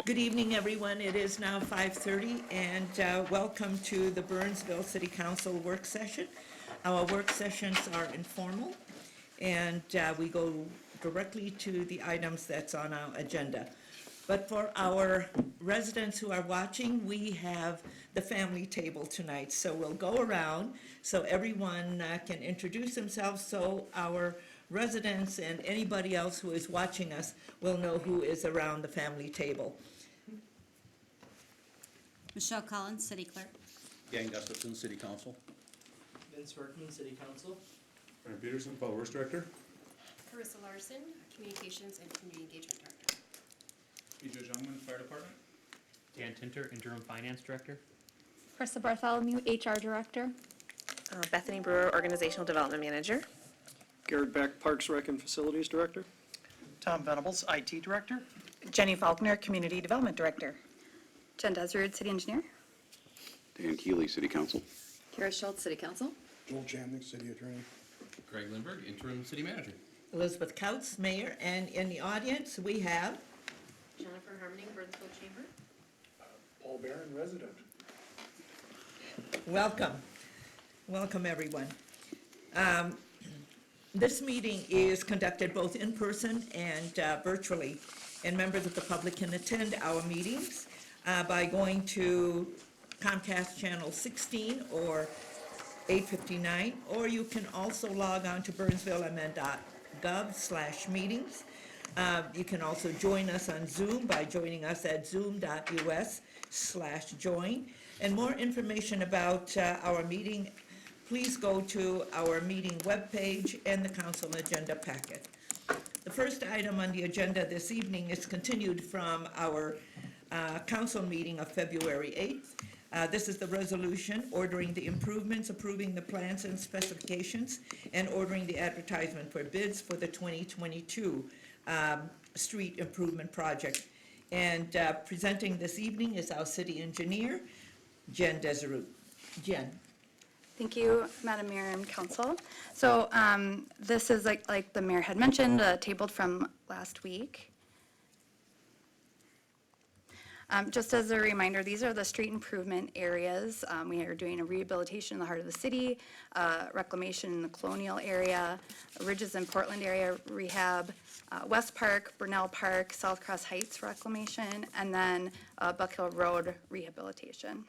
Good evening, everyone. It is now 5:30, and welcome to the Burnsville City Council work session. Our work sessions are informal, and we go directly to the items that's on our agenda. But for our residents who are watching, we have the family table tonight. So we'll go around so everyone can introduce themselves, so our residents and anybody else who is watching us will know who is around the family table. Michelle Collins, City Clerk. Dan Gustafson, City Council. Vince Workman, City Council. Brian Peterson, Public Works Director. Carissa Larson, Communications and Community Engagement Director. BJ Jungman, Fire Department. Dan Tinter, Interim Finance Director. Krista Bartholomew, HR Director. Bethany Brewer, Organizational Development Manager. Garrett Beck, Parks, Rec, and Facilities Director. Tom Venables, IT Director. Jenny Faulkner, Community Development Director. Jen Desrud, City Engineer. Dan Keeley, City Council. Kara Schultz, City Council. Joel Chamnick, City Attorney. Greg Lindberg, Interim City Manager. Elizabeth Couts, Mayor, and in the audience, we have Jennifer Harmoning, Burnsville Chamber. Paul Barron, Resident. welcome. Welcome, everyone. This meeting is conducted both in person and virtually, and members of the public can attend our meetings by going to Comcast Channel 16 or 859, or you can also log on to burnsvillemn.gov/meetings. You can also join us on Zoom by joining us at zoom.us/join. And more information about our meeting, please go to our meeting webpage and the council agenda packet. The first item on the agenda this evening is continued from our council meeting of February 8th. This is the resolution ordering the improvements, approving the plans and specifications, and ordering the advertisement for bids for the 2022 street improvement project. And presenting this evening is our city engineer, Jen Desrud. Jen. Thank you, Madam Mayor and Council. So this is like the mayor had mentioned, tabled from last week. Just as a reminder, these are the street improvement areas. We are doing a rehabilitation in the heart of the city, reclamation in the colonial area, Ridges in Portland area rehab, West Park, Burnell Park, South Cross Heights reclamation, and then Buck Hill Road rehabilitation.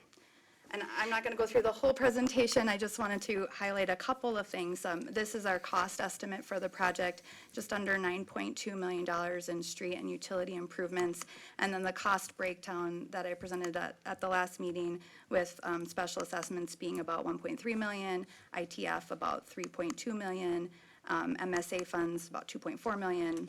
And I'm not going to go through the whole presentation. I just wanted to highlight a couple of things. This is our cost estimate for the project, just under $9.2 million in street and utility improvements. And then the cost breakdown that I presented at the last meeting with special assessments being about $1.3 million, ITF about $3.2 million, MSA funds about $2.4 million,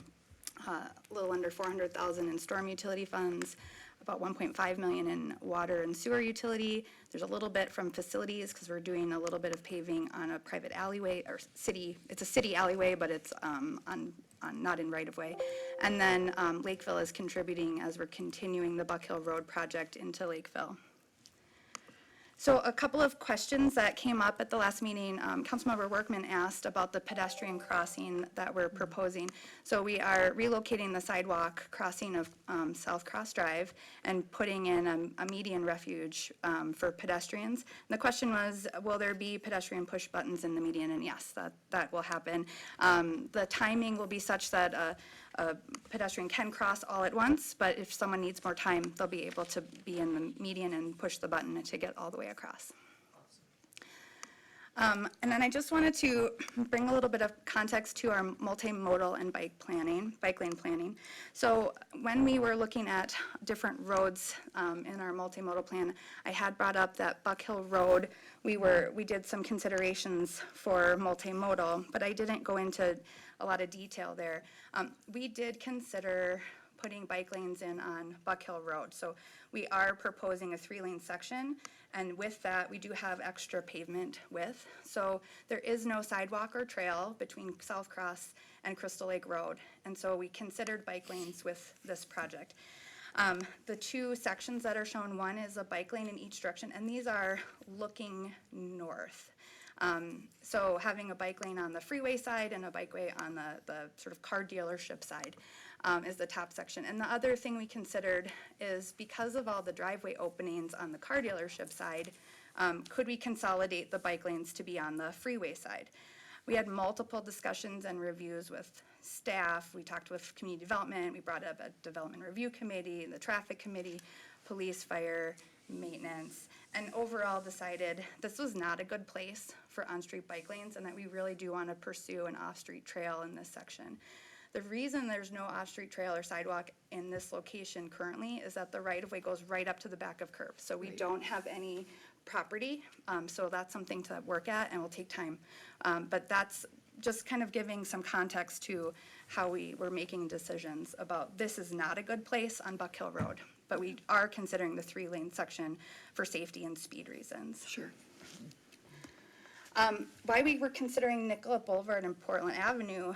a little under $400,000 in storm utility funds, about $1.5 million in water and sewer utility. There's a little bit from facilities because we're doing a little bit of paving on a private alleyway or city. It's a city alleyway, but it's not in right of way. And then Lakeville is contributing as we're continuing the Buck Hill Road project into Lakeville. So a couple of questions that came up at the last meeting, Councilmember Workman asked about the pedestrian crossing that we're proposing. So we are relocating the sidewalk crossing of South Cross Drive and putting in a median refuge for pedestrians. And the question was, will there be pedestrian push buttons in the median? And yes, that will happen. The timing will be such that a pedestrian can cross all at once, but if someone needs more time, they'll be able to be in the median and push the button to get all the way across. And then I just wanted to bring a little bit of context to our multimodal and bike lane planning. So when we were looking at different roads in our multimodal plan, I had brought up that Buck Hill Road, we did some considerations for multimodal, but I didn't go into a lot of detail there. We did consider putting bike lanes in on Buck Hill Road. So we are proposing a 3-lane section, and with that, we do have extra pavement width. So there is no sidewalk or trail between South Cross and Crystal Lake Road, and so we considered bike lanes with this project. The two sections that are shown, one is a bike lane in each direction, and these are looking north. So having a bike lane on the freeway side and a bikeway on the sort of car dealership side. is the top section. And the other thing we considered is because of all the driveway openings on the car dealership side, could we consolidate the bike lanes to be on the freeway side? We had multiple discussions and reviews with staff. We talked with community development. We brought up a development review committee, the traffic committee, police, fire, maintenance, and overall decided this was not a good place for on-street bike lanes and that we really do want to pursue an off-street trail in this section. The reason there's no off-street trail or sidewalk in this location currently is that the right-of-way goes right up to the back of curb. So we don't have any property, so that's something to work at and will take time. But that's just kind of giving some context to how we were making decisions about this is not a good place on Buck Hill Road, but we are considering the 3-lane section for safety and speed reasons. Sure. Why we were considering Nicollet Boulevard and Portland Avenue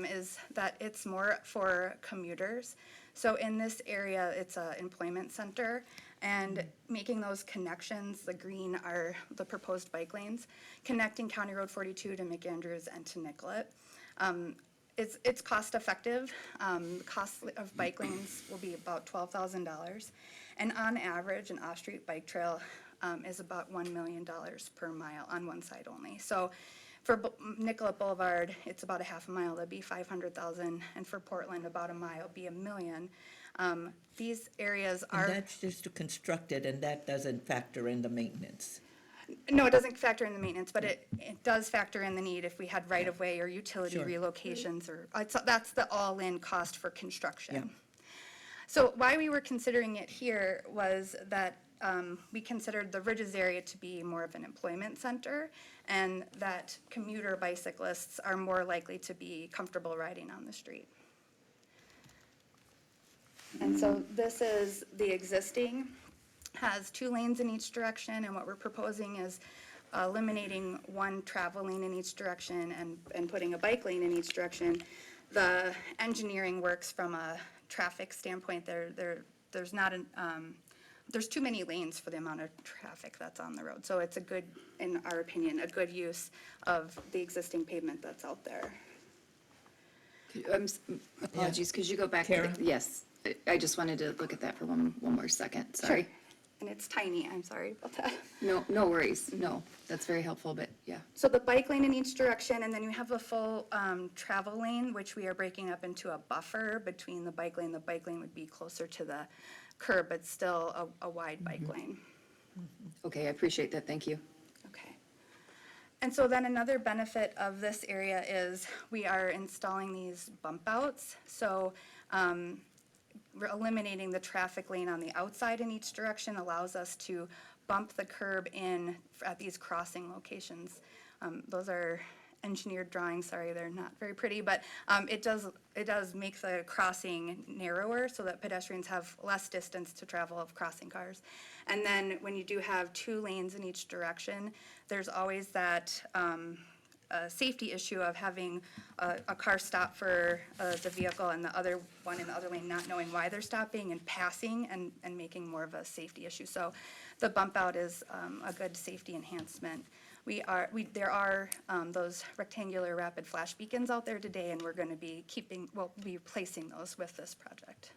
is that it's more for commuters. So in this area, it's an employment center, and making those connections, the green are the proposed bike lanes, connecting County Road 42 to McAndrews and to Nicollet. It's cost effective. The cost of bike lanes will be about $12,000. And on average, an off-street bike trail is about $1 million per mile on one side only. So for Nicollet Boulevard, it's about a half a mile, that'd be $500,000, and for Portland, about a mile, be $1 million. These areas are. And that's just to construct it, and that doesn't factor in the maintenance. No, it doesn't factor in the maintenance, but it does factor in the need if we had right-of-way or utility Sure. relocations, or, that's the all-in cost for construction. Yeah. So why we were considering it here was that we considered the Ridges area to be more of an employment center, and that commuter bicyclists are more likely to be comfortable riding on the street. And so this is the existing, has 2 lanes in each direction, and what we're proposing is eliminating 1 travel lane in each direction and putting a bike lane in each direction. The engineering works from a traffic standpoint. There's not there's too many lanes for the amount of traffic that's on the road. So it's a good, in our opinion, a good use of the existing pavement that's out there. Apologies, could you go back? Karen? Yes, I just wanted to look at that for one more second, sorry. Sure. And it's tiny, I'm sorry about that. No worries, no, that's very helpful, but yeah. So the bike lane in each direction, and then you have a full travel lane, which we are breaking up into a buffer between the bike lane. The bike lane would be closer to the curb, but still a wide bike lane. Okay, I appreciate that, thank you. Okay. And so then another benefit of this area is we are installing these bump outs. So we're eliminating the traffic lane on the outside in each direction allows us to bump the curb in at these crossing locations. Those are engineered drawings, sorry, they're not very pretty, but it does make the crossing narrower so that pedestrians have less distance to travel of crossing cars. And then when you do have 2 lanes in each direction, there's always that safety issue of having a car stop for the vehicle and the other one in the other lane not knowing why they're stopping and passing and making more of a safety issue. So the bump out is a good safety enhancement. There are those rectangular rapid flash beacons out there today, and we're going to be we'll be replacing those with this project.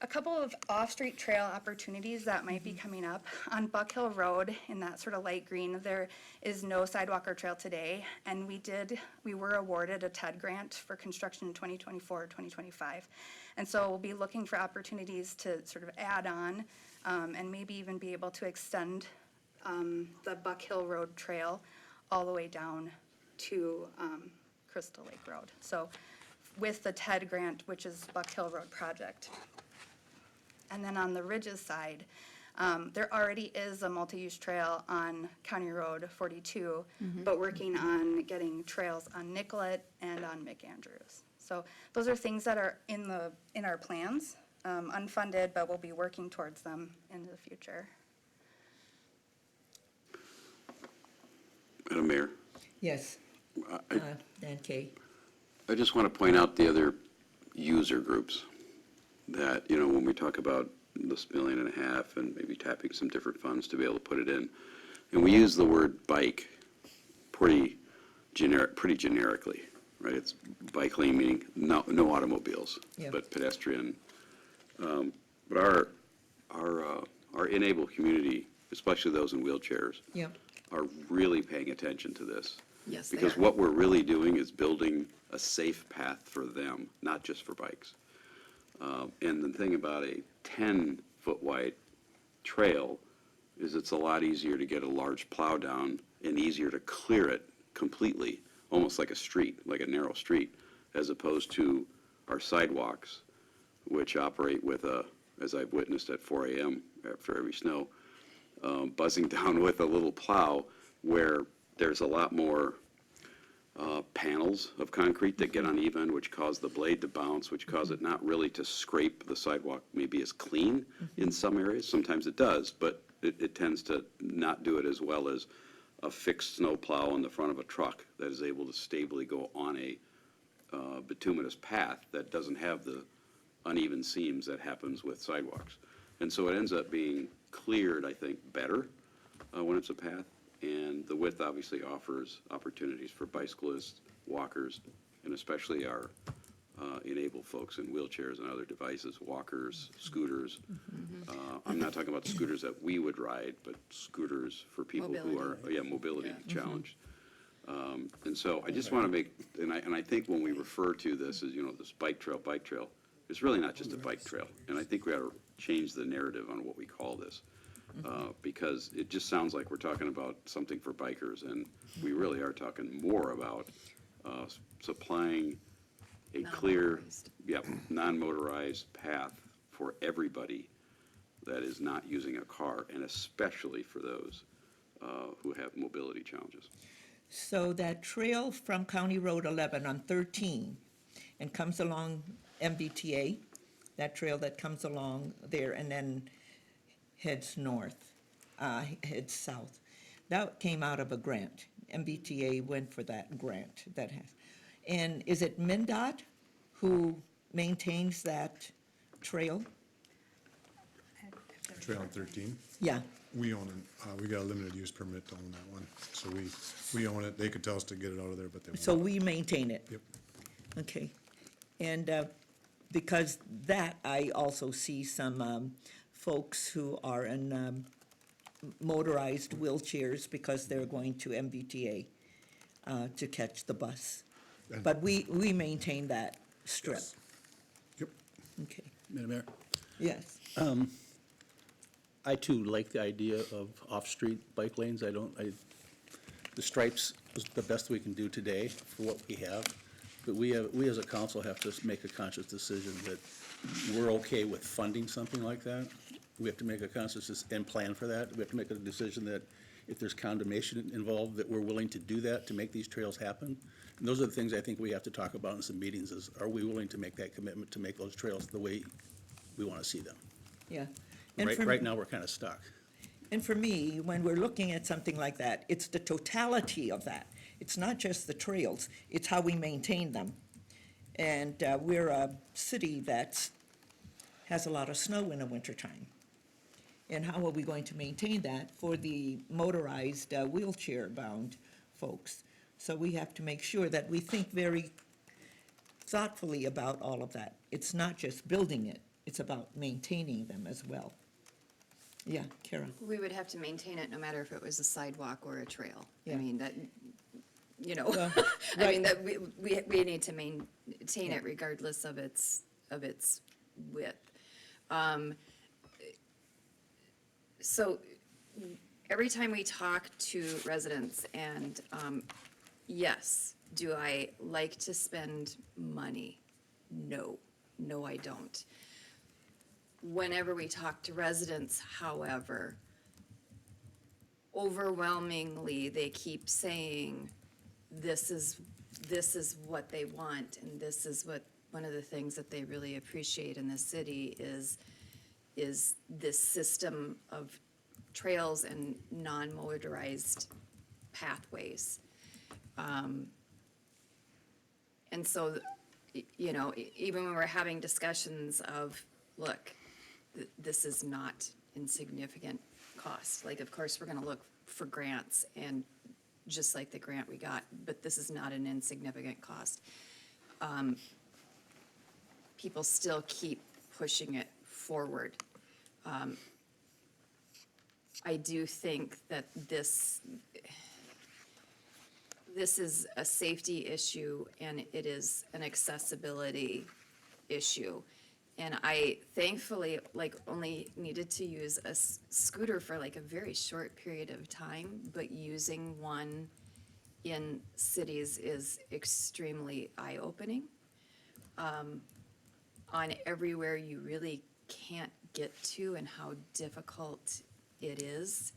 A couple of off-street trail opportunities that might be coming up. On Buck Hill Road, in that sort of light green, there is no sidewalk or trail today, and we were awarded a TED grant for construction in 2024, 2025. And so we'll be looking for opportunities to sort of add on and maybe even be able to extend the Buck Hill Road Trail all the way down to Crystal Lake Road. So with the TED grant, which is Buck Hill Road project. And then on the Ridges side, there already is a multi-use trail on County Road 42, but working on getting trails on Nicollet and on McAndrews. So those are things that are in our plans, unfunded, but we'll be working towards them in the future. Madam Mayor, Yes. Dan Kay. I just want to point out the other user groups that, when we talk about this $1.5 million and maybe tapping some different funds to be able to put it in, and we use the word bike pretty pretty generically, right? It's bike lane meaning no automobiles, Yeah. but pedestrian. But our enable community, especially those in wheelchairs, Yeah. are really paying attention to this. Yes, they Because are. what we're really doing is building a safe path for them, not just for bikes. And the thing about a 10-foot wide trail is it's a lot easier to get a large plow down and easier to clear it completely, almost like a street, like a narrow street, as opposed to our sidewalks, which operate with as I've witnessed at 4 a.m. after every snow, buzzing down with a little plow where there's a lot more panels of concrete that get uneven, which cause the blade to bounce, which cause it not really to scrape the sidewalk maybe as clean in some areas. Sometimes it does, but it tends to not do it as well as a fixed snow plow in the front of a truck that is able to stably go on a bituminous path that doesn't have the uneven seams that happens with sidewalks. And so it ends up being cleared, I think, better when it's a path. And the width obviously offers opportunities for bicyclists, walkers, and especially our enabled folks in wheelchairs and other devices, walkers, scooters. I'm not talking about scooters that we would ride, but scooters for people who are, mobility challenged. And so I just want to make, and I think when we refer to this as, this bike trail, it's really not just a bike trail. And I think we ought to change the narrative on what we call this. Because it just sounds like we're talking about something for bikers, and we really are talking more about supplying a clear, non-motorized path for everybody that is not using a car, and especially for those who have mobility challenges. So that trail from County Road 11 on 13 and comes along MBTA, that trail that comes along there and then heads north, heads south. That came out of a grant. MBTA went for that grant that has. And is it MnDOT who maintains that trail? Trail on 13. Yeah, We own it. We got a limited use permit to own that one. So we own it. They could tell us to get it out of there, but they won't. so we maintain it. Yep. Okay. And because that, I also see some folks who are in motorized wheelchairs because they're going to MBTA to catch the bus. And- But we maintain that strip. Yep. Okay, Madam Mayor, yes. I too like the idea of off-street bike lanes. The stripes is the best we can do today for what we have. But we as a council have to make a conscious decision that we're okay with funding something like that. We have to make a conscious and plan for that. We have to make a decision that if there's condemnation involved, that we're willing to do that to make these trails happen. And those are the things I think we have to talk about in some meetings is, are we willing to make that commitment to make those trails the way we want to see them? Yeah. And Right now, we're kind of stuck. And for me, when we're looking at something like that, it's the totality of that. It's not just the trails, it's how we maintain them. And we're a city that has a lot of snow in the wintertime. And how are we going to maintain that for the motorized wheelchair-bound folks? So we have to make sure that we think very thoughtfully about all of that. It's not just building it, it's about maintaining them as well. Yeah, Kara? We would have to maintain it no matter if it was a sidewalk or a trail. Yeah. I mean, that, Well, I mean, right. that we need to maintain it regardless of its width. So every time we talk to residents and, yes, do I like to spend money? No, I don't. Whenever we talk to residents, however, overwhelmingly, they keep saying, this is what they want, and this is what, one of the things that they really appreciate in this city is this system of trails and non-motorized pathways. And so, even when we're having discussions of, look, this is not insignificant cost. Like, of course, we're gonna look for grants and just like the grant we got, but this is not an insignificant cost. People still keep pushing it forward. I do think that this is a safety issue and it is an accessibility issue. And I thankfully only needed to use a scooter for a very short period of time, but using one in cities is extremely eye-opening. On everywhere you really can't get to and how difficult it is.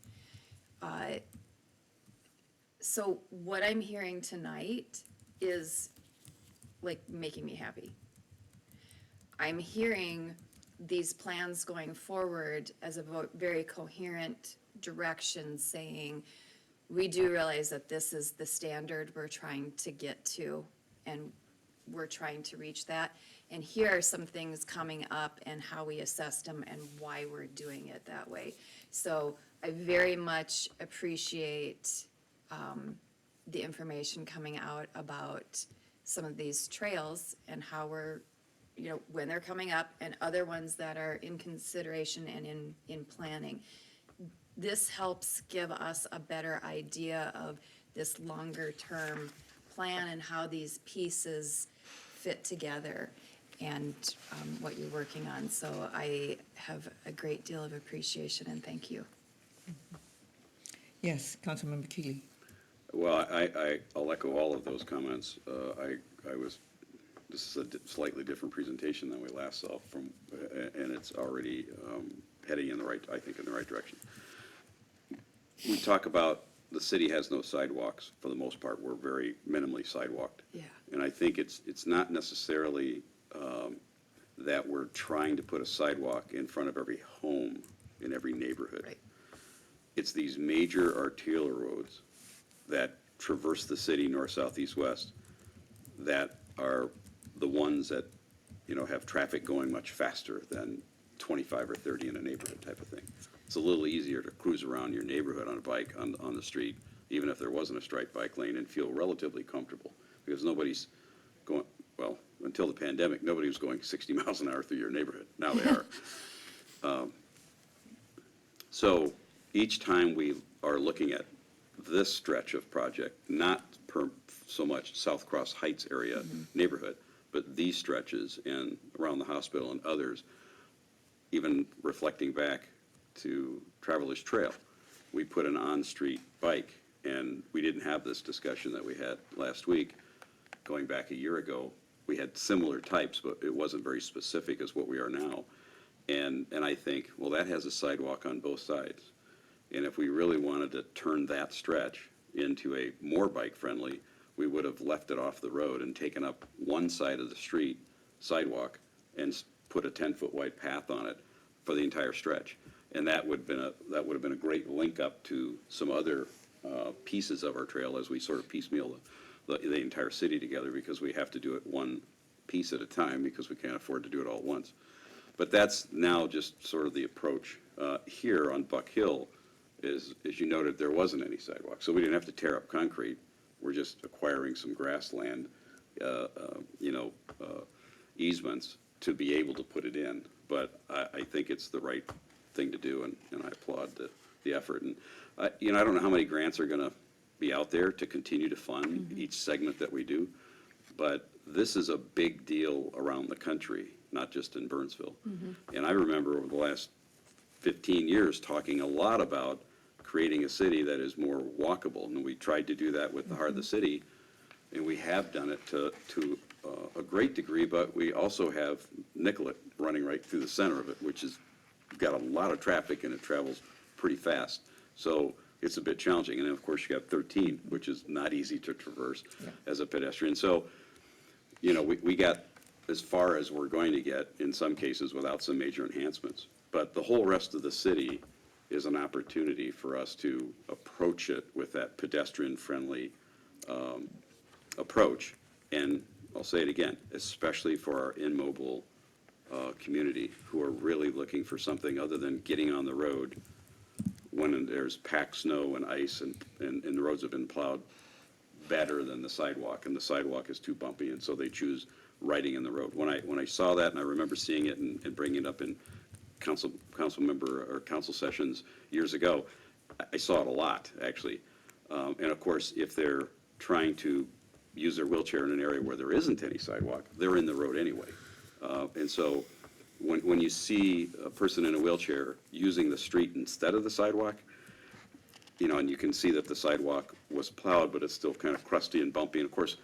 So what I'm hearing tonight is making me happy. I'm hearing these plans going forward as a very coherent direction saying, we do realize that this is the standard we're trying to get to, and we're trying to reach that. And here are some things coming up and how we assessed them and why we're doing it that way. So I very much appreciate the information coming out about some of these trails and how we're, when they're coming up, and other ones that are in consideration and in planning. This helps give us a better idea of this longer-term plan and how these pieces fit together and what you're working on. So I have a great deal of appreciation and thank you. Yes, Councilmember Keeley. Well, I'll echo all of those comments. This is a slightly different presentation than we last saw and it's already heading in the right direction. We talk about the city has no sidewalks for the most part. We're very minimally sidewalked. Yeah. And I think it's not necessarily that we're trying to put a sidewalk in front of every home in every neighborhood. Right. It's these major arterial roads that traverse the city north, south, east, west that are the ones that, have traffic going much faster than 25 or 30 in a neighborhood type of thing. It's a little easier to cruise around your neighborhood on a bike on the street, even if there wasn't a striped bike lane, and feel relatively comfortable, because nobody's going, well, until the pandemic, nobody was going 60 miles an hour through your neighborhood. Now they are. So each time we are looking at this stretch of project, not so much South Cross Heights area neighborhood, but these stretches and around the hospital and others, even reflecting back to Travelers Trail, we put an on-street bike, and we didn't have this discussion that we had last week. Going back a year ago, we had similar types, but it wasn't very specific as what we are now. And I think, well, that has a sidewalk on both sides. And if we really wanted to turn that stretch into a more bike-friendly, we would have left it off the road and taken up one side of the street sidewalk and put a 10-foot wide path on it for the entire stretch. And that would have been a great link up to some other pieces of our trail as we sort of piecemeal the entire city together, because we have to do it one piece at a time because we can't afford to do it all at once. But that's now just sort of the approach. Here on Buck Hill, as you noted, there wasn't any sidewalk, so we didn't have to tear up concrete. We're just acquiring some grassland, easements to be able to put it in. But I think it's the right thing to do, and I applaud the effort. And I don't know how many grants are going to be out there to continue to fund each segment that we do, but this is a big deal around the country, not just in Burnsville. And I remember over the last 15 years talking a lot about creating a city that is more walkable, and we tried to do that with the heart of the city, and we have done it to a great degree, but we also have Nicollet running right through the center of it, which has got a lot of traffic and it travels pretty fast. So it's a bit challenging. And then, of course, you got 13, which is not easy to traverse as a pedestrian. So, we got as far as we're going to get in some cases without some major enhancements. But the whole rest of the city is an opportunity for us to approach it with that pedestrian-friendly approach. And I'll say it again, especially for our immobile community who are really looking for something other than getting on the road when there's packed snow and ice and the roads have been plowed better than the sidewalk, and the sidewalk is too bumpy, and so they choose riding in the road. When I saw that, and I remember seeing it and bringing it up in council member or council sessions years ago, I saw it a lot, actually. And of course, if they're trying to use their wheelchair in an area where there isn't any sidewalk, they're in the road anyway. And so when you see a person in a wheelchair using the street instead of the sidewalk, you know, and you can see that the sidewalk was plowed, but it's still kind of crusty and bumpy. And of course,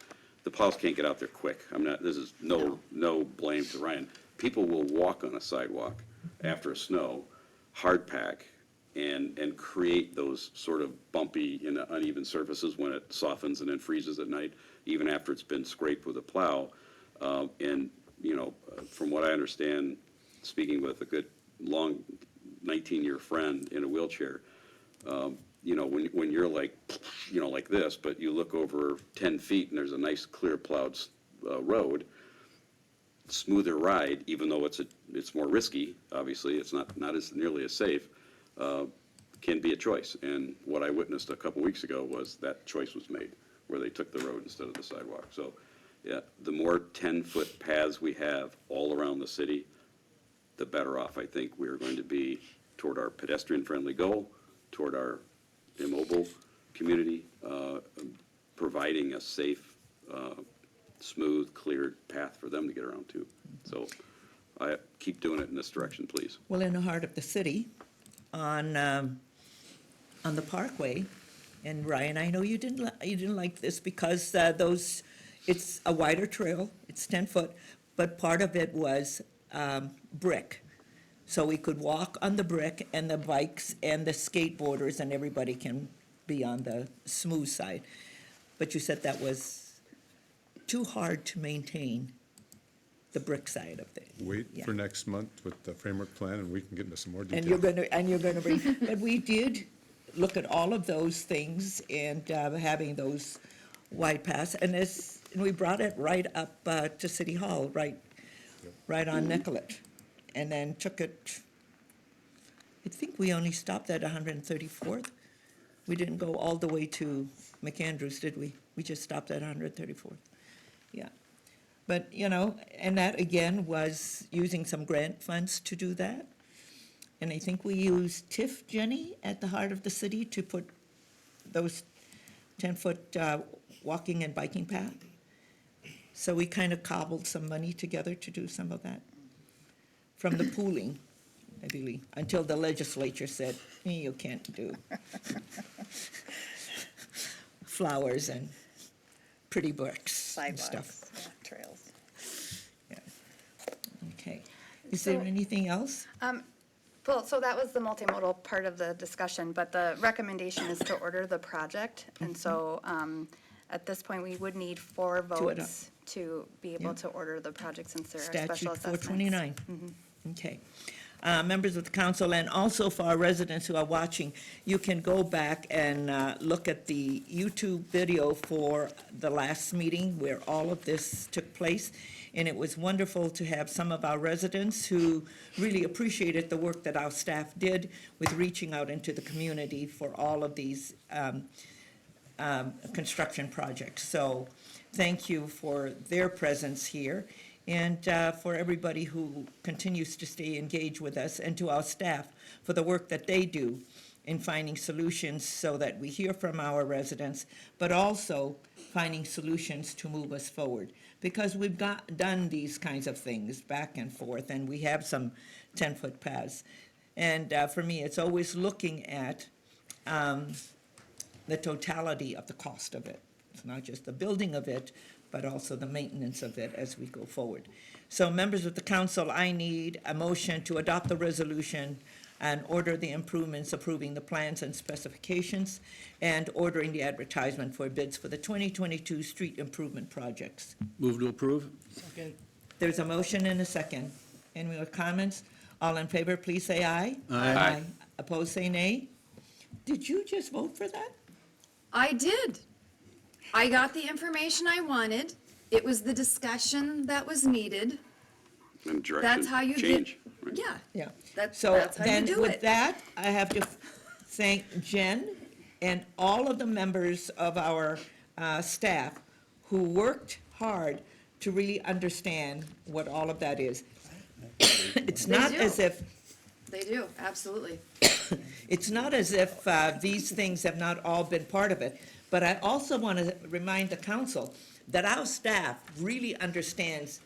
the plows can't get out there quick. This is no blame to Ryan. People will walk on a sidewalk after a snow, hard pack, and create those sort of bumpy and uneven surfaces when it softens and then freezes at night, even after it's been scraped with a plow. And, you know, from what I understand, speaking with a good, long 19-year friend in a wheelchair, you know, when you're like, you know, like this, but you look over 10 feet and there's a nice clear plowed road, smoother ride, even though it's more risky, obviously, it's not as nearly as safe, can be a choice. And what I witnessed a couple weeks ago was that choice was made, where they took the road instead of the sidewalk. So, yeah, the more 10-foot paths we have all around the city, the better off I think we're going to be toward our pedestrian-friendly goal, toward our immobile community, providing a safe, smooth, cleared path for them to get around to. So I keep doing it in this direction, please. Well, in the heart of the city, on the Parkway, and Ryan, I know you didn't like this because it's a wider trail, it's 10 foot, but part of it was brick. So we could walk on the brick, and the bikes and the skateboarders and everybody can be on the smooth side. But you said that was too hard to maintain, the brick side of it. Wait Yeah. for next month with the framework plan, and we can get into some more detail. And you're gonna bring, but we did look at all of those things and having those wide paths, and we brought it right up to City Hall, right on Nicollet, and then took it, I think we only stopped at 134th. We didn't go all the way to McAndrews, did we? We just stopped at 134th, yeah. But, you know, and that again was using some grant funds to do that. And I think we used TIF, Jenny, at the heart of the city to put those 10-foot walking and biking path. So we kind of cobbled some money together to do some of that from the pooling, I believe, until the legislature said, you can't do flowers and pretty bricks and stuff. Sidewalks, yeah, trails. Okay. Is there anything else? Well, so that was the multimodal part of the discussion, but the recommendation is to order the project. And so at this point, we would need 4 votes to be able to order the project since there are special Statute assessments. 429. Okay. Members of the council, and also for our residents who are watching, you can go back and look at the YouTube video for the last meeting where all of this took place. And it was wonderful to have some of our residents who really appreciated the work that our staff did with reaching out into the community for all of these construction projects. So thank you for their presence here, and for everybody who continues to stay engaged with us, and to our staff for the work that they do in finding solutions so that we hear from our residents, but also finding solutions to move us forward. Because we've done these kinds of things back and forth, and we have some 10-foot paths. And for me, it's always looking at the totality of the cost of it. It's not just the building of it, but also the maintenance of it as we go forward. So members of the council, I need a motion to adopt the resolution and order the improvements, approving the plans and specifications, and ordering the advertisement for bids for the 2022 street improvement projects. Move to approve? There's a motion and a second. Any other comments? All in favor, please say aye. Aye. Opposed, say nay. Did you just vote for that? I did. I got the information I wanted. It was the discussion that was needed. And direction That's how you change. get, yeah. Yeah. That's So how you then do with it. that, I have to thank Jen and all of the members of our staff who worked hard to really understand what all of that is. It's They not do. as if, They do, absolutely. it's not as if these things have not all been part of it, but I also want to remind the council that our staff really understands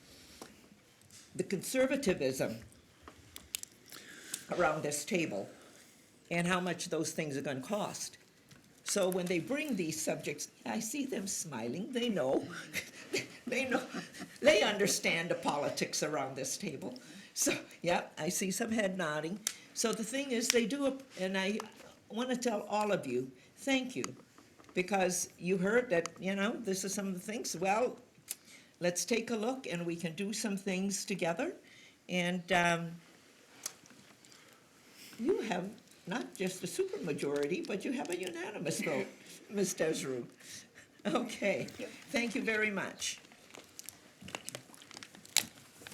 the conservatism around this table and how much those things are going to cost. So when they bring these subjects, I see them smiling, they know. They know, they understand the politics around this table. So, yeah, I see some head nodding. So the thing is, they do, and I want to tell all of you, thank you. Because you heard that, this is some of the things, well, let's take a look and we can do some things together. And you have not just a supermajority, but you have a unanimous vote, Ms. Desru. Okay, thank you very much.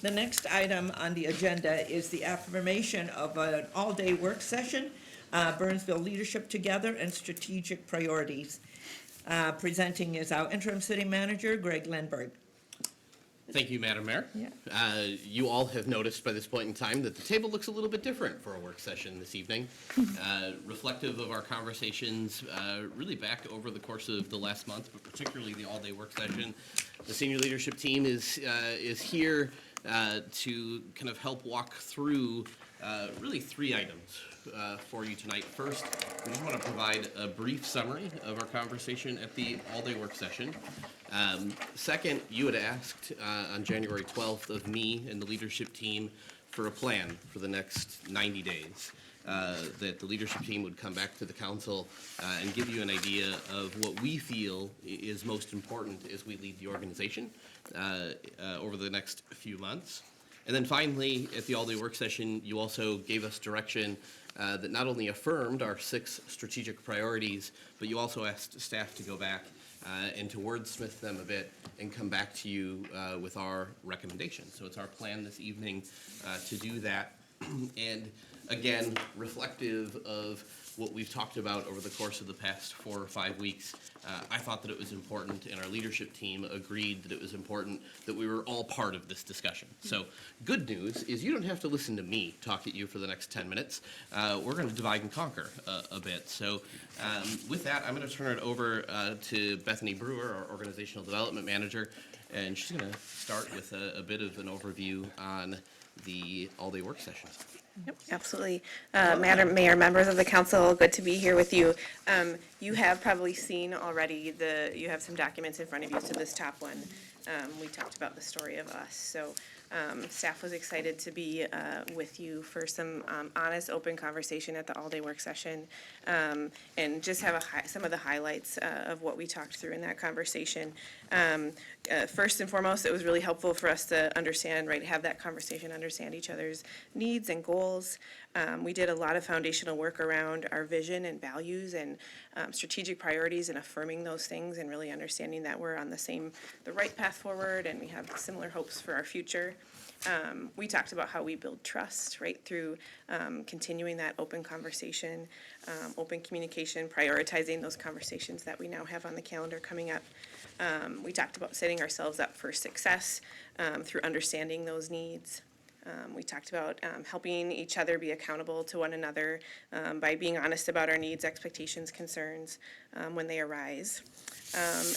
The next item on the agenda is the affirmation of an all-day work session, Burnsville Leadership Together and Strategic Priorities. Presenting is our interim city manager, Greg Lindberg. Thank you, Madam Mayor. Yeah. You all have noticed by this point in time that the table looks a little bit different for a work session this evening, reflective of our conversations really back over the course of the last month, but particularly the all-day work session. The senior leadership team is here to kind of help walk through really three items for you tonight. First, we just want to provide a brief summary of our conversation at the all-day work session. Second, you had asked on January 12th of me and the leadership team for a plan for the next 90 days. That the leadership team would come back to the council and give you an idea of what we feel is most important as we lead the organization over the next few months. And then finally, at the all-day work session, you also gave us direction that not only affirmed our 6 strategic priorities, but you also asked staff to go back and to wordsmith them a bit and come back to you with our recommendations. So it's our plan this evening to do that. And again, reflective of what we've talked about over the course of the past 4 or 5 weeks, I thought that it was important, and our leadership team agreed that it was important that we were all part of this discussion. So good news is you don't have to listen to me talk at you for the next 10 minutes. We're going to divide and conquer a bit. So with that, I'm going to turn it over to Bethany Brewer, our Organizational Development Manager, and she's going to start with a bit of an overview on the all-day work session. Yep, absolutely. Madam Mayor, members of the council, good to be here with you. You have probably seen already you have some documents in front of you, so this top one, we talked about the story of us. So staff was excited to be with you for some honest, open conversation at the all-day work session, and just have some of the highlights of what we talked through in that conversation. First and foremost, it was really helpful for us to understand, have that conversation, understand each other's needs and goals. We did a lot of foundational work around our vision and values and strategic priorities and affirming those things and really understanding that we're on the right path forward and we have similar hopes for our future. We talked about how we build trust, through continuing that open conversation, open communication, prioritizing those conversations that we now have on the calendar coming up. We talked about setting ourselves up for success through understanding those needs. We talked about helping each other be accountable to one another by being honest about our needs, expectations, concerns when they arise.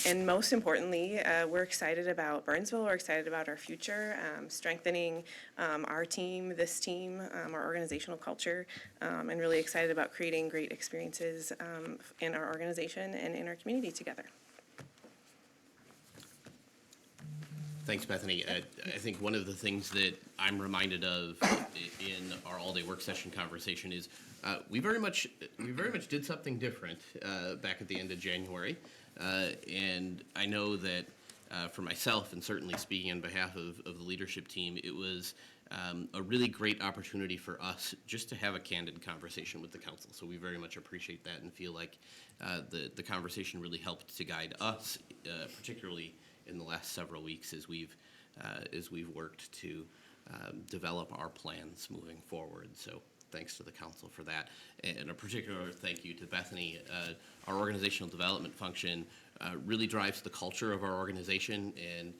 And most importantly, we're excited about Burnsville, we're excited about our future, strengthening our team, this team, our organizational culture, and really excited about creating great experiences in our organization and in our community together. Thanks, Bethany. I think one of the things that I'm reminded of in our all-day work session conversation is we very much did something different back at the end of January, and I know that for myself, and certainly speaking on behalf of the leadership team, it was a really great opportunity for us just to have a candid conversation with the council. So we very much appreciate that and feel like the conversation really helped to guide us, particularly in the last several weeks as we've worked to develop our plans moving forward. So thanks to the council for that. And a particular thank you to Bethany. Our organizational development function really drives the culture of our organization, and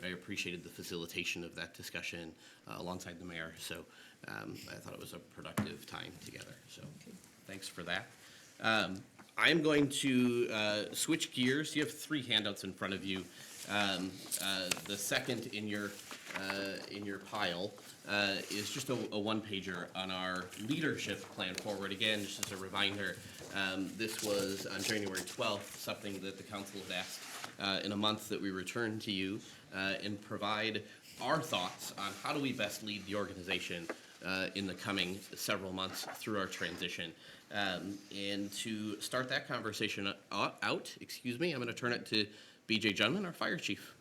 I appreciated the facilitation of that discussion alongside the mayor. So I thought it was a productive time together. So thanks for that. I'm going to switch gears. You have 3 handouts in front of you. The second in your pile is just a one-pager on our leadership plan forward. Again, just as a reminder, this was on January 12th, something that the council had asked in a month that we return to you and provide our thoughts on how do we best lead the organization in the coming several months through our transition. And to start that conversation out, I'm going to turn it to BJ Junman, our fire chief.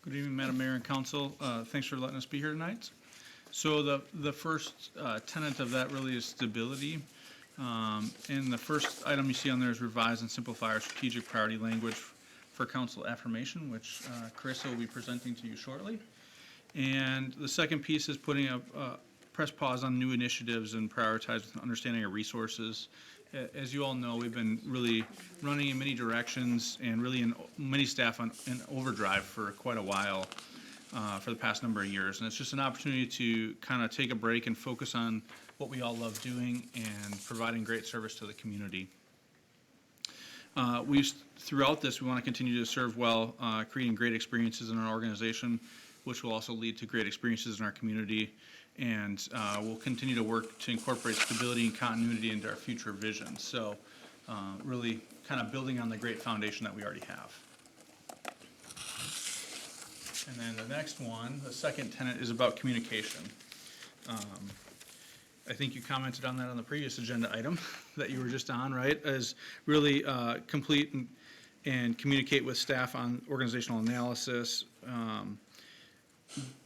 Good evening, Madam Mayor and Council. Thanks for letting us be here tonight. So the first tenet of that really is stability. And the first item you see on there is revise and simplify our strategic priority language for council affirmation, which Carissa will be presenting to you shortly. And the second piece is putting a press pause on new initiatives and prioritize with understanding our resources. As you all know, we've been really running in many directions and really in many staff in overdrive for quite a while for the past number of years. And it's just an opportunity to kind of take a break and focus on what we all love doing and providing great service to the community. Throughout this, we want to continue to serve well, creating great experiences in our organization, which will also lead to great experiences in our community. And we'll continue to work to incorporate stability and continuity into our future vision. So really kind of building on the great foundation that we already have. And then the next one, the second tenet, is about communication. I think you commented on that on the previous agenda item that you were just on, right? As really complete and communicate with staff on organizational analysis,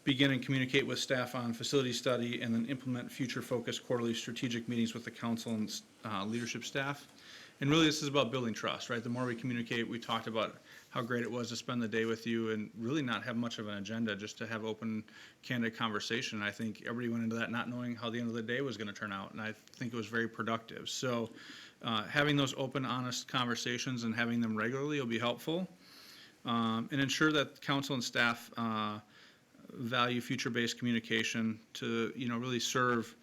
begin and communicate with staff on facility study, and then implement future-focused quarterly strategic meetings with the council and leadership staff. And really, this is about building trust, right? The more we communicate, we talked about how great it was to spend the day with you and really not have much of an agenda, just to have open, candid conversation. I think everybody went into that not knowing how the end of the day was going to turn out, and I think it was very productive. So having those open, honest conversations and having them regularly will be helpful. And ensure that council and staff value future-based communication to, really serve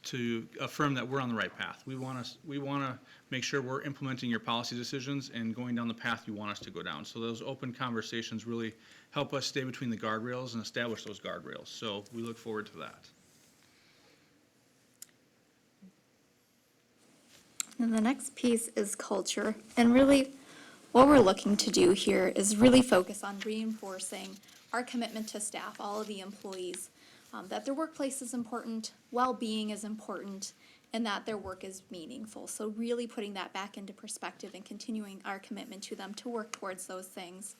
to affirm that we're on the right path. We want to make sure we're implementing your policy decisions and going down the path you want us to go down. So those open conversations really help us stay between the guardrails and establish those guardrails. So we look forward to that. And the next piece is culture. And really, what we're looking to do here is really focus on reinforcing our commitment to staff, all of the employees, that their workplace is important, well-being is important, and that their work is meaningful. So really putting that back into perspective and continuing our commitment to them to work towards those things.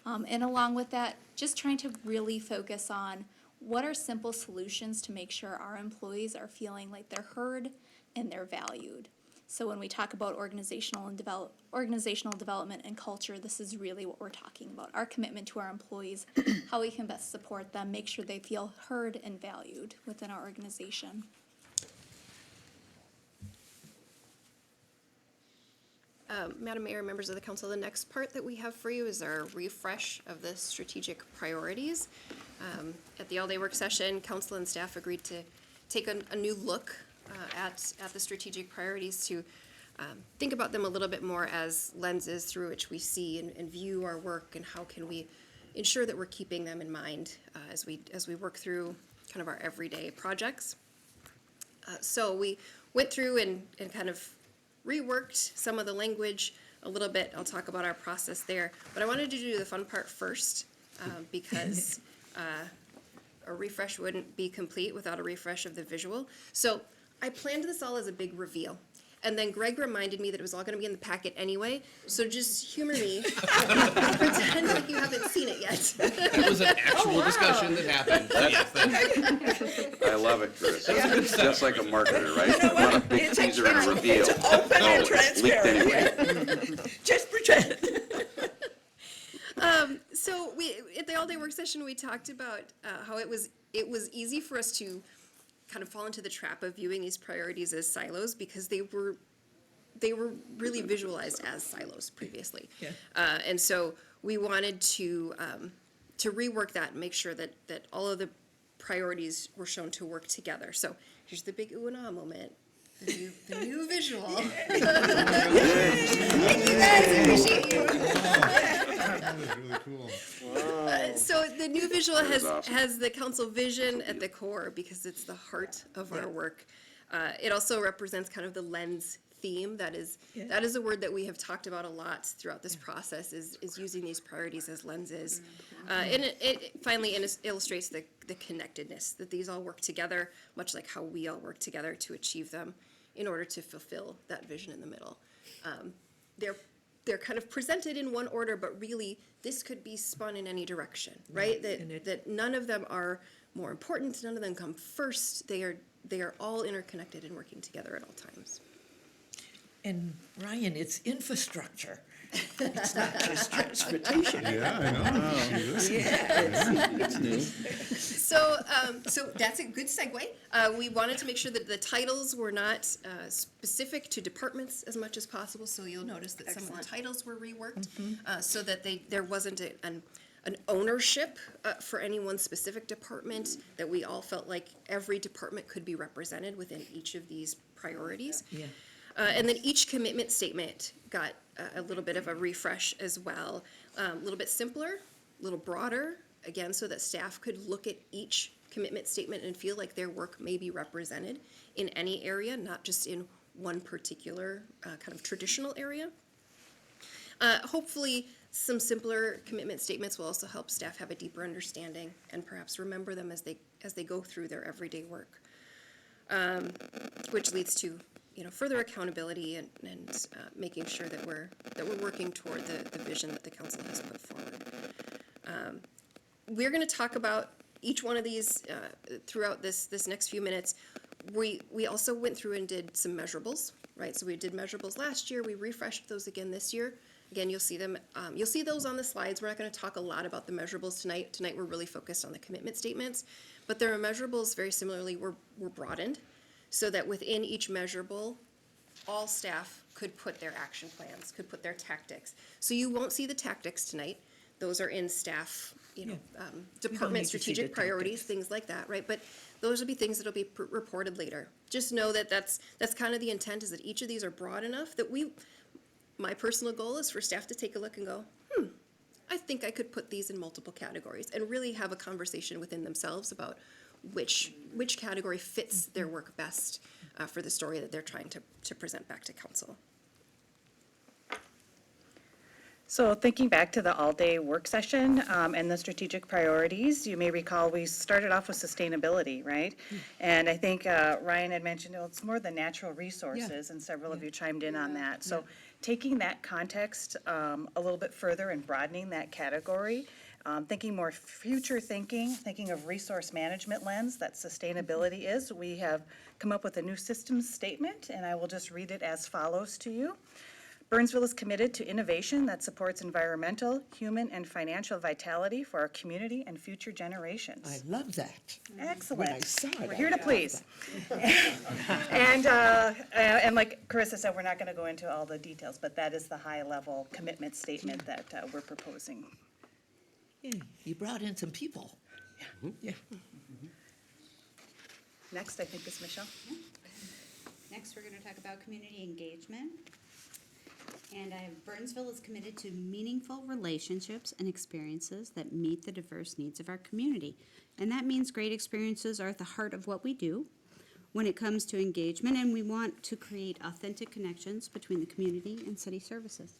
And along with that, just trying to really focus on what are simple solutions to make sure our employees are feeling like they're heard and they're valued. So when we talk about organizational development and culture, this is really what we're talking about. Our commitment to our employees, how we can best support them, make sure they feel heard and valued within our organization. Madam Mayor, members of the council, the next part that we have for you is our refresh of the strategic priorities. At the all-day work session, council and staff agreed to take a new look at the strategic priorities to think about them a little bit more as lenses through which we see and view our work, and how can we ensure that we're keeping them in mind as we work through kind of our everyday projects. So we went through and kind of reworked some of the language a little bit. I'll talk about our process there, but I wanted to do the fun part first because a refresh wouldn't be complete without a refresh of the visual. So I planned this all as a big reveal. And then Greg reminded me that it was all going to be in the packet anyway, so just humor me. Pretend like you haven't seen it yet. That was an actual discussion that happened. I love it, Chris. Just like a marketer, right? You want a big teaser and a reveal. It's open and It's leaked anyway. transparent. Just pretend. So at the all-day work session, we talked about how it was easy for us to kind of fall into the trap of viewing these priorities as silos because they were really visualized as silos previously. Yeah. And so we wanted to rework that and make sure that all of the priorities were shown to work together. So here's the big ooh and ah moment. The new visual. Thank you guys, I appreciate you. That is really cool. So the new visual That is awesome. has the council vision at the core because it's the heart of our work. It also represents kind of the lens theme. That is a word that we have talked about a lot throughout this process is using these priorities as lenses. And it finally illustrates the connectedness, that these all work together, much like how we all work together to achieve them in order to fulfill that vision in the middle. They're kind of presented in one order, but really this could be spun in any direction, right? That none of them are more important, none of them come first. They are all interconnected and working together at all times. And Ryan, it's infrastructure. It's not just transportation. Yeah, I know. It's new. So that's a good segue. We wanted to make sure that the titles were not specific to departments as much as possible. So you'll notice that some of the titles were reworked so that there wasn't an ownership for any one specific department. That we all felt like every department could be represented within each of these priorities. Yeah. And then each commitment statement got a little bit of a refresh as well. A little bit simpler, a little broader, again, so that staff could look at each commitment statement and feel like their work may be represented in any area, not just in one particular kind of traditional area. Hopefully, some simpler commitment statements will also help staff have a deeper understanding and perhaps remember them as they go through their everyday work, which leads to further accountability and making sure that we're working toward the vision that the council has put forward. We're going to talk about each one of these throughout this next few minutes. We also went through and did some measurables, right? So we did measurables last year. We refreshed those again this year. Again, you'll see them. You'll see those on the slides. We're not going to talk a lot about the measurables tonight. Tonight we're really focused on the commitment statements, but their measurables very similarly were broadened, so that within each measurable, all staff could put their action plans, could put their tactics. So you won't see the tactics tonight. Those are in staff, department need to see strategic the priorities, tactics. things like that, right? But those will be things that'll be reported later. Just know that that's kind of the intent, is that each of these are broad enough that my personal goal is for staff to take a look and go, I think I could put these in multiple categories, and really have a conversation within themselves about which category fits their work best for the story that they're trying to present back to council. So thinking back to the all-day work session and the strategic priorities, you may recall we started off with sustainability, right? And I think Ryan had mentioned, it's more the natural resources, and several of you chimed in on that. So taking that context a little bit further and broadening that category, thinking more future thinking of resource management lens that sustainability is. We have come up with a new systems statement, and I will just read it as follows to you. Burnsville is committed to innovation that supports environmental, human, and financial vitality for our community and future generations. I love that. Excellent. When I saw it, We're here I to please. And like Carissa said, we're not going to go into all the details, but that is the high-level commitment statement that we're proposing. Yeah, you brought in some people. Yeah. Next, I think, is Michelle. Next, we're going to talk about community engagement. And Burnsville is committed to meaningful relationships and experiences that meet the diverse needs of our community. And that means great experiences are at the heart of what we do when it comes to engagement, and we want to create authentic connections between the community and city services.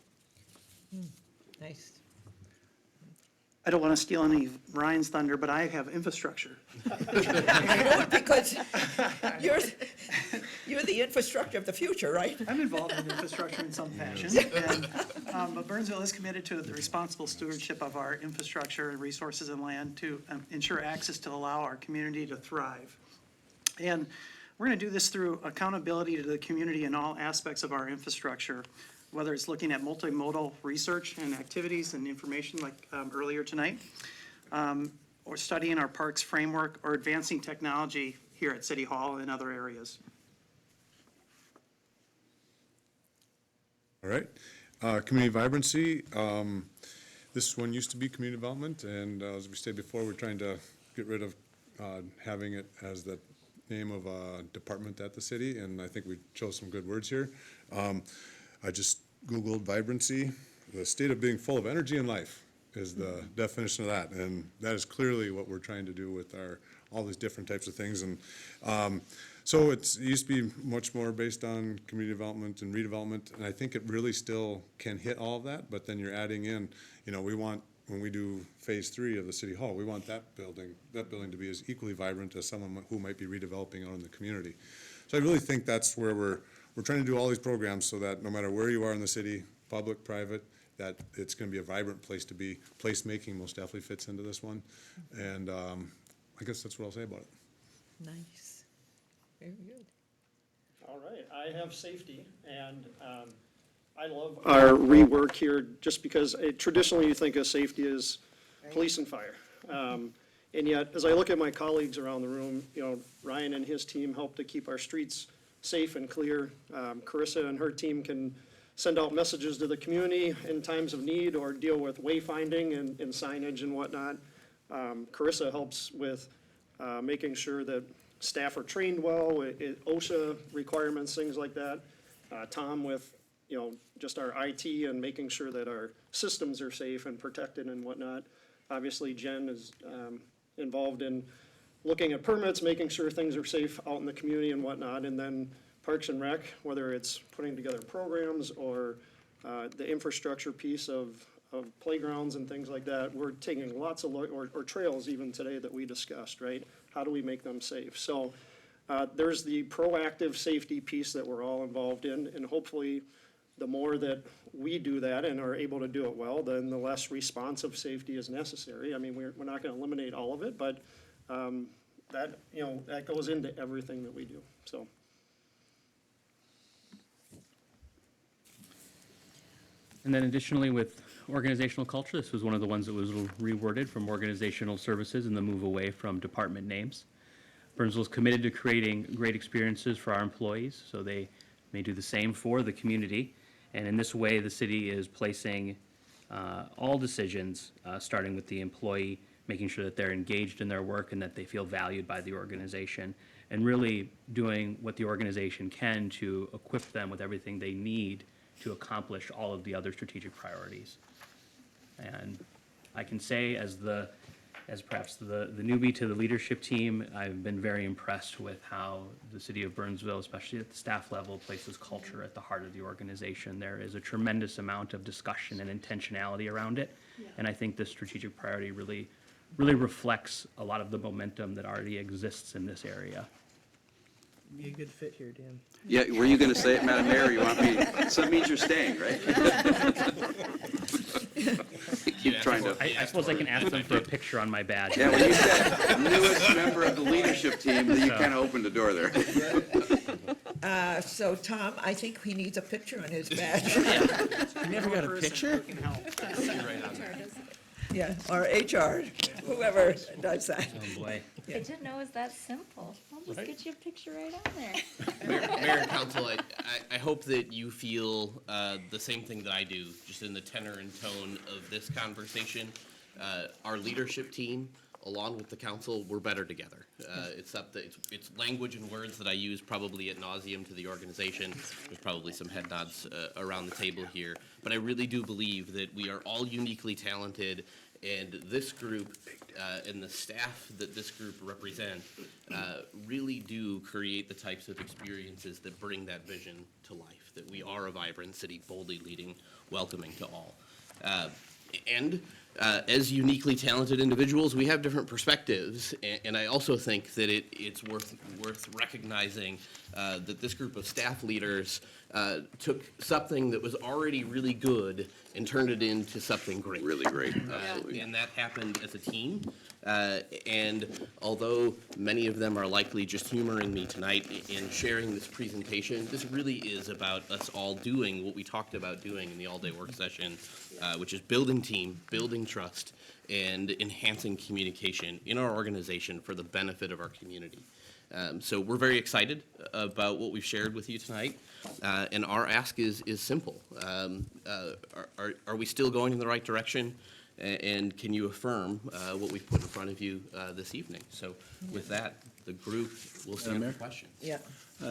Nice. I don't want to steal any of Ryan's thunder, but I have infrastructure. Because you're the infrastructure of the future, right? I'm involved in infrastructure in some fashion. But Burnsville is committed to the responsible stewardship of our infrastructure and resources and land to ensure access to allow our community to thrive. And we're going to do this through accountability to the community in all aspects of our infrastructure, whether it's looking at multimodal research and activities and information like earlier tonight, or studying our parks framework, or advancing technology here at City Hall and other areas. All right. Community vibrancy, this one used to be community development, and as we stated before, we're trying to get rid of having it as the name of a department at the city, and I think we chose some good words here. I just Googled vibrancy. The state of being full of energy and life is the definition of that, and that is clearly what we're trying to do with all these different types of things. And so it used to be much more based on community development and redevelopment, and I think it really still can hit all of that, but then you're adding in, we want, when we do phase 3 of the city hall, we want that building to be as equally vibrant as someone who might be redeveloping out in the community. So I really think that's where we're trying to do all these programs so that no matter where you are in the city, public, private, that it's going to be a vibrant place to be. Placemaking most definitely fits into this one, and I guess that's what I'll say about it. Nice. Very good. All right, I have safety, and I love our rework here, just because traditionally you think of safety as police and fire. And yet, as I look at my colleagues around the room, Ryan and his team help to keep our streets safe and clear. Carissa and her team can send out messages to the community in times of need or deal with wayfinding and signage and whatnot. Carissa helps with making sure that staff are trained well, OSHA requirements, things like that. Tom with, just our IT and making sure that our systems are safe and protected and whatnot. Obviously, Jen is involved in looking at permits, making sure things are safe out in the community and whatnot. And then Parks and Rec, whether it's putting together programs or the infrastructure piece of playgrounds and things like that, we're taking lots of, or trails even today that we discussed, right? How do we make them safe? So there's the proactive safety piece that we're all involved in, and hopefully the more that we do that and are able to do it well, then the less responsive safety is necessary. I mean, we're not going to eliminate all of it, but that goes into everything that we do, so. And then additionally, with organizational culture, this was one of the ones that was reworded from organizational services and the move away from department names. Burnsville is committed to creating great experiences for our employees, so they may do the same for the community. And in this way, the city is placing all decisions, starting with the employee, making sure that they're engaged in their work and that they feel valued by the organization, and really doing what the organization can to equip them with everything they need to accomplish all of the other strategic priorities. And I can say, as perhaps the newbie to the leadership team, I've been very impressed with how the city of Burnsville, especially at the staff level, places culture at the heart of the organization. There is a tremendous amount of discussion and intentionality around it, and I think this strategic priority really reflects a lot of the momentum that already exists in this area. Be a good fit here, Dan. Yeah, were you gonna say it, Madam Mayor, you want me, so that means you're staying, right? Keep trying to. I suppose I can ask them for a picture on my badge. Yeah, when you said newest member of the leadership team, then you kind of opened the door there. So Tom, I think he needs a picture on his badge. You never got a picture? Yeah, or HR, whoever does that. Oh, boy. I didn't know it was that simple. I'll just get you a picture right on there. Mayor and Council, I hope that you feel the same thing that I do, just in the tenor and tone of this conversation. Our leadership team, along with the council, we're better together. It's language and words that I use probably ad nauseum to the organization. There's probably some head nods around the table here. But I really do believe that we are all uniquely talented, and this group and the staff that this group represents really do create the types of experiences that bring that vision to life, that we are a vibrant city, boldly leading, welcoming to all. And as uniquely talented individuals, we have different perspectives, and I also think that it's worth recognizing that this group of staff leaders took something that was already really good and turned it into something great. Really great, absolutely. And that happened as a team. And although many of them are likely just humoring me tonight in sharing this presentation, this really is about us all doing what we talked about doing in the all-day work session, which is building team, building trust, and enhancing communication in our organization for the benefit of our community. So we're very excited about what we've shared with you tonight, and our ask is simple. Are we still going in the right direction? And can you affirm what we've put in front of you this evening? So with that, the group will stand Mayor? for questions. Yeah.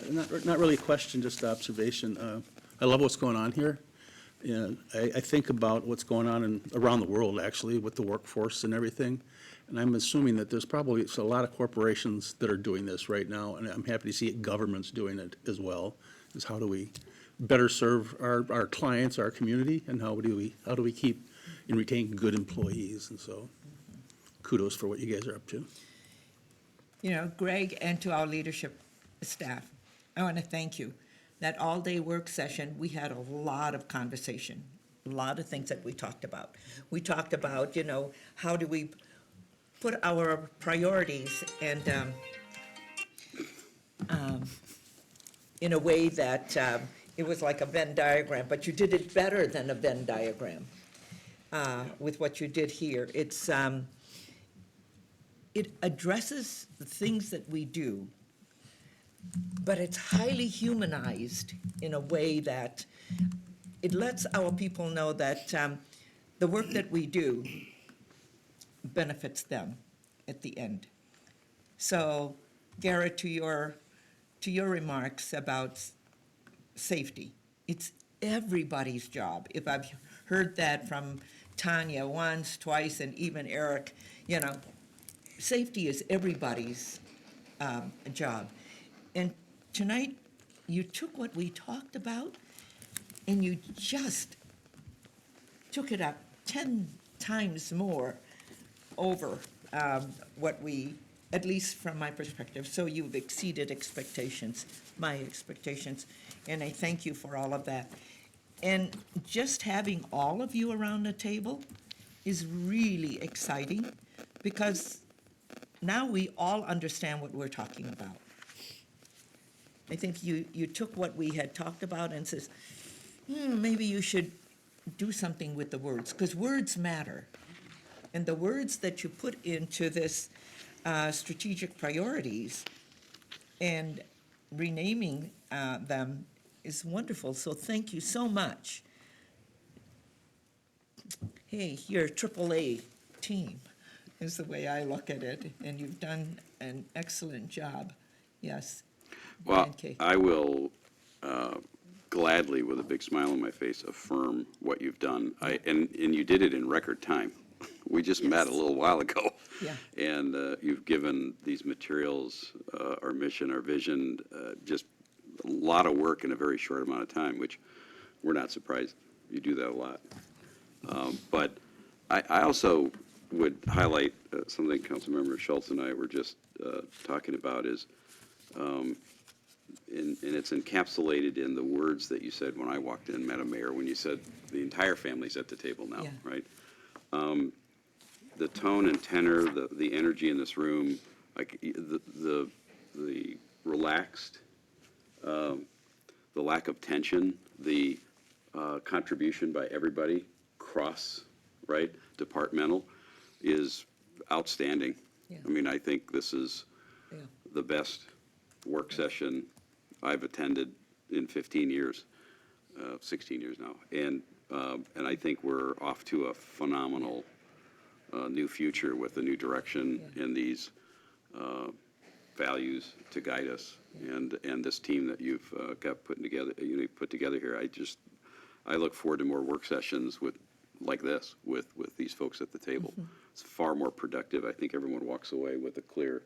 Not really a question, just observation. I love what's going on here. And I think about what's going on around the world, actually, with the workforce and everything. And I'm assuming that there's probably a lot of corporations that are doing this right now, and I'm happy to see governments doing it as well, is how do we better serve our clients, our community, and how do we keep and retain good employees? And so kudos for what you guys are up to. You know, Greg, and to our leadership staff, I want to thank you. That all-day work session, we had a lot of conversation, a lot of things that we talked about. We talked about, you know, how do we put our priorities and in a way that it was like a Venn diagram, but you did it better than a Venn diagram with what you did here. It addresses the things that we do, but it's highly humanized in a way that it lets our people know that the work that we do benefits them at the end. So, Garrett, to your remarks about safety, it's everybody's job. If I've heard that from Tanya once, twice, and even Eric, you know, safety is everybody's job. And tonight, you took what we talked about and you just took it up 10 times more over what we, at least from my perspective. So you've exceeded expectations, my expectations, and I thank you for all of that. And just having all of you around the table is really exciting because now we all understand what we're talking about. I think you took what we had talked about and says, maybe you should do something with the words, because words matter. And the words that you put into this strategic priorities and renaming them is wonderful. So thank you so much. Hey, you're a AAA team, is the way I look at it, and you've done an excellent job. Yes. Well, Okay. I will gladly, with a big smile on my face, affirm what you've done. And you did it in record time. We just met a little while ago. Yeah. And you've given these materials, our mission, our vision, just a lot of work in a very short amount of time, which we're not surprised. You do that a lot. But I also would highlight something Councilmember Schultz and I were just talking about is, and it's encapsulated in the words that you said when I walked in, Madam Mayor, when you said the entire family's at the table now, Yeah. right? The tone and tenor, the energy in this room, like the relaxed, the lack of tension, the contribution by everybody, right, departmental, is outstanding. Yeah. I mean, I think this is Yeah. the best work session I've attended in 15 years, 16 years now. And I think we're off to a phenomenal new future with a new direction and these values to guide us. And this team that you've got put together here, I look forward to more work sessions like this with these folks at the table. It's far more productive. I think everyone walks away with a clear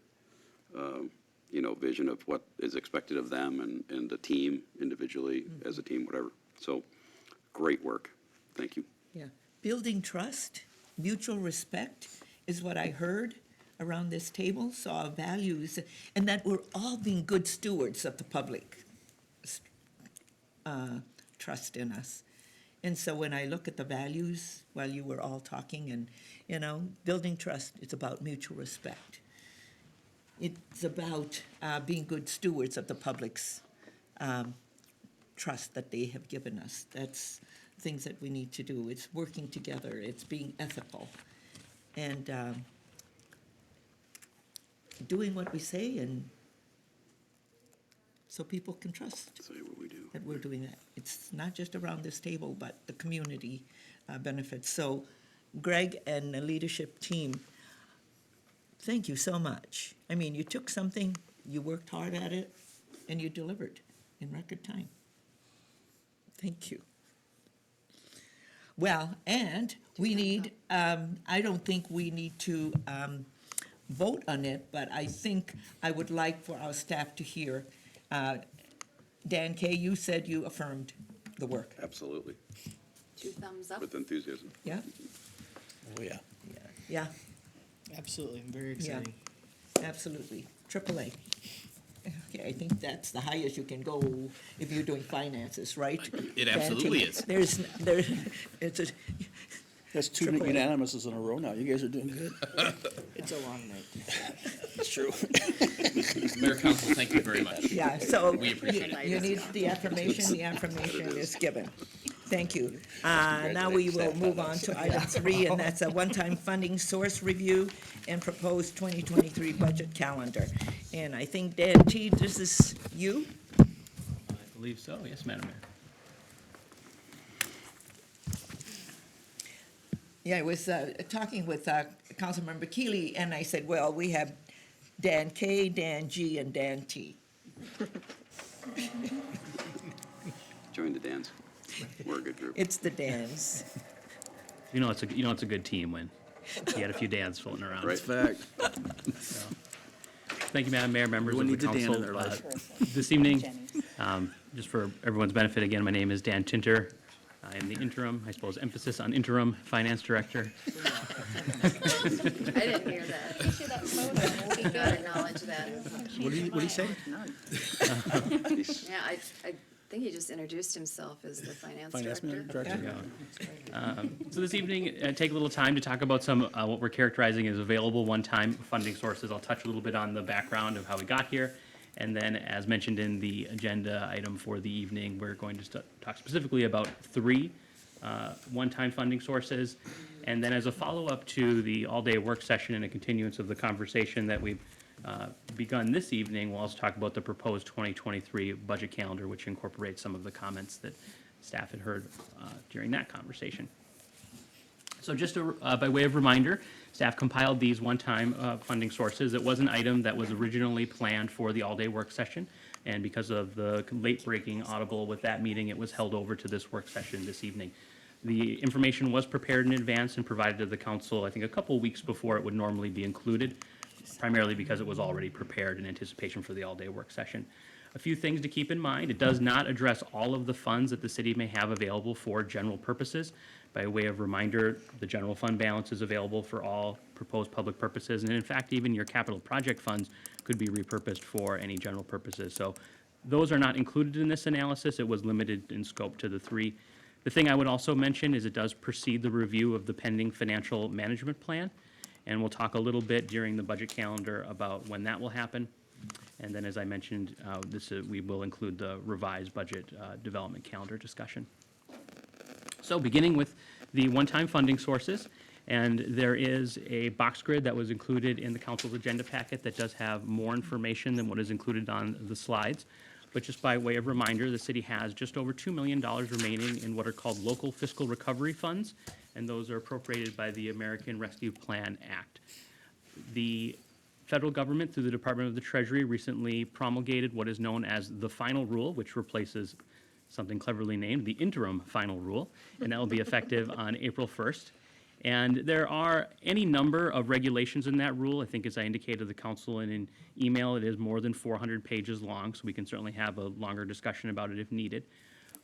vision of what is expected of them and the team individually, as a team, whatever. So, great work. Thank you. Yeah. Building trust, mutual respect is what I heard around this table. So our values, and that we're all being good stewards of the public trust in us. And so when I look at the values while you were all talking and, building trust, it's about mutual respect. It's about being good stewards of the public's trust that they have given us. That's things that we need to do. It's working together. It's being ethical. And doing what we say and so people can trust Say what we do. that we're doing that. It's not just around this table, but the community benefits. So Greg and the leadership team, thank you so much. I mean, you took something, you worked hard at it, and you delivered in record time. Thank you. Well, and we need, I don't think we need to vote on it, but I think I would like for our staff to hear. Dan Kay, you said you affirmed the work. Absolutely, 2 thumbs up. with enthusiasm. Yeah? Oh, yeah. Yeah, Absolutely, very yeah, exciting. absolutely. AAA. Okay, I think that's the highest you can go if you're doing finances, right? It absolutely is. It's a, That's 2 Triple A. unanimouses in a row now. You guys are doing good. It's a long night. That's true. Mayor, council, thank you very much. yeah, so We appreciate it. you need the affirmation is given. Thank you. Now we will move on to item 3, and that's a one-time funding source review and proposed 2023 budget calendar. And I think, Dan T., this is you? I believe so, yes, Madam Mayor. Yeah, I was talking with Councilmember Keeley, and I said, well, we have Dan K., Dan G., and Dan T. Join the dance. We're a good group. It's the Dans. You know it's a good team when you had a few Dans floating around. Right. Fact. Thank you, Madam Mayor, members of Everyone the needs a Dan council. in their life. This evening, just for everyone's benefit, again, my name is Dan Tinter. I am the interim, I suppose, emphasis on interim finance director. I didn't hear that. We gotta acknowledge that. What did he say? Yeah, I think he just introduced himself as the finance Finance director. director? So this evening, take a little time to talk about some, what we're characterizing as available one-time funding sources. I'll touch a little bit on the background of how we got here. And then, as mentioned in the agenda item for the evening, we're going to talk specifically about 3 one-time funding sources. And then as a follow-up to the all-day work session and a continuance of the conversation that we've begun this evening, we'll also talk about the proposed 2023 budget calendar, which incorporates some of the comments that staff had heard during that conversation. So just by way of reminder, staff compiled these one-time funding sources. It was an item that was originally planned for the all-day work session, and because of the late-breaking audible with that meeting, it was held over to this work session this evening. The information was prepared in advance and provided to the council, I think, a couple weeks before it would normally be included, primarily because it was already prepared in anticipation for the all-day work session. A few things to keep in mind: it does not address all of the funds that the city may have available for general purposes. By way of reminder, the general fund balance is available for all proposed public purposes, and in fact, even your capital project funds could be repurposed for any general purposes. So those are not included in this analysis. It was limited in scope to the 3. The thing I would also mention is it does precede the review of the pending financial management plan, and we'll talk a little bit during the budget calendar about when that will happen. And then, as I mentioned, we will include the revised budget development calendar discussion. So beginning with the one-time funding sources, and there is a box grid that was included in the council's agenda packet that does have more information than what is included on the slides. But just by way of reminder, the city has just over $2 million remaining in what are called local fiscal recovery funds, and those are appropriated by the American Rescue Plan Act. The federal government, through the Department of the Treasury, recently promulgated what is known as the final rule, which replaces something cleverly named the interim final rule, and that will be effective on April 1st. And there are any number of regulations in that rule. I think, as I indicated to the council in an email, it is more than 400 pages long, so we can certainly have a longer discussion about it if needed.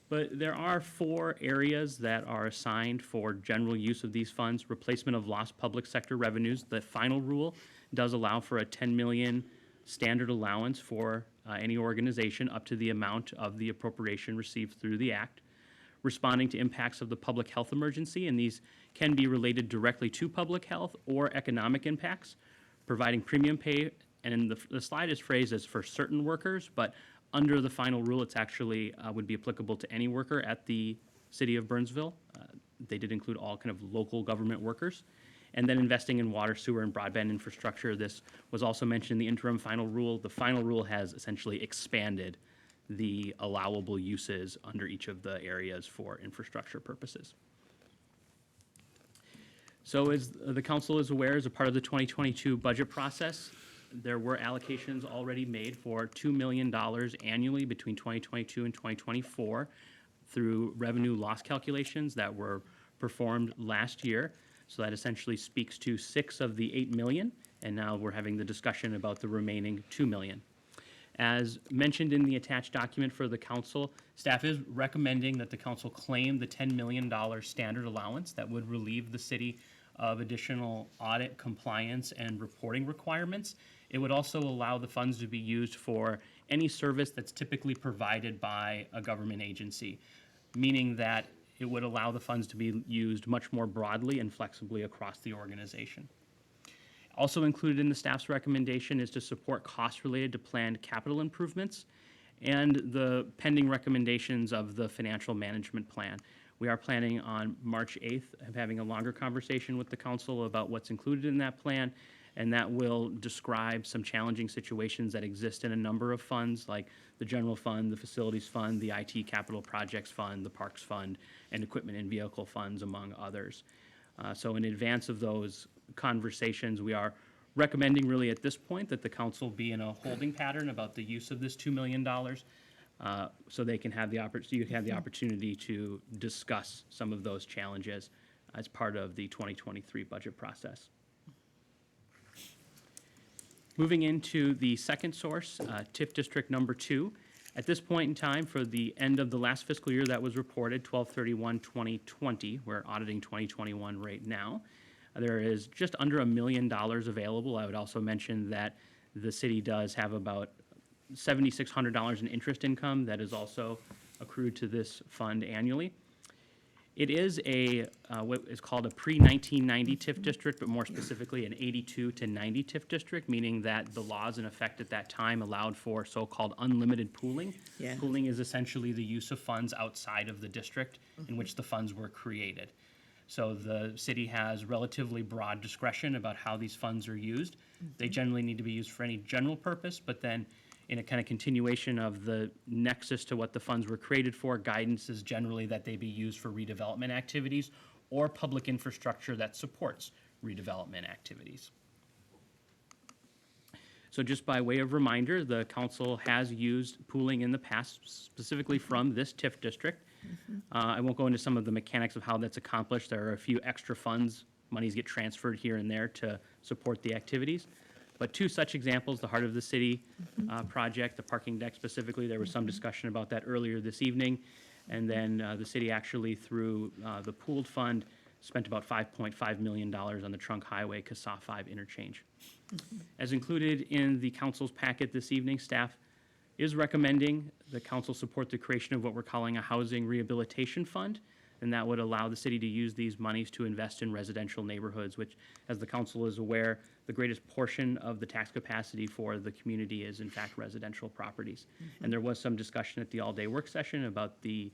But there are 4 areas that are assigned for general use of these funds: replacement of lost public sector revenues. The final rule does allow for a 10 million standard allowance for any organization up to the amount of the appropriation received through the act. Responding to impacts of the public health emergency, and these can be related directly to public health or economic impacts. Providing premium pay, and the slide is phrased as for certain workers, but under the final rule, it's actually would be applicable to any worker at the city of Burnsville. They did include all kind of local government workers. And then investing in water, sewer, and broadband infrastructure. This was also mentioned in the interim final rule. The final rule has essentially expanded the allowable uses under each of the areas for infrastructure purposes. So as the council is aware, as a part of the 2022 budget process, there were allocations already made for $2 million annually between 2022 and 2024 through revenue loss calculations that were performed last year. So that essentially speaks to 6 of the 8 million, and now we're having the discussion about the remaining 2 million. As mentioned in the attached document for the council, staff is recommending that the council claim the $10 million standard allowance that would relieve the city of additional audit, compliance, and reporting requirements. It would also allow the funds to be used for any service that's typically provided by a government agency, meaning that it would allow the funds to be used much more broadly and flexibly across the organization. Also included in the staff's recommendation is to support costs related to planned capital improvements and the pending recommendations of the financial management plan. We are planning on March 8th of having a longer conversation with the council about what's included in that plan, and that will describe some challenging situations that exist in a number of funds, like the general fund, the facilities fund, the IT capital projects fund, the parks fund, and equipment and vehicle funds, among others. So in advance of those conversations, we are recommending really at this point that the council be in a holding pattern about the use of this $2 million, so they can have the you can have the opportunity to discuss some of those challenges as part of the 2023 budget process. Moving into the second source, TIF District number 2. At this point in time, for the end of the last fiscal year that was reported, 12/31/2020, we're auditing 2021 right now, there is just under $1 million available. I would also mention that the city does have about $7,600 in interest income that is also accrued to this fund annually. It is a what is called a pre-1990 TIF district, but more specifically an 82 to 90 TIF district, meaning that the laws in effect at that time allowed for so-called unlimited pooling. Yeah. Pooling is essentially the use of funds outside of the district in which the funds were created. So the city has relatively broad discretion about how these funds are used. They generally need to be used for any general purpose, but then in a kind of continuation of the nexus to what the funds were created for, guidance is generally that they be used for redevelopment activities or public infrastructure that supports redevelopment activities. So just by way of reminder, the council has used pooling in the past, specifically from this TIF district. I won't go into some of the mechanics of how that's accomplished. There are a few extra funds, monies get transferred here and there to support the activities. But 2 such examples, the Heart of the City project, the parking deck specifically, there was some discussion about that earlier this evening. And then the city actually, through the pooled fund, spent about $5.5 million on the Trunk Highway CASA 5 interchange. As included in the council's packet this evening, staff is recommending the council support the creation of what we're calling a housing rehabilitation fund, and that would allow the city to use these monies to invest in residential neighborhoods, which, as the council is aware, the greatest portion of the tax capacity for the community is in fact residential properties. And there was some discussion at the all-day work session about the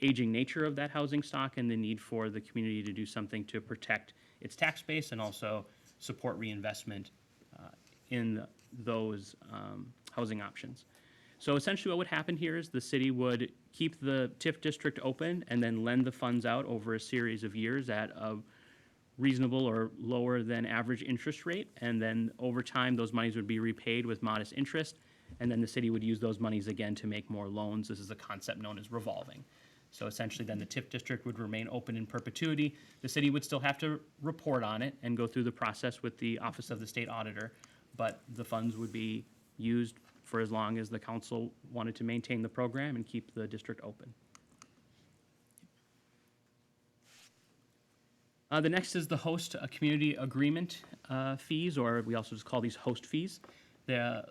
aging nature of that housing stock and the need for the community to do something to protect its tax base and also support reinvestment in those housing options. So essentially what would happen here is the city would keep the TIF district open and then lend the funds out over a series of years at a reasonable or lower than average interest rate. And then over time, those monies would be repaid with modest interest. And then the city would use those monies again to make more loans. This is a concept known as revolving. So essentially then the TIF district would remain open in perpetuity. The city would still have to report on it and go through the process with the Office of the State Auditor, but the funds would be used for as long as the council wanted to maintain the program and keep the district open. The next is the host community agreement fees, or we also just call these host fees.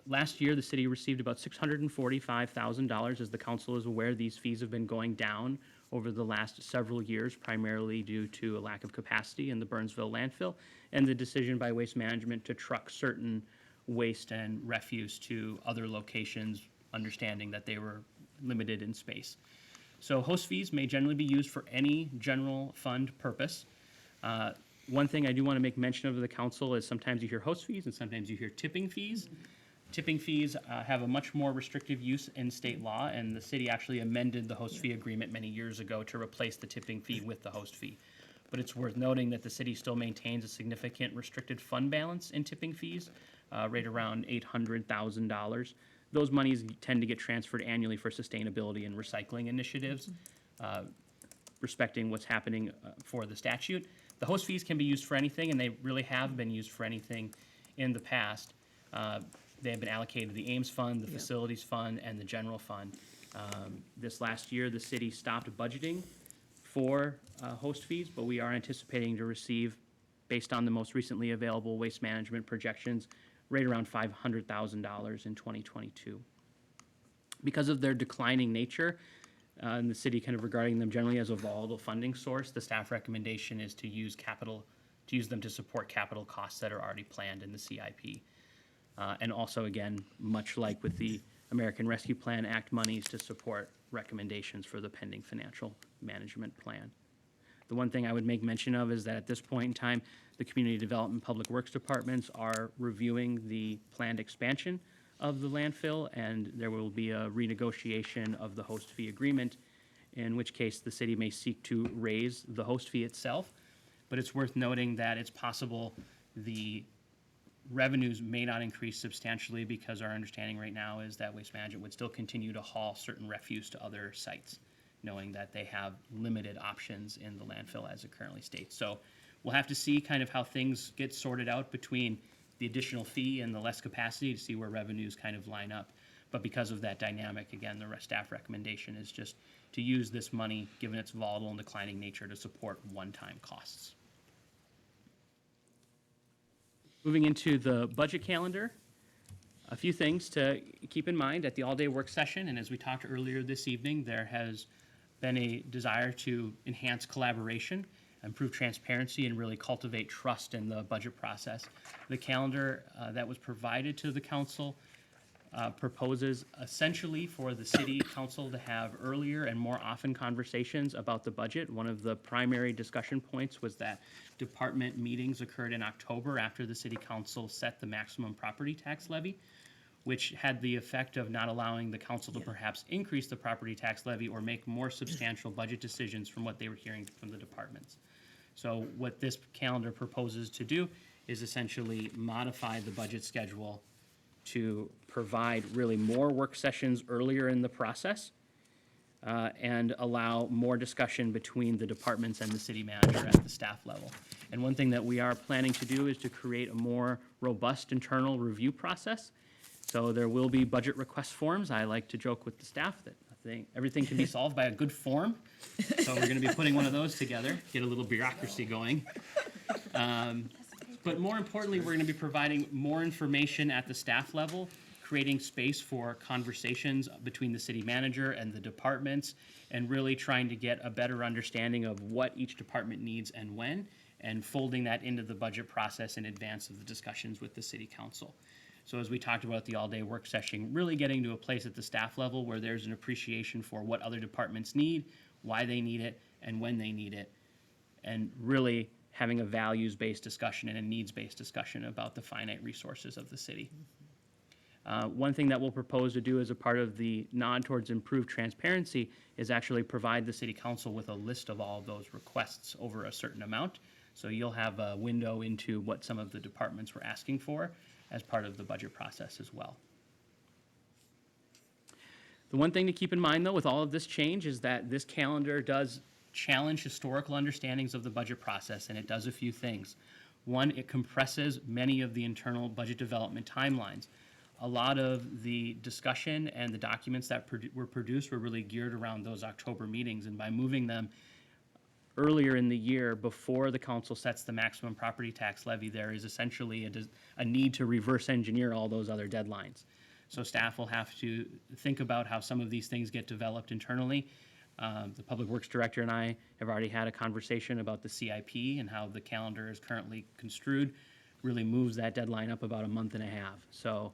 Last year, the city received about $645,000. As the council is aware, these fees have been going down over the last several years, primarily due to a lack of capacity in the Burnsville landfill and the decision by Waste Management to truck certain waste and refuse to other locations, understanding that they were limited in space. So host fees may generally be used for any general fund purpose. One thing I do want to make mention of to the council is sometimes you hear host fees and sometimes you hear tipping fees. Tipping fees have a much more restrictive use in state law, and the city actually amended the host fee agreement many years ago to replace the tipping fee with the host fee. But it's worth noting that the city still maintains a significant restricted fund balance in tipping fees, right around $800,000. Those monies tend to get transferred annually for sustainability and recycling initiatives, respecting what's happening for the statute. The host fees can be used for anything, and they really have been used for anything in the past. They have been allocated to the Ames Fund, the Facilities Fund, and the General Fund. This last year, the city stopped budgeting for host fees, but we are anticipating to receive, based on the most recently available waste management projections, right around $500,000 in 2022. Because of their declining nature, and the city kind of regarding them generally as a volatile funding source, the staff recommendation is to use them to support capital costs that are already planned in the CIP. And also, again, much like with the American Rescue Plan Act monies, to support recommendations for the pending financial management plan. The one thing I would make mention of is that at this point in time, the Community Development Public Works Departments are reviewing the planned expansion of the landfill, and there will be a renegotiation of the host fee agreement, in which case the city may seek to raise the host fee itself. But it's worth noting that it's possible the revenues may not increase substantially, because our understanding right now is that Waste Management would still continue to haul certain refuse to other sites, knowing that they have limited options in the landfill as it currently states. So we'll have to see kind of how things get sorted out between the additional fee and the less capacity to see where revenues kind of line up. But because of that dynamic, again, the staff recommendation is just to use this money, given its volatile and declining nature, to support one-time costs. Moving into the budget calendar, a few things to keep in mind at the all-day work session, and as we talked earlier this evening, there has been a desire to enhance collaboration, improve transparency, and really cultivate trust in the budget process. The calendar that was provided to the council proposes essentially for the city council to have earlier and more often conversations about the budget. One of the primary discussion points was that department meetings occurred in October after the city council set the maximum property tax levy, which had the effect of not allowing the council to perhaps increase the property tax levy or make more substantial budget decisions from what they were hearing from the departments. So what this calendar proposes to do is essentially modify the budget schedule to provide really more work sessions earlier in the process, and allow more discussion between the departments and the city manager at the staff level. And one thing that we are planning to do is to create a more robust internal review process. So there will be budget request forms. I like to joke with the staff that I think everything can be solved by a good form. So we're gonna be putting one of those together, get a little bureaucracy going. But more importantly, we're gonna be providing more information at the staff level, creating space for conversations between the city manager and the departments, and really trying to get a better understanding of what each department needs and when, and folding that into the budget process in advance of the discussions with the city council. So as we talked about the all-day work session, really getting to a place at the staff level where there's an appreciation for what other departments need, why they need it, and when they need it, and really having a values-based discussion and a needs-based discussion about the finite resources of the city. One thing that we'll propose to do as a part of the nod towards improved transparency is actually provide the city council with a list of all of those requests over a certain amount. So you'll have a window into what some of the departments were asking for as part of the budget process as well. The one thing to keep in mind, though, with all of this change is that this calendar does challenge historical understandings of the budget process, and it does a few things. One, it compresses many of the internal budget development timelines. A lot of the discussion and the documents that were produced were really geared around those October meetings, and by moving them earlier in the year before the council sets the maximum property tax levy, there is essentially a need to reverse engineer all those other deadlines. So staff will have to think about how some of these things get developed internally. The Public Works Director and I have already had a conversation about the CIP and how the calendar is currently construed, really moves that deadline up about a month and a half. So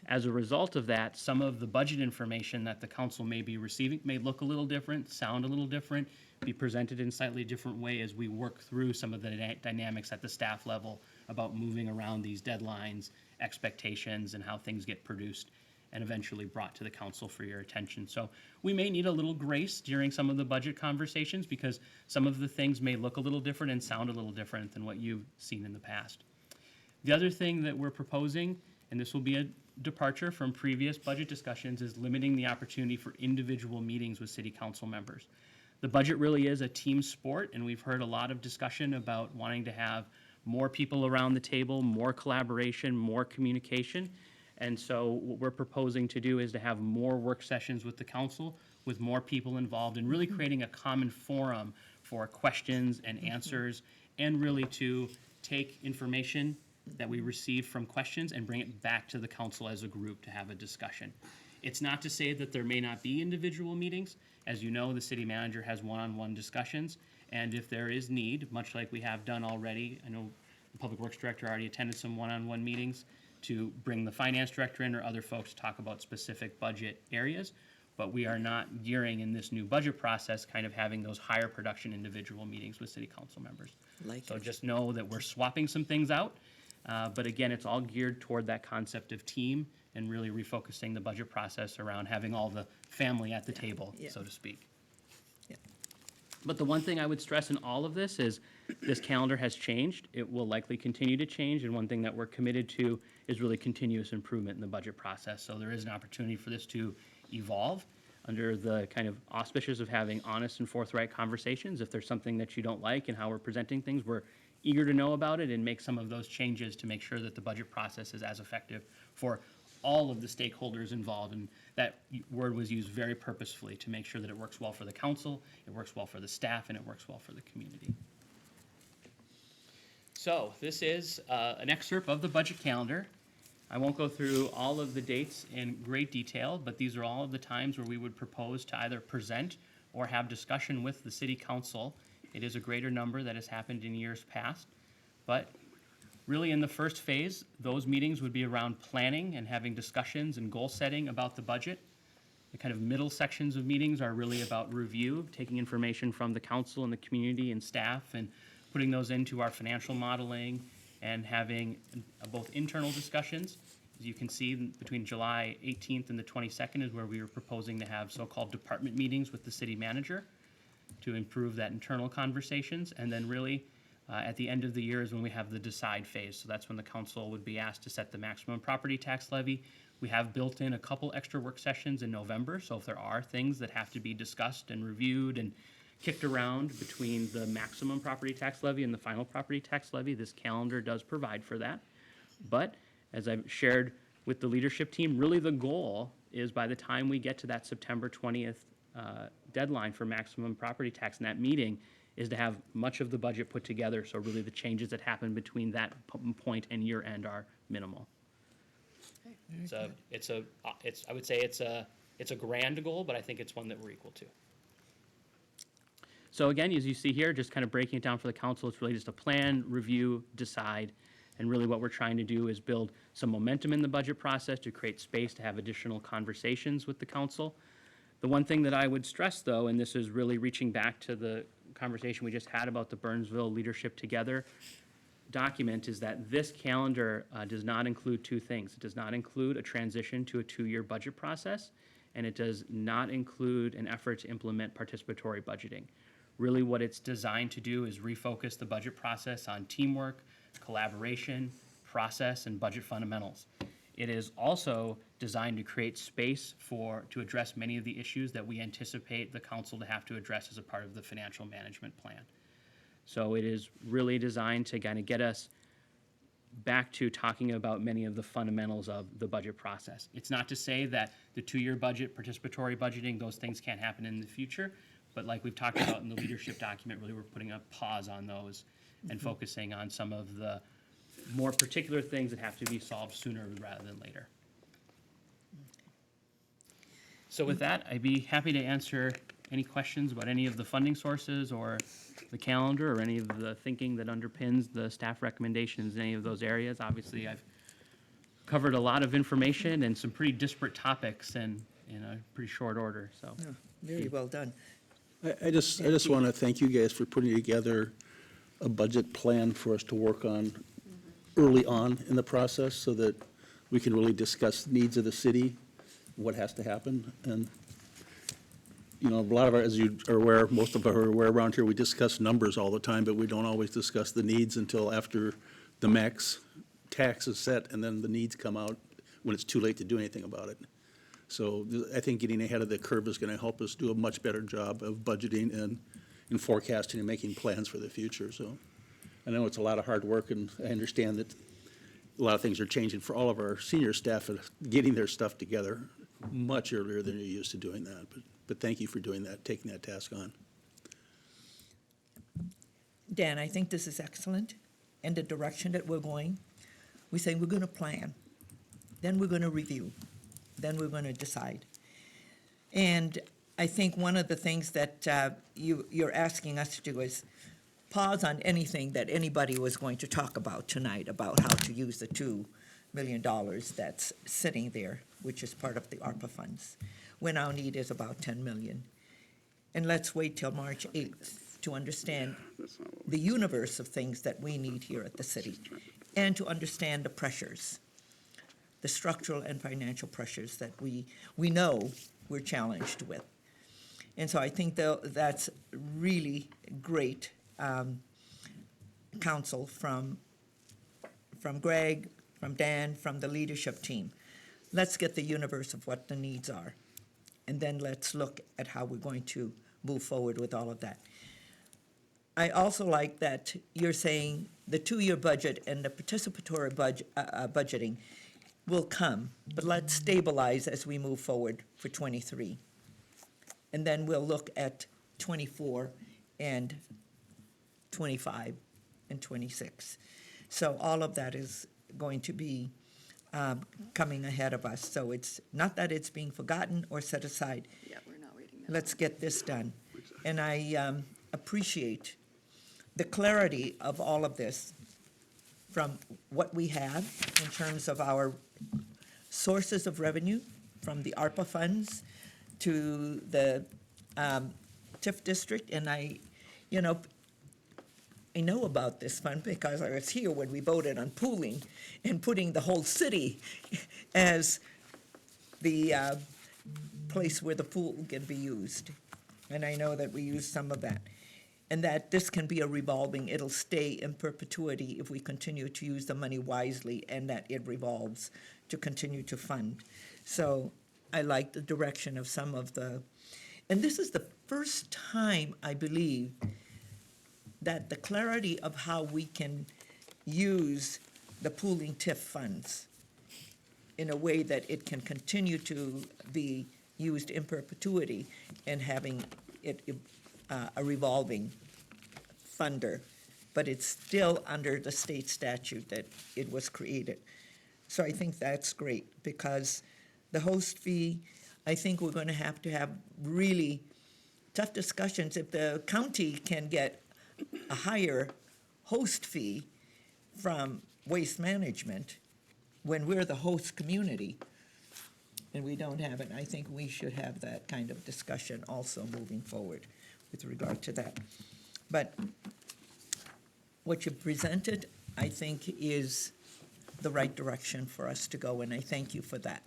as a result of that, some of the budget information that the council may be receiving may look a little different, sound a little different, be presented in slightly different way as we work through some of the dynamics at the staff level about moving around these deadlines expectations and how things get produced and eventually brought to the council for your attention. So we may need a little grace during some of the budget conversations because some of the things may look a little different and sound a little different than what you've seen in the past. The other thing that we're proposing, and this will be a departure from previous budget discussions, is limiting the opportunity for individual meetings with city council members. The budget really is a team sport, and we've heard a lot of discussion about wanting to have more people around the table, more collaboration, more communication. And so what we're proposing to do is to have more work sessions with the council, with more people involved, and really creating a common forum for questions and answers, and really to take information that we receive from questions and bring it back to the council as a group to have a discussion. It's not to say that there may not be individual meetings. As you know, the city manager has one-on-one discussions, and if there is need, much like we have done already, I know the Public Works Director already attended some one-on-one meetings to bring the Finance Director in or other folks to talk about specific budget areas, but we are not gearing in this new budget process kind of having those higher production individual meetings with city council members. So just know that we're swapping some things out, but again, it's all geared toward that concept of team and really refocusing the budget process around having all the family at the table, so to speak. But the one thing I would stress in all of this is this calendar has changed. It will likely continue to change, and one thing that we're committed to is really continuous improvement in the budget process. So there is an opportunity for this to evolve under the kind of auspices of having honest and forthright conversations. If there's something that you don't like in how we're presenting things, we're eager to know about it and make some of those changes to make sure that the budget process is as effective for all of the stakeholders involved. And that word was used very purposefully to make sure that it works well for the council, it works well for the staff, and it works well for the community. So this is an excerpt of the budget calendar. I won't go through all of the dates in great detail, but these are all of the times where we would propose to either present or have discussion with the city council. It is a greater number that has happened in years past, but really in the first phase, those meetings would be around planning and having discussions and goal setting about the budget. The kind of middle sections of meetings are really about review, taking information from the council and the community and staff and putting those into our financial modeling and having both internal discussions. As you can see, between July 18th and the 22nd is where we were proposing to have so-called department meetings with the city manager to improve that internal conversations. And then really, at the end of the year is when we have the decide phase. So that's when the council would be asked to set the maximum property tax levy. We have built in a couple extra work sessions in November. So if there are things that have to be discussed and reviewed and kicked around between the maximum property tax levy and the final property tax levy, this calendar does provide for that. But as I've shared with the leadership team, really the goal is by the time we get to that September 20th deadline for maximum property tax in that meeting is to have much of the budget put together. So really the changes that happen between that point and year end are minimal. I would say it's a grand goal, but I think it's one that we're equal to. So again, as you see here, just kind of breaking it down for the council, it's really just a plan, review, decide, and really what we're trying to do is build some momentum in the budget process to create space to have additional conversations with the council. The one thing that I would stress though, and this is really reaching back to the conversation we just had about the Burnsville Leadership Together document, is that this calendar does not include two things. It does not include a transition to a 2-year budget process, and it does not include an effort to implement participatory budgeting. Really what it's designed to do is refocus the budget process on teamwork, collaboration, process, and budget fundamentals. It is also designed to create space to address many of the issues that we anticipate the council to have to address as a part of the financial management plan. So it is really designed to kind of get us back to talking about many of the fundamentals of the budget process. It's not to say that the 2-year budget, participatory budgeting, those things can't happen in the future, but like we've talked about in the leadership document, really we're putting a pause on those and focusing on some of the more particular things that have to be solved sooner rather than later. So with that, I'd be happy to answer any questions about any of the funding sources or the calendar or any of the thinking that underpins the staff recommendations in any of those areas. Obviously, I've covered a lot of information and some pretty disparate topics in a pretty short order, so. Yeah, very well done. I just want to thank you guys for putting together a budget plan for us to work on early on in the process so that we can really discuss needs of the city, what has to happen. And, you know, a lot of our, as you are aware, most of our are aware around here, we discuss numbers all the time, but we don't always discuss the needs until after the max tax is set and then the needs come out when it's too late to do anything about it. So I think getting ahead of the curve is going to help us do a much better job of budgeting and forecasting and making plans for the future. So I know it's a lot of hard work, and I understand that a lot of things are changing for all of our senior staff and getting their stuff together much earlier than you're used to doing that. But thank you for doing that, taking that task on. Dan, I think this is excellent, and the direction that we're going. We say we're going to plan, then we're going to review, then we're going to decide. And I think one of the things that you're asking us to do is pause on anything that anybody was going to talk about tonight about how to use the $2 million that's sitting there, which is part of the ARPA funds, when our need is about 10 million. And let's wait till March 8th to understand the universe of things that we need here at the city, and to understand the pressures, the structural and financial pressures that we know we're challenged with. And so I think that's really great counsel from Greg, from Dan, from the leadership team. Let's get the universe of what the needs are, and then let's look at how we're going to move forward with all of that. I also like that you're saying the two-year budget and the participatory budgeting will come, but let's stabilize as we move forward for 23. And then we'll look at 24 and 25 and 26. So all of that is going to be coming ahead of us. So it's not that it's being forgotten or set aside. Yeah, we're not reading that. Let's get this done. And I appreciate the clarity of all of this from what we have in terms of our sources of revenue from the ARPA funds to the TIF District. And I know about this fund because I was here when we voted on pooling and putting the whole city as the place where the pool can be used. And I know that we use some of that. And that this can be a revolving, it'll stay in perpetuity if we continue to use the money wisely, and that it revolves to continue to fund. So I like the direction of some of the, and this is the first time, I believe, that the clarity of how we can use the pooling TIF funds in a way that it can continue to be used in perpetuity and having it a revolving funder, but it's still under the state statute that it was created. So I think that's great, because the host fee, I think we're going to have really tough discussions. If the county can get a higher host fee from Waste Management when we're the host community, and we don't have it, I think we should have that kind of discussion also moving forward with regard to that. But what you presented, I think, is the right direction for us to go, and I thank you for that.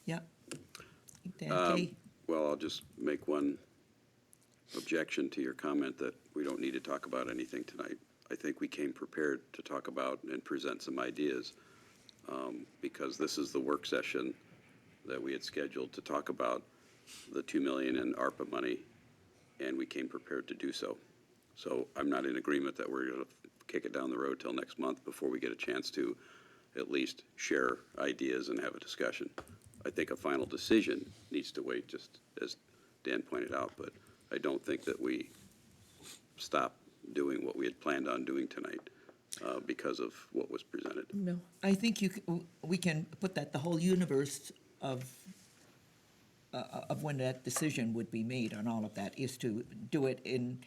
Yep. Dan, Well, I'll just make one objection to your comment that we don't need to talk about anything tonight. I think we came prepared to talk about and present some ideas, because this is the work session that we had scheduled to talk about the $2 million in ARPA money, and we came prepared to do so. So I'm not in agreement that we're going to kick it down the road till next month before we get a chance to at least share ideas and have a discussion. I think a final decision needs to wait, just as Dan pointed out, but I don't think that we stop doing what we had planned on doing tonight because of what was presented. no, I think we can put that, the whole universe of when that decision would be made on all of that is to do it in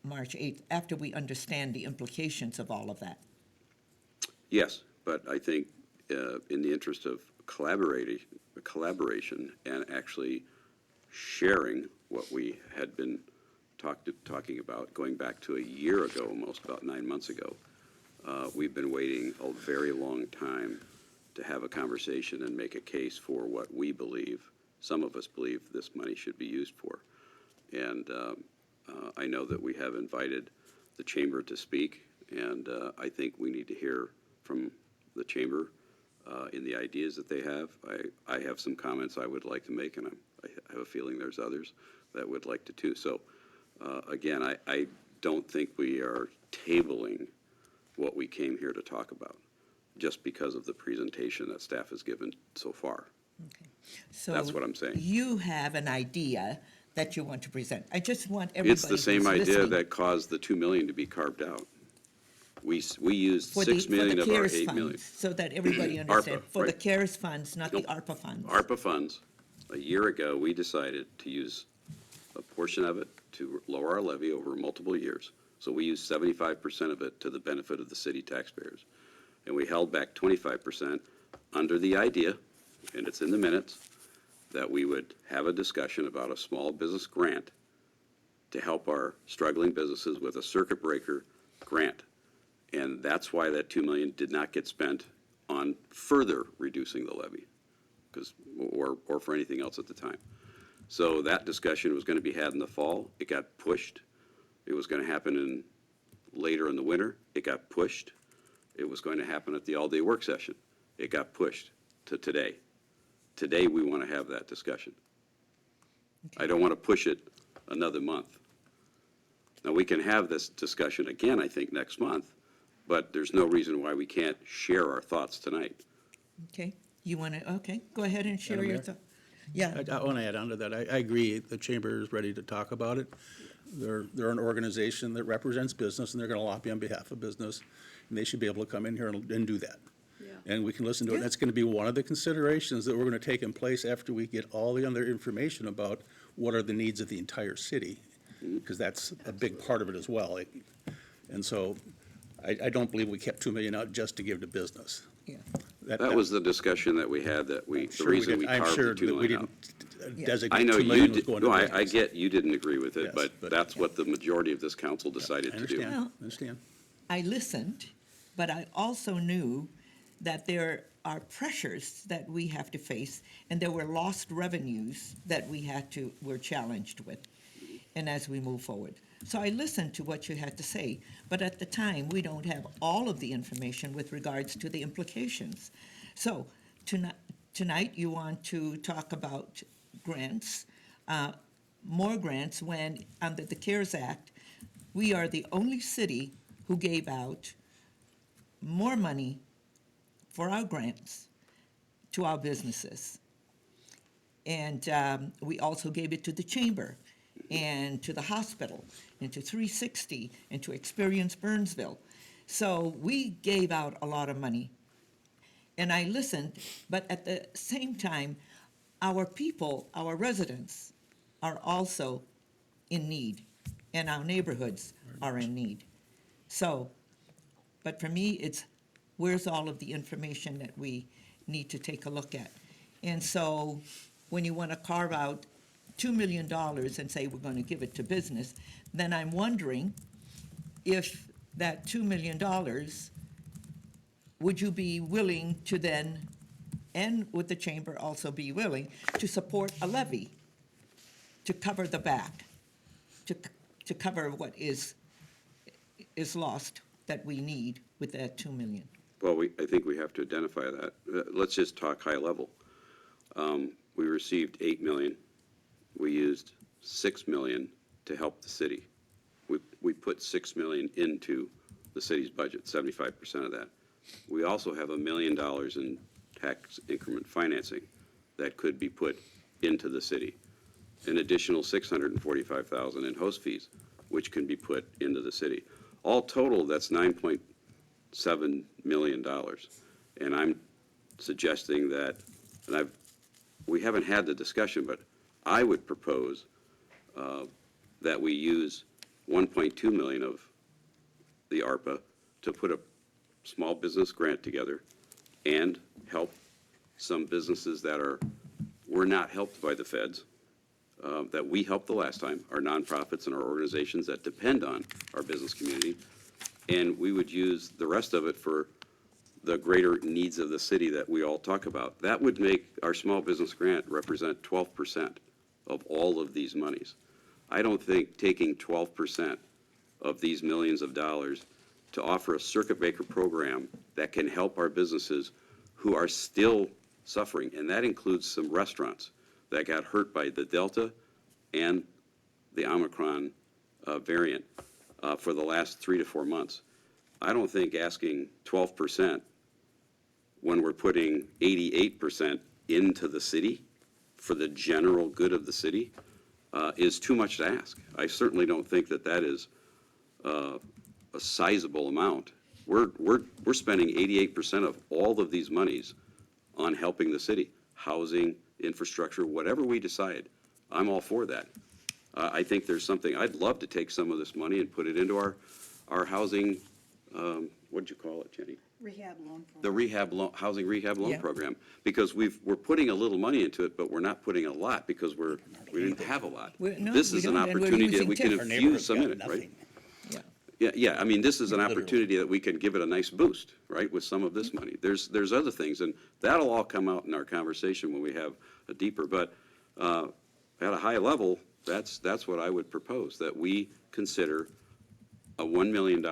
March 8th, after we understand the implications of all of that. Yes, but I think in the interest of collaboration and actually sharing what we had been talking about going back to a year ago, almost about 9 months ago, We've been waiting a very long time to have a conversation and make a case for what we believe, some of us believe this money should be used for. And I know that we have invited the chamber to speak, and I think we need to hear from the chamber in the ideas that they have. I have some comments I would like to make, and I have a feeling there's others that would like to too. So again, I don't think we are tabling what we came here to talk about just because of the presentation that staff has given so far. So That's what I'm saying. you have an idea that you want to present. I just want everybody It's the same who's idea listening- that caused the 2 million to be carved out. We used for 6 million the of our CARES 8 million. funds, so that everybody understands. ARPA, For the right. CARES funds, not the Nope. ARPA funds. ARPA funds, a year ago, we decided to use a portion of it to lower our levy over multiple years. So we used 75% of it to the benefit of the city taxpayers. And we held back 25% under the idea, and it's in the minutes, that we would have a discussion about a small business grant to help our struggling businesses with a circuit breaker grant. And that's why that 2 million did not get spent on further reducing the levy, or for anything else at the time. So that discussion was going to be had in the fall. It got pushed. It was going to happen later in the winter. It got pushed. It was going to happen at the all-day work session. It got pushed to today. Today, we want to have that discussion. I don't want to push it another month. Now, we can have this discussion again, I think, next month, but there's no reason why we can't share our thoughts tonight. Okay, you want to, okay, go ahead and share Madam your Mayor? thought. Yeah, I want to add on to that. I agree, the chamber is ready to talk about it. They're an organization that represents business, and they're going to lobby on behalf of business, and they should be able to come in here and do that. And we can listen to it. Yeah. That's going to be one of the considerations that we're going to take in place after we get all the other information about what are the needs of the entire city, because that's a big part of it as well. And so I don't believe we kept 2 million out just to give to business. yeah. That was the discussion that we had, that the Sure we reason did. we I'm carved sure the 2 that we million out. didn't Yeah. I designate know 2 you million was did, going to no, business. I get you didn't agree with it, Yes, but that's what the majority of this council decided I to do. understand, Well- understand. I listened, but I also knew that there are pressures that we have to face, and there were lost revenues that we're challenged with, and as we move forward. So I listened to what you had to say, but at the time, we don't have all of the information with regards to the implications. So tonight, you want to talk about grants, more grants, when under the CARES Act, we are the only city who gave out more money for our grants to our businesses. And we also gave it to the chamber and to the hospital and to 360 and to Experience Burnsville. So we gave out a lot of money. And I listened, but at the same time, our people, our residents, are also in need, and our neighborhoods are in need. So, but for me, it's where's all of the information that we need to take a look at? And so, when you want to carve out $2 million and say we're going to give it to business, then I'm wondering if that $2 million, would you be willing to then, and would the chamber also be willing, to support a levy to cover the back, to cover what is lost that we need with that 2 million? Well, I think we have to identify that. Let's just talk high level. We received 8 million. We used 6 million to help the city. We put 6 million into the city's budget, 75% of that. We also have $1 million in tax increment financing that could be put into the city. An additional $645,000 in host fees, which can be put into the city. All total, that's $9.7 million. And I'm suggesting that, and we haven't had the discussion, but I would propose that we use 1.2 million of the ARPA to put a small business grant together and help some businesses that were not helped by the feds, that we helped the last time, our nonprofits and our organizations that depend on our business community, and we would use the rest of it for the greater needs of the city that we all talk about. That would make our small business grant represent 12% of all of these monies. I don't think taking 12% of these millions of dollars to offer a circuit breaker program that can help our businesses who are still suffering, and that includes some restaurants that got hurt by the Delta and the Omicron variant for the last 3 to 4 months. I don't think asking 12% when we're putting 88% into the city for the general good of the city is too much to ask. I certainly don't think that that is a sizable amount. We're spending 88% of all of these monies on helping the city, housing, infrastructure, whatever we decide. I'm all for that. I think there's something, I'd love to take some of this money and put it into our housing, what'd you call it, Jenny? Rehab loan. The housing rehab loan Yeah. program, because we're putting a little money into it, but we're not putting a lot because we didn't have a lot. No, This we is an don't, and we're opportunity that using we can TIF. infuse some in it, right? Yeah. Yeah, I mean, this is an opportunity that we can give it a nice boost, right, with some of this money. There's other things, and that'll all come out in our conversation when we have a deeper, but at a high level, that's what I would propose, that we consider a $1 million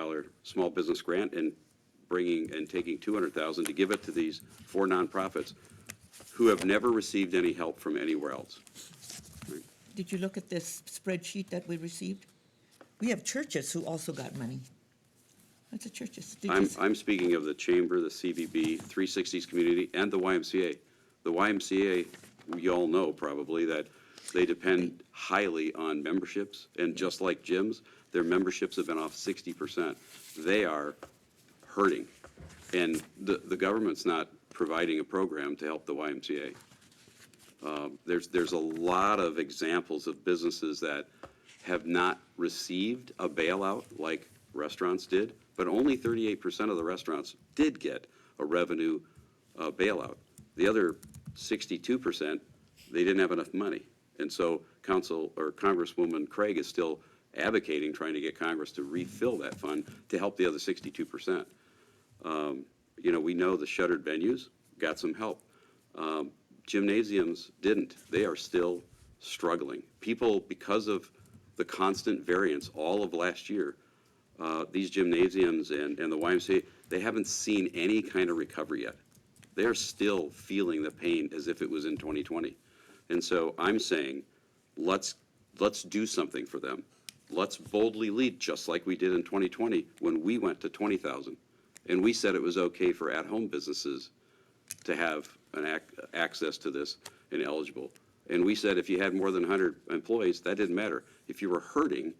small business grant and taking $200,000 to give it to these 4 nonprofits who have never received any help from anywhere else. Did you look at this spreadsheet that we received? We have churches who also got money. Lots of churches. Did you I'm speaking of the Chamber, the CVB, 360s Community, and the YMCA. The YMCA, you all know probably that they depend highly on memberships, and just like gyms, their memberships have been off 60%. They are hurting, and the government's not providing a program to help the YMCA. There's a lot of examples of businesses that have not received a bailout like restaurants did, but only 38% of the restaurants did get a revenue bailout. The other 62%, they didn't have enough money. And so Congresswoman Craig is still advocating, trying to get Congress to refill that fund to help the other 62%. We know the shuttered venues got some help. Gymnasiums didn't. They are still struggling. People, because of the constant variance all of last year, these gymnasiums and the YMCA, they haven't seen any kind of recovery yet. They're still feeling the pain as if it was in 2020. And so I'm saying, let's do something for them. Let's boldly lead, just like we did in 2020 when we went to 20,000. And we said it was okay for at-home businesses to have access to this and eligible. And we said if you had more than 100 employees, that didn't matter. If you were hurting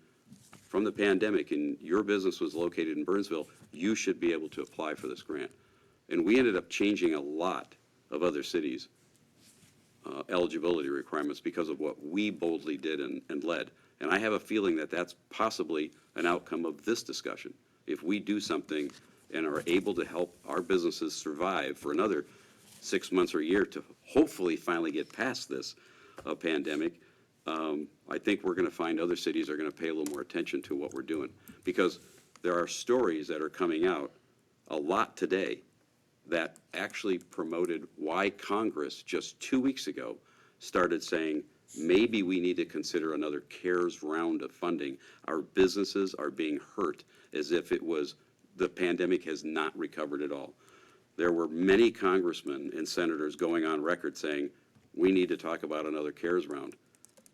from the pandemic and your business was located in Burnsville, you should be able to apply for this grant. And we ended up changing a lot of other cities' eligibility requirements because of what we boldly did and led. And I have a feeling that that's possibly an outcome of this discussion. If we do something and are able to help our businesses survive for another 6 months or a year to hopefully finally get past this pandemic, I think we're going to find other cities are going to pay a little more attention to what we're doing. Because there are stories that are coming out a lot today that actually promoted why Congress just 2 weeks ago started saying, maybe we need to consider another CARES round of funding. Our businesses are being hurt as if it was the pandemic has not recovered at all. There were many congressmen and senators going on record saying, we need to talk about another CARES round,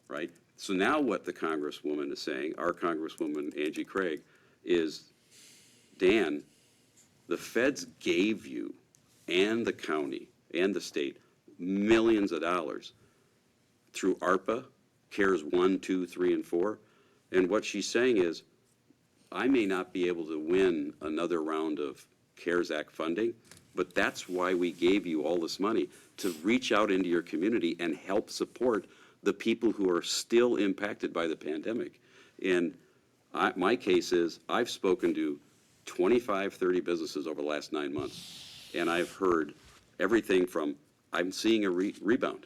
right? So now what the Congresswoman is saying, our Congresswoman Angie Craig, is, Dan, the feds gave you and the county and the state millions of dollars through ARPA, CARES 1, 2, 3, and 4. And what she's saying is, I may not be able to win another round of CARES Act funding, but that's why we gave you all this money, to reach out into your community and help support the people who are still impacted by the pandemic. And my case is, I've spoken to 25, 30 businesses over the last 9 months, and I've heard everything from, I'm seeing a rebound,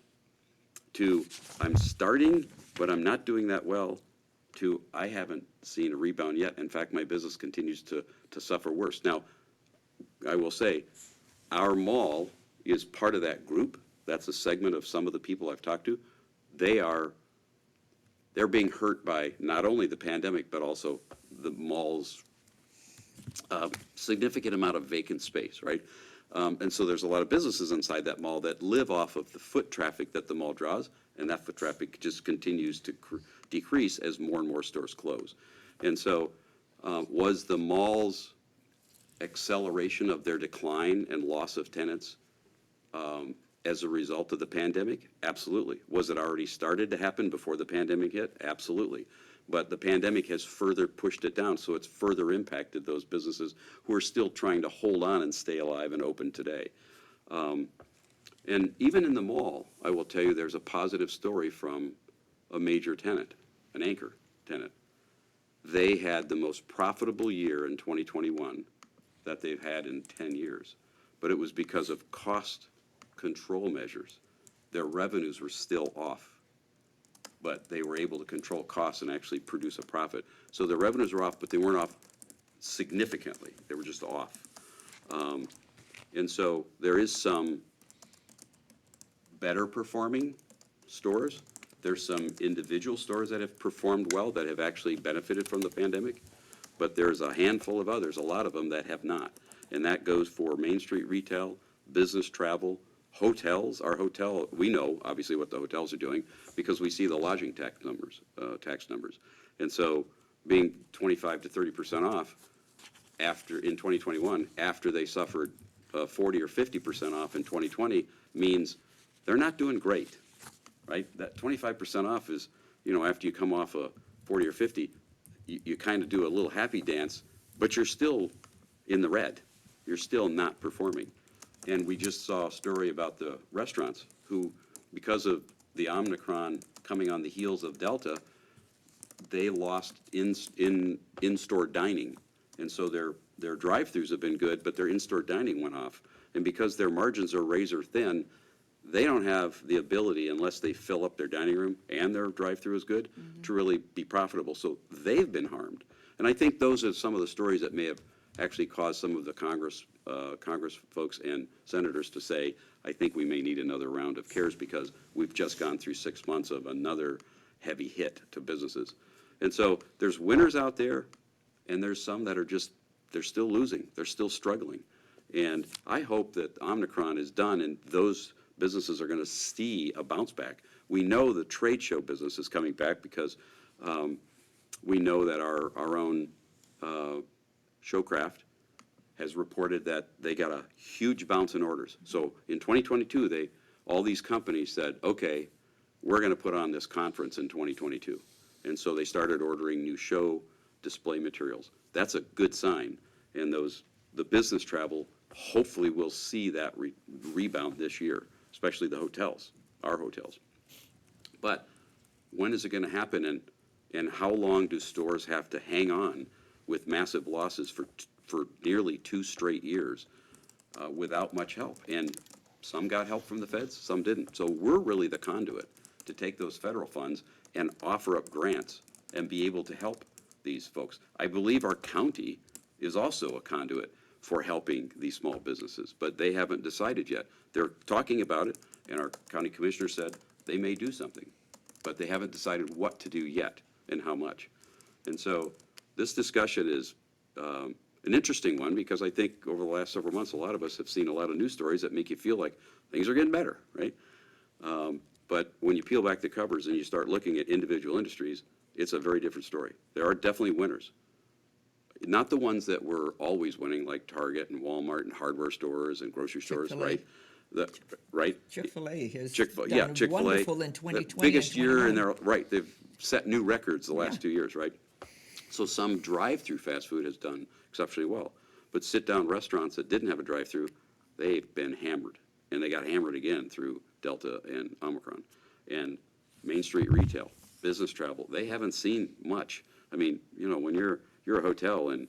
to I'm starting, but I'm not doing that well, to, I haven't seen a rebound yet. In fact, my business continues to suffer worse. Now, I will say, our mall is part of that group. That's a segment of some of the people I've talked to. They're being hurt by not only the pandemic, but also the mall's significant amount of vacant space, right? And so there's a lot of businesses inside that mall that live off of the foot traffic that the mall draws, and that foot traffic just continues to decrease as more and more stores close. And so was the mall's acceleration of their decline and loss of tenants as a result of the pandemic? Absolutely. Was it already started to happen before the pandemic hit? Absolutely. But the pandemic has further pushed it down, so it's further impacted those businesses who are still trying to hold on and stay alive and open today. And even in the mall, I will tell you, there's a positive story from a major tenant, an anchor tenant. They had the most profitable year in 2021 that they've had in 10 years, but it was because of cost control measures. Their revenues were still off, but they were able to control costs and actually produce a profit. So their revenues were off, but they weren't off significantly. They were just off. And so there is some better performing stores. There's some individual stores that have performed well, that have actually benefited from the pandemic, but there's a handful of others, a lot of them, that have not. And that goes for Main Street retail, business travel, hotels. Our hotel, we know obviously what the hotels are doing because we see the lodging tax numbers. And so being 25 to 30% off in 2021, after they suffered 40 or 50% off in 2020, means they're not doing great, right? That 25% off is, after you come off a 40 or 50, you kind of do a little happy dance, but you're still in the red. You're still not performing. And we just saw a story about the restaurants who, because of the Omicron coming on the heels of Delta, they lost in-store dining. And so their drive-throughs have been good, but their in-store dining went off. And because their margins are razor thin, they don't have the ability, unless they fill up their dining room and their drive-through is good, to really be profitable. So they've been harmed. And I think those are some of the stories that may have actually caused some of the Congress folks and senators to say, I think we may need another round of CARES because we've just gone through 6 months of another heavy hit to businesses. And so there's winners out there, and there's some that are they're still losing. They're still struggling. And I hope that Omicron is done and those businesses are going to see a bounce back. We know the trade show business is coming back because we know that our own Showcraft has reported that they got a huge bounce in orders. So in 2022, all these companies said, okay, we're going to put on this conference in 2022. And so they started ordering new show display materials. That's a good sign. And the business travel hopefully will see that rebound this year, especially the hotels, our hotels. But when is it going to happen, and how long do stores have to hang on with massive losses for nearly 2 straight years without much help? And some got help from the feds, some didn't. So we're really the conduit to take those federal funds and offer up grants and be able to help these folks. I believe our county is also a conduit for helping these small businesses, but they haven't decided yet. They're talking about it, and our county commissioner said they may do something, but they haven't decided what to do yet and how much. And so this discussion is an interesting one because I think over the last several months, a lot of us have seen a lot of news stories that make you feel like things are getting better, right? But when you peel back the covers and you start looking at individual industries, it's a very different story. There are definitely winners. Not the ones that were always winning, like Target and Walmart and hardware stores and grocery stores, right? Right? Chick-fil-A has Chick-fil-A wonderful in 2020 the biggest year, and 21. right, they've set new records the last 2 years, right? So some drive-through fast food has done exceptionally well, but sit-down restaurants that didn't have a drive-through, they've been hammered, and they got hammered again through Delta and Omicron. And Main Street retail, business travel, they haven't seen much. I mean, when you're a hotel and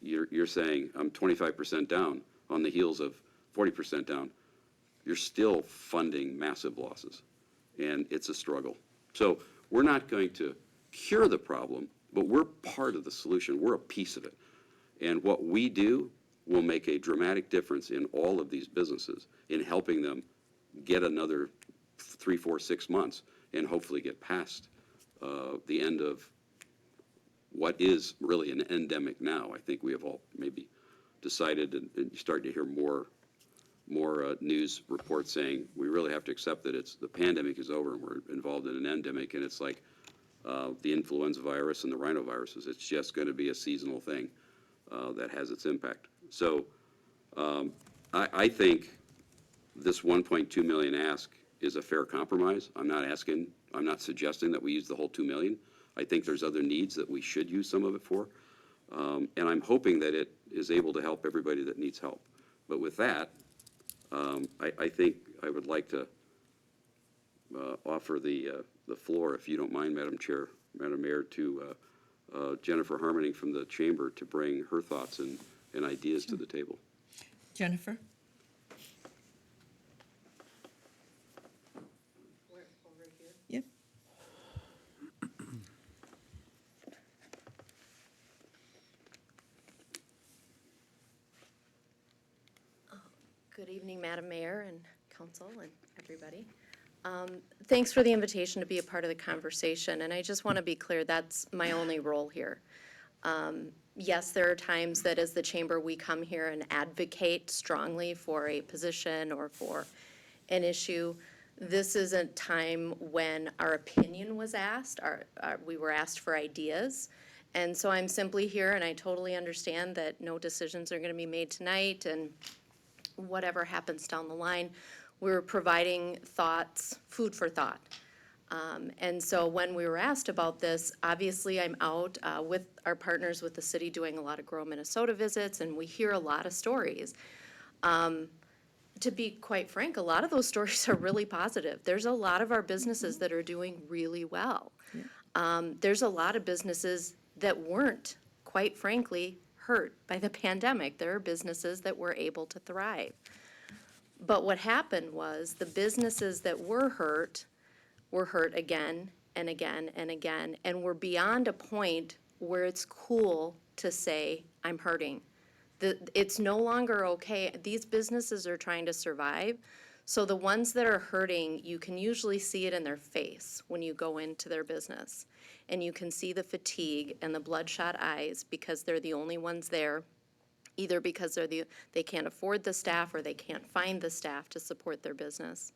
you're saying I'm 25% down on the heels of 40% down, you're still funding massive losses, and it's a struggle. So we're not going to cure the problem, but we're part of the solution. We're a piece of it. And what we do will make a dramatic difference in all of these businesses in helping them get another 3, 4, 6 months and hopefully get past the end of what is really an endemic now. I think we have all maybe decided, and you're starting to hear more news reports saying we really have to accept that the pandemic is over and we're involved in an endemic, and it's like the influenza virus and the rhinoviruses. It's just going to be a seasonal thing that has its impact. So I think this 1.2 million ask is a fair compromise. I'm not suggesting that we use the whole 2 million. I think there's other needs that we should use some of it for. And I'm hoping that it is able to help everybody that needs help. But with that, I think I would like to offer the floor, if you don't mind, Madam Mayor, to Jennifer Harmoning from the Chamber to bring her thoughts and ideas to the table. Jennifer? Yep. Good evening, Madam Mayor and Council and everybody. Thanks for the invitation to be a part of the conversation, and I just want to be clear, that's my only role here. Yes, there are times that as the Chamber, we come here and advocate strongly for a position or for an issue. This is a time when our opinion was asked, we were asked for ideas. And so I'm simply here, and I totally understand that no decisions are going to be made tonight, and whatever happens down the line, we're providing thoughts, food for thought. And so when we were asked about this, obviously I'm out with our partners with the city doing a lot of Grow Minnesota visits, and we hear a lot of stories. To be quite frank, a lot of those stories are really positive. There's a lot of our businesses that are doing really well. There's a lot of businesses that weren't, quite frankly, hurt by the pandemic. There are businesses that were able to thrive. But what happened was the businesses that were hurt again and again and again, and we're beyond a point where it's cool to say, I'm hurting. It's no longer okay. These businesses are trying to survive. So the ones that are hurting, you can usually see it in their face when you go into their business. And you can see the fatigue and the bloodshot eyes because they're the only ones there, either because they can't afford the staff or they can't find the staff to support their business.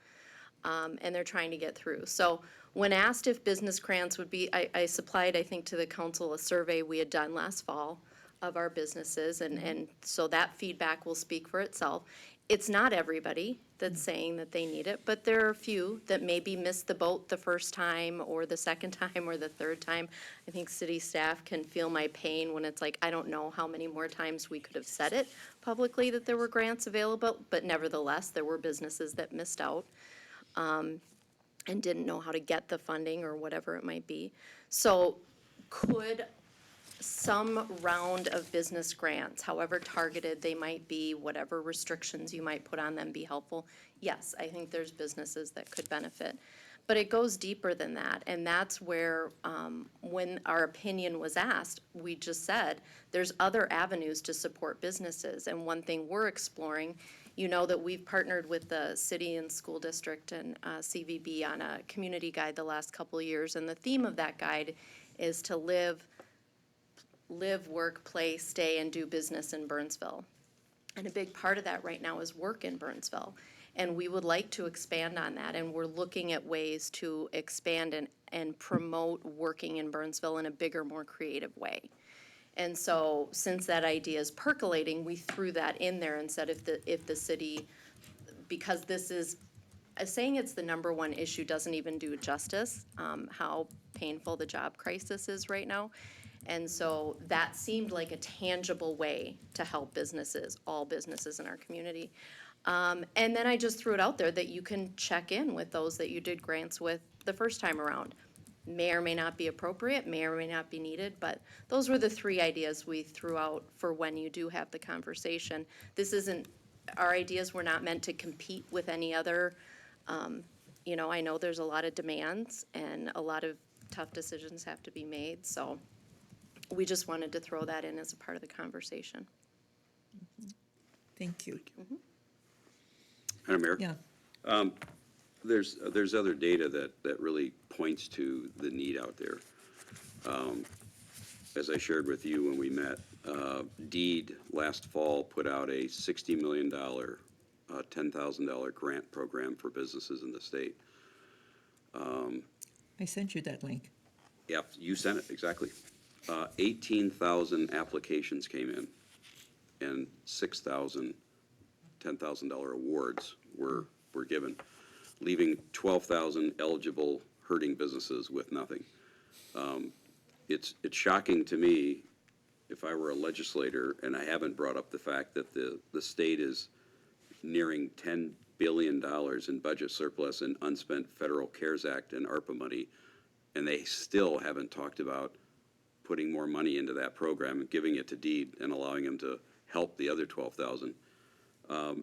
And they're trying to get through. So when asked if business grants would be, I supplied, I think, to the council a survey we had done last fall of our businesses, and so that feedback will speak for itself. It's not everybody that's saying that they need it, but there are a few that maybe missed the boat the first time or the second time or the third time. I think city staff can feel my pain when it's like, I don't know how many more times we could have said it publicly that there were grants available, but nevertheless, there were businesses that missed out and didn't know how to get the funding or whatever it might be. So could some round of business grants, however targeted they might be, whatever restrictions you might put on them, be helpful? Yes, I think there's businesses that could benefit. But it goes deeper than that, and that's where, when our opinion was asked, we just said, there's other avenues to support businesses. And one thing we're exploring, you know that we've partnered with the city and school district and CVB on a community guide the last couple of years, and the theme of that guide is to live, work, play, stay, and do business in Burnsville. And a big part of that right now is work in Burnsville. And we would like to expand on that, and we're looking at ways to expand and promote working in Burnsville in a bigger, more creative way. And so, since that idea is percolating, we threw that in there and said if the city, because this is, saying it's the number one issue doesn't even do justice, how painful the job crisis is right now. And so that seemed like a tangible way to help businesses, all businesses in our community. And then I just threw it out there that you can check in with those that you did grants with the first time around. May or may not be appropriate, may or may not be needed, but those were the three ideas we threw out for when you do have the conversation. This isn't, our ideas were not meant to compete with any other, I know there's a lot of demands and a lot of tough decisions have to be made, so we just wanted to throw that in as a part of the conversation. Thank you. Madam Mayor? Yeah. There's other data that really points to the need out there. As I shared with you when we met, DEED last fall put out a $60 million, $10,000 grant program for businesses in the state. I sent you that link. Yeah, you sent it, exactly. 18,000 applications came in, and 6,000 $10,000 awards were given, leaving 12,000 eligible hurting businesses with nothing. It's shocking to me, if I were a legislator, and I haven't brought up the fact that the state is nearing $10 billion in budget surplus and unspent federal CARES Act and ARPA money, and they still haven't talked about putting more money into that program and giving it to DEED and allowing them to help the other 12,000.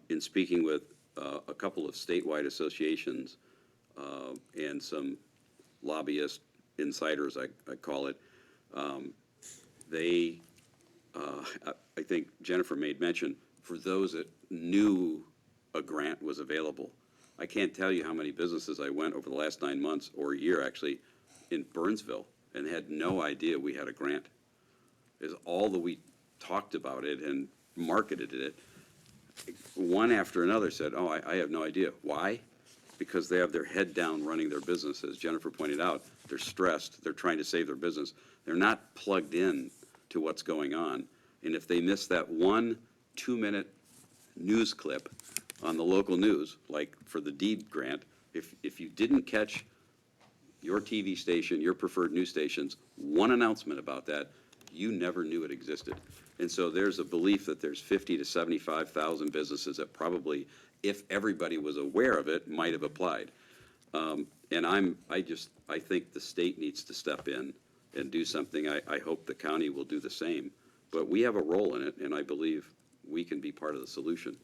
In speaking with a couple of statewide associations and some lobbyist insiders, I call it, I think Jennifer made mention, for those that knew a grant was available. I can't tell you how many businesses I went over the last 9 months, or a year actually, in Burnsville, and had no idea we had a grant. Is all that we talked about it and marketed it, one after another said, oh, I have no idea. Why? Because they have their head down running their business. As Jennifer pointed out, they're stressed, they're trying to save their business. They're not plugged in to what's going on. And if they miss that 1 2-minute news clip on the local news, like for the DEED grant, if you didn't catch your TV station, your preferred news stations, one announcement about that, you never knew it existed. And so there's a belief that there's 50 to 75,000 businesses that probably, if everybody was aware of it, might have applied. And I think the state needs to step in and do something. I hope the county will do the same. But we have a role in it, and I believe we can be part of the solution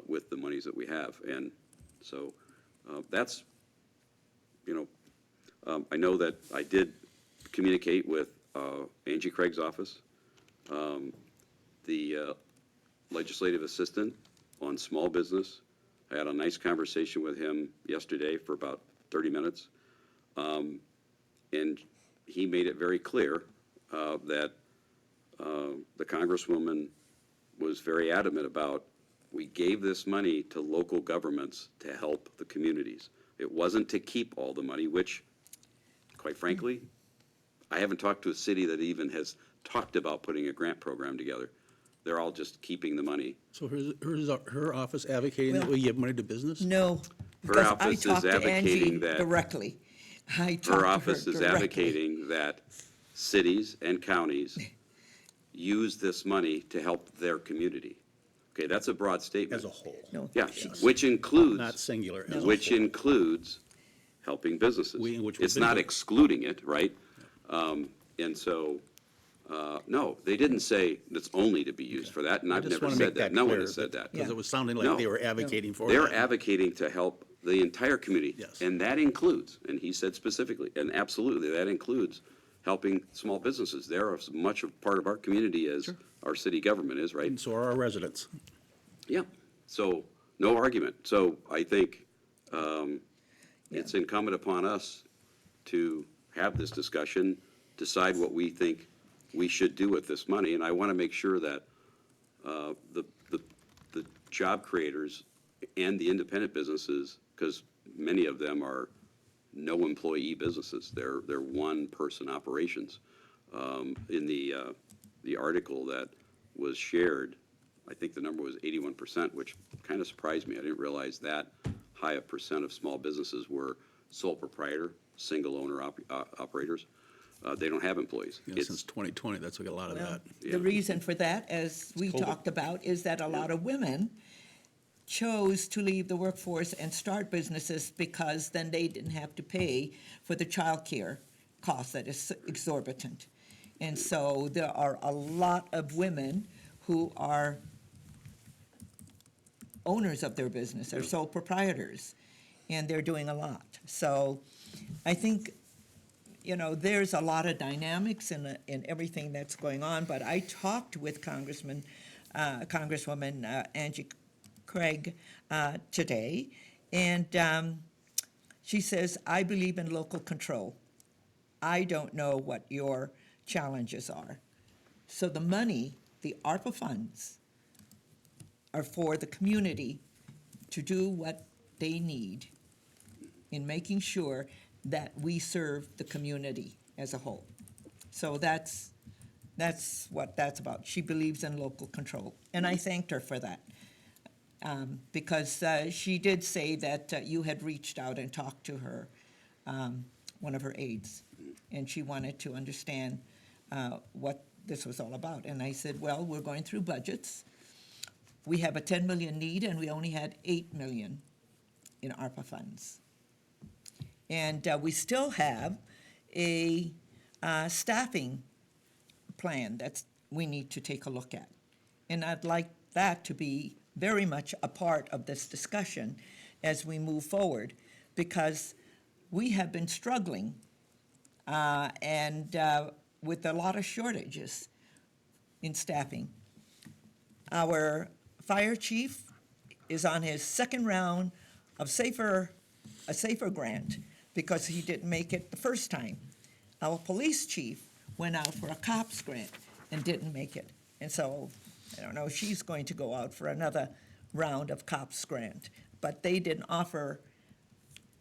with the monies that we have. And so that's, I know that I did communicate with Angie Craig's office, the legislative assistant on small business. I had a nice conversation with him yesterday for about 30 minutes. And he made it very clear that the Congresswoman was very adamant about, we gave this money to local governments to help the communities. It wasn't to keep all the money, which, quite frankly, I haven't talked to a city that even has talked about putting a grant program together. They're all just keeping the money. So her office advocating that we give money to business? No, Her because I office is talked to Angie advocating that. directly. I talked to Her her office is directly. advocating that cities and counties use this money to help their community. Okay, that's a broad statement. As a whole. No, Yeah, which includes. Not singular, as a Which whole. includes helping businesses. Which we've It's been not doing. excluding it, right? And so, no, they didn't say it's only to be used for that, and I I've just never wanna said make that. that No one clear, has said that. Because it was sounding No. like they were advocating for They're that. advocating to help the entire community. Yes. And that includes, and he said specifically, and absolutely, that includes helping small businesses. They're as much a part of our community as our city government is, right? And so are our residents. Yeah, so, no argument. So I think it's incumbent upon us to have this discussion, decide what we think we should do with this money, and I want to make sure that the job creators and the independent businesses, because many of them are no employee businesses, they're one-person operations. In the article that was shared, I think the number was 81%, which kind of surprised me. I didn't realize that high a percent of small businesses were sole proprietor, single owner operators. They don't have employees. Yeah, since 2020, that's like a lot of Well, that. Yeah. the reason for that, as we COVID. talked about, is that a lot of women chose to leave the workforce and start businesses because then they didn't have to pay for the childcare cost that is exorbitant. And so there are a lot of women who are owners of their business, they're sole proprietors, and they're doing a lot. So I think you know, there's a lot of dynamics in everything that's going on, but I talked with Congresswoman Angie Craig today, and she says, I believe in local control. I don't know what your challenges are. So the money, the ARPA funds, are for the community to do what they need in making sure that we serve the community as a whole. So that's what that's about. She believes in local control, and I thanked her for that. Because she did say that you had reached out and talked to her, one of her aides, and she wanted to understand what this was all about. And I said, well, we're going through budgets. We have a 10 million need, and we only had 8 million in ARPA funds. And we still have a staffing plan that we need to take a look at. And I'd like that to be very much a part of this discussion as we move forward, because we have been struggling and with a lot of shortages in staffing. Our fire chief is on his second round of a safer grant because he didn't make it the first time. Our police chief went out for a COPS grant and didn't make it. And so, I don't know, she's going to go out for another round of COPS grant. But they didn't offer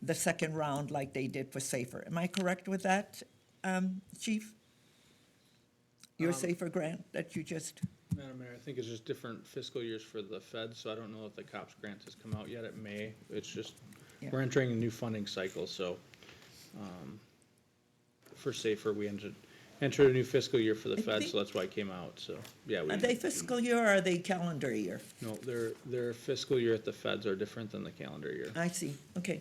the second round like they did for SAFER. Am I correct with that, Chief? Your SAFER grant that you just, Madam Mayor, I think it's just different fiscal years for the feds, so I don't know if the COPS grant has come out yet. It may. It's just, Yeah. we're entering a new funding cycle, so for SAFER, we entered a new fiscal year for the I feds, think- so that's why it came out, so, yeah. are they fiscal year or are they calendar year? No, their fiscal year at the feds are different than the calendar year. I see, okay.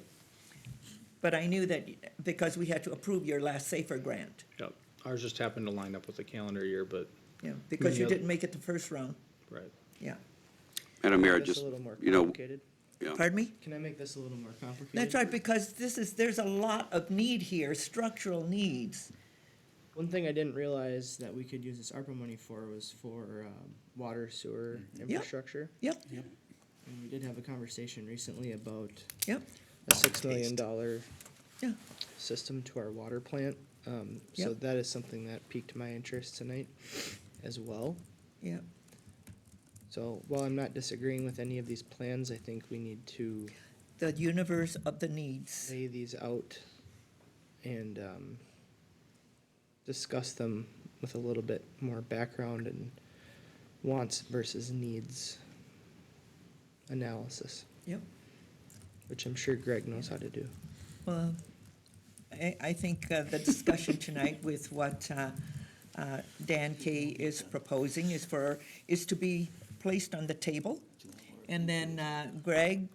But I knew that because we had to approve your last SAFER grant, Yep. Ours just happened to line up with the calendar year, but, yeah, because you Yeah. didn't make it the first round, right. yeah. Madam Mayor, Make this just, a little more you know, complicated. yeah. Pardon me? Can I make this a little more complicated? That's right, because there's a lot of need here, structural needs. One thing I didn't realize that we could use this ARPA money for was for water, sewer infrastructure. Yep, And we did have a conversation recently about yep, a $6 million yeah, system to our water plant. So Yep. that is something that piqued my interest tonight as well. yeah. So while I'm not disagreeing with any of these plans, I think we need to The universe of the needs. lay these out and discuss them with a little bit more background and wants versus needs analysis, Yep. which I'm sure Greg knows how to do. Well, I think the discussion tonight with what Dan Kay is proposing is to be placed on the table. And then Greg,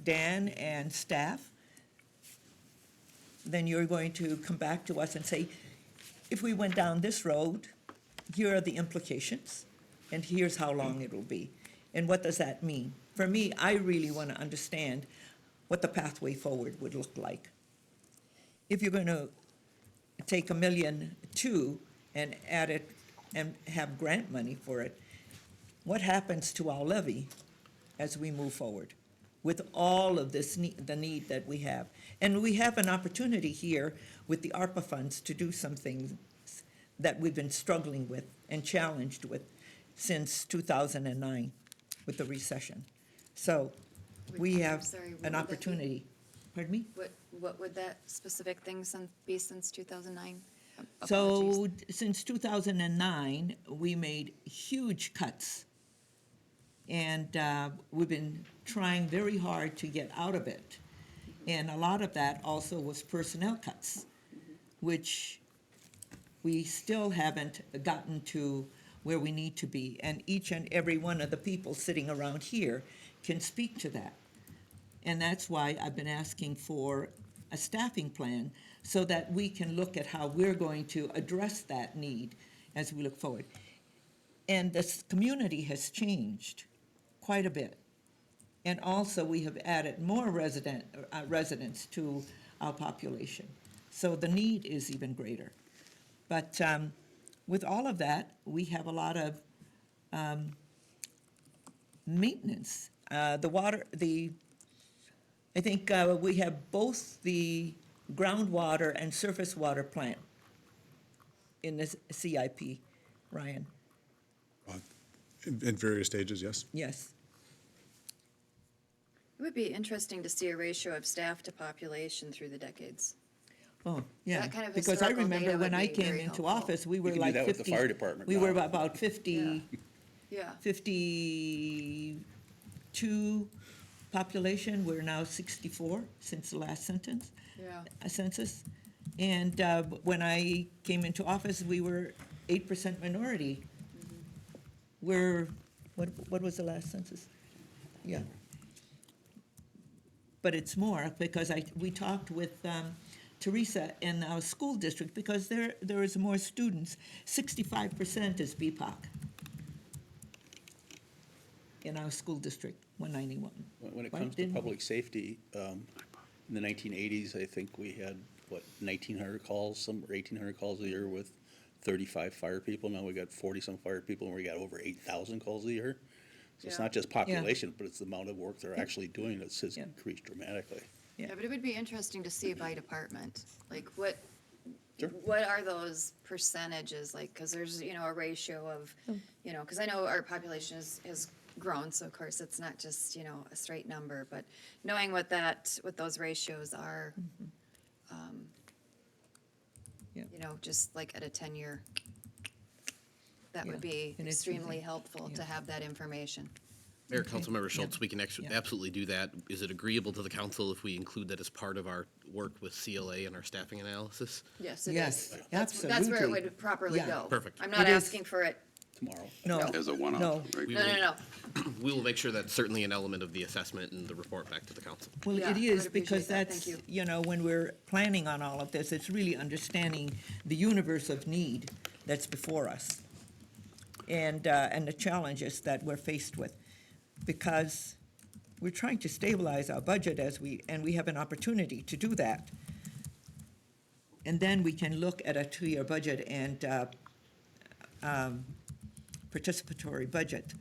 Dan, and staff, then you're going to come back to us and say, if we went down this road, here are the implications, and here's how long it will be. And what does that mean? For me, I really want to understand what the pathway forward would look like. If you're going to take $1.2 million and add it and have grant money for it, what happens to our levy as we move forward with all of this, the need that we have? And we have an opportunity here with the ARPA funds to do some things that we've been struggling with and challenged with since 2009 with the recession. So we have Sorry, what would an that be? opportunity. Pardon me? What would that specific thing be since 2009? So since 2009, we made huge cuts. And we've been trying very hard to get out of it. And a lot of that also was personnel cuts, which we still haven't gotten to where we need to be. And each and every one of the people sitting around here can speak to that. And that's why I've been asking for a staffing plan so that we can look at how we're going to address that need as we look forward. And this community has changed quite a bit. And also, we have added more residents to our population. So the need is even greater. But with all of that, we have a lot of maintenance. I think we have both the groundwater and surface water plant in this CIP, Ryan. In various stages, yes. Yes. It would be interesting to see a ratio of staff to population through the decades. Oh, yeah, That kind of because I historical remember data when would I be came very into helpful. office, we were You can do like that with the 50. fire department We were now. about 50, Yeah. 52 population. We're now 64 since the last census. And when I came into office, we were 8% minority. We're, what was the last census? Yeah. But it's more, because we talked with Teresa in our school district, because there is more students. 65% is BPOC in our school district, 191. When it Right, comes to didn't- public safety, in the 1980s, I think we had, 1,900 calls, some 1,800 calls a year with 35 fire people. Now we got 40-some fire people, and we got over 8,000 calls a year. So it's Yeah. not just population, but it's the amount of work they're actually doing that's has increased dramatically. Yeah, but it would be interesting to see by department, like what Sure. what are those percentages, like, because there's, a ratio of, because I know our population has grown, so of course it's not just, a straight number, but knowing what those ratios are, just like at a 10-year, that Yeah, would be and it's extremely easy. helpful to have that information. Mayor, Okay. Councilmember Schultz, Yeah. we can absolutely do that. Is it agreeable to the council if we include that as part of our work with CLA and our staffing analysis? Yes, it Yes, is. That's where it absolutely. would properly Yeah. go. Perfect. I'm not It is. asking for it, Tomorrow. No. As a one-off, No. right? no. We will make sure that's certainly an element of the assessment and the report back to the council. Well, Yeah, it I is, would because appreciate that. Thank that's, when we're planning on all of this, it's really understanding the universe of need that's before us and the challenges that we're faced with. Because we're trying to stabilize our budget and we have an opportunity to do that. And then we can look at a two-year budget and participatory budget.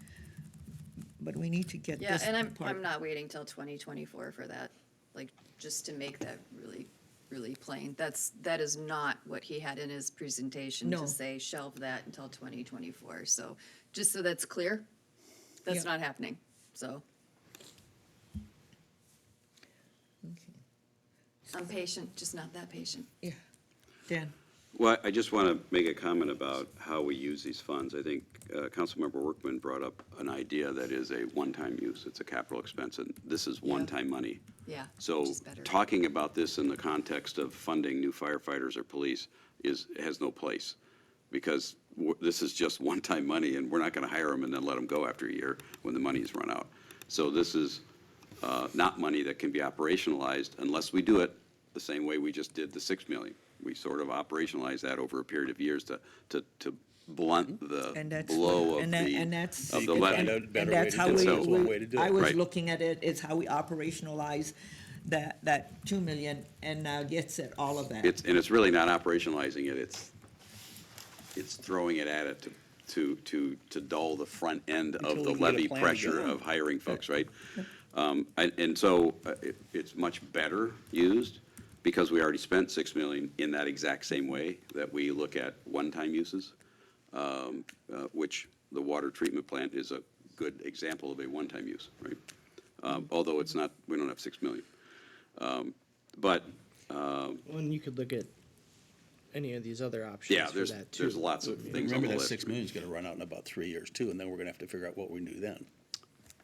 But we need to get Yeah, this and part. I'm not waiting till 2024 for that, like, just to make that really, really plain. That is not what he had in his presentation, No. to say shelve that until 2024. So, just so that's clear, that's Yeah. not happening, so. I'm patient, just not that patient. Yeah. Dan? Well, I just want to make a comment about how we use these funds. I think Councilmember Workman brought up an idea that is a one-time use. It's a capital expense, and this is one-time money. Yeah, So which is better. talking about this in the context of funding new firefighters or police has no place, because this is just one-time money, and we're not going to hire them and then let them go after a year when the money's run out. So this is not money that can be operationalized unless we do it the same way we just did the $6 million. We sort of operationalize that over a period of years to blunt the And that's blow where- of and that's- the You can levy. find a better way that's to how do it. we- That's one way to do it. I was Right. looking at it, is how we operationalize that 2 million and now gets at all of that. It's really not operationalizing it, it's throwing it at it to dull the front end Until of we the can get a levy plan pressure together. of hiring folks, right? And so it's much better used, because we already spent $6 million in that exact same way that we look at one-time uses, which the water treatment plant is a good example of a one-time use, right? Although it's not, we don't have $6 million. But, Well, you could look at any of these other options yeah, for that too. there's lots of things on Remember the that list. 6 million is going to run out in about 3 years too, and then we're going to have to figure out what we do then.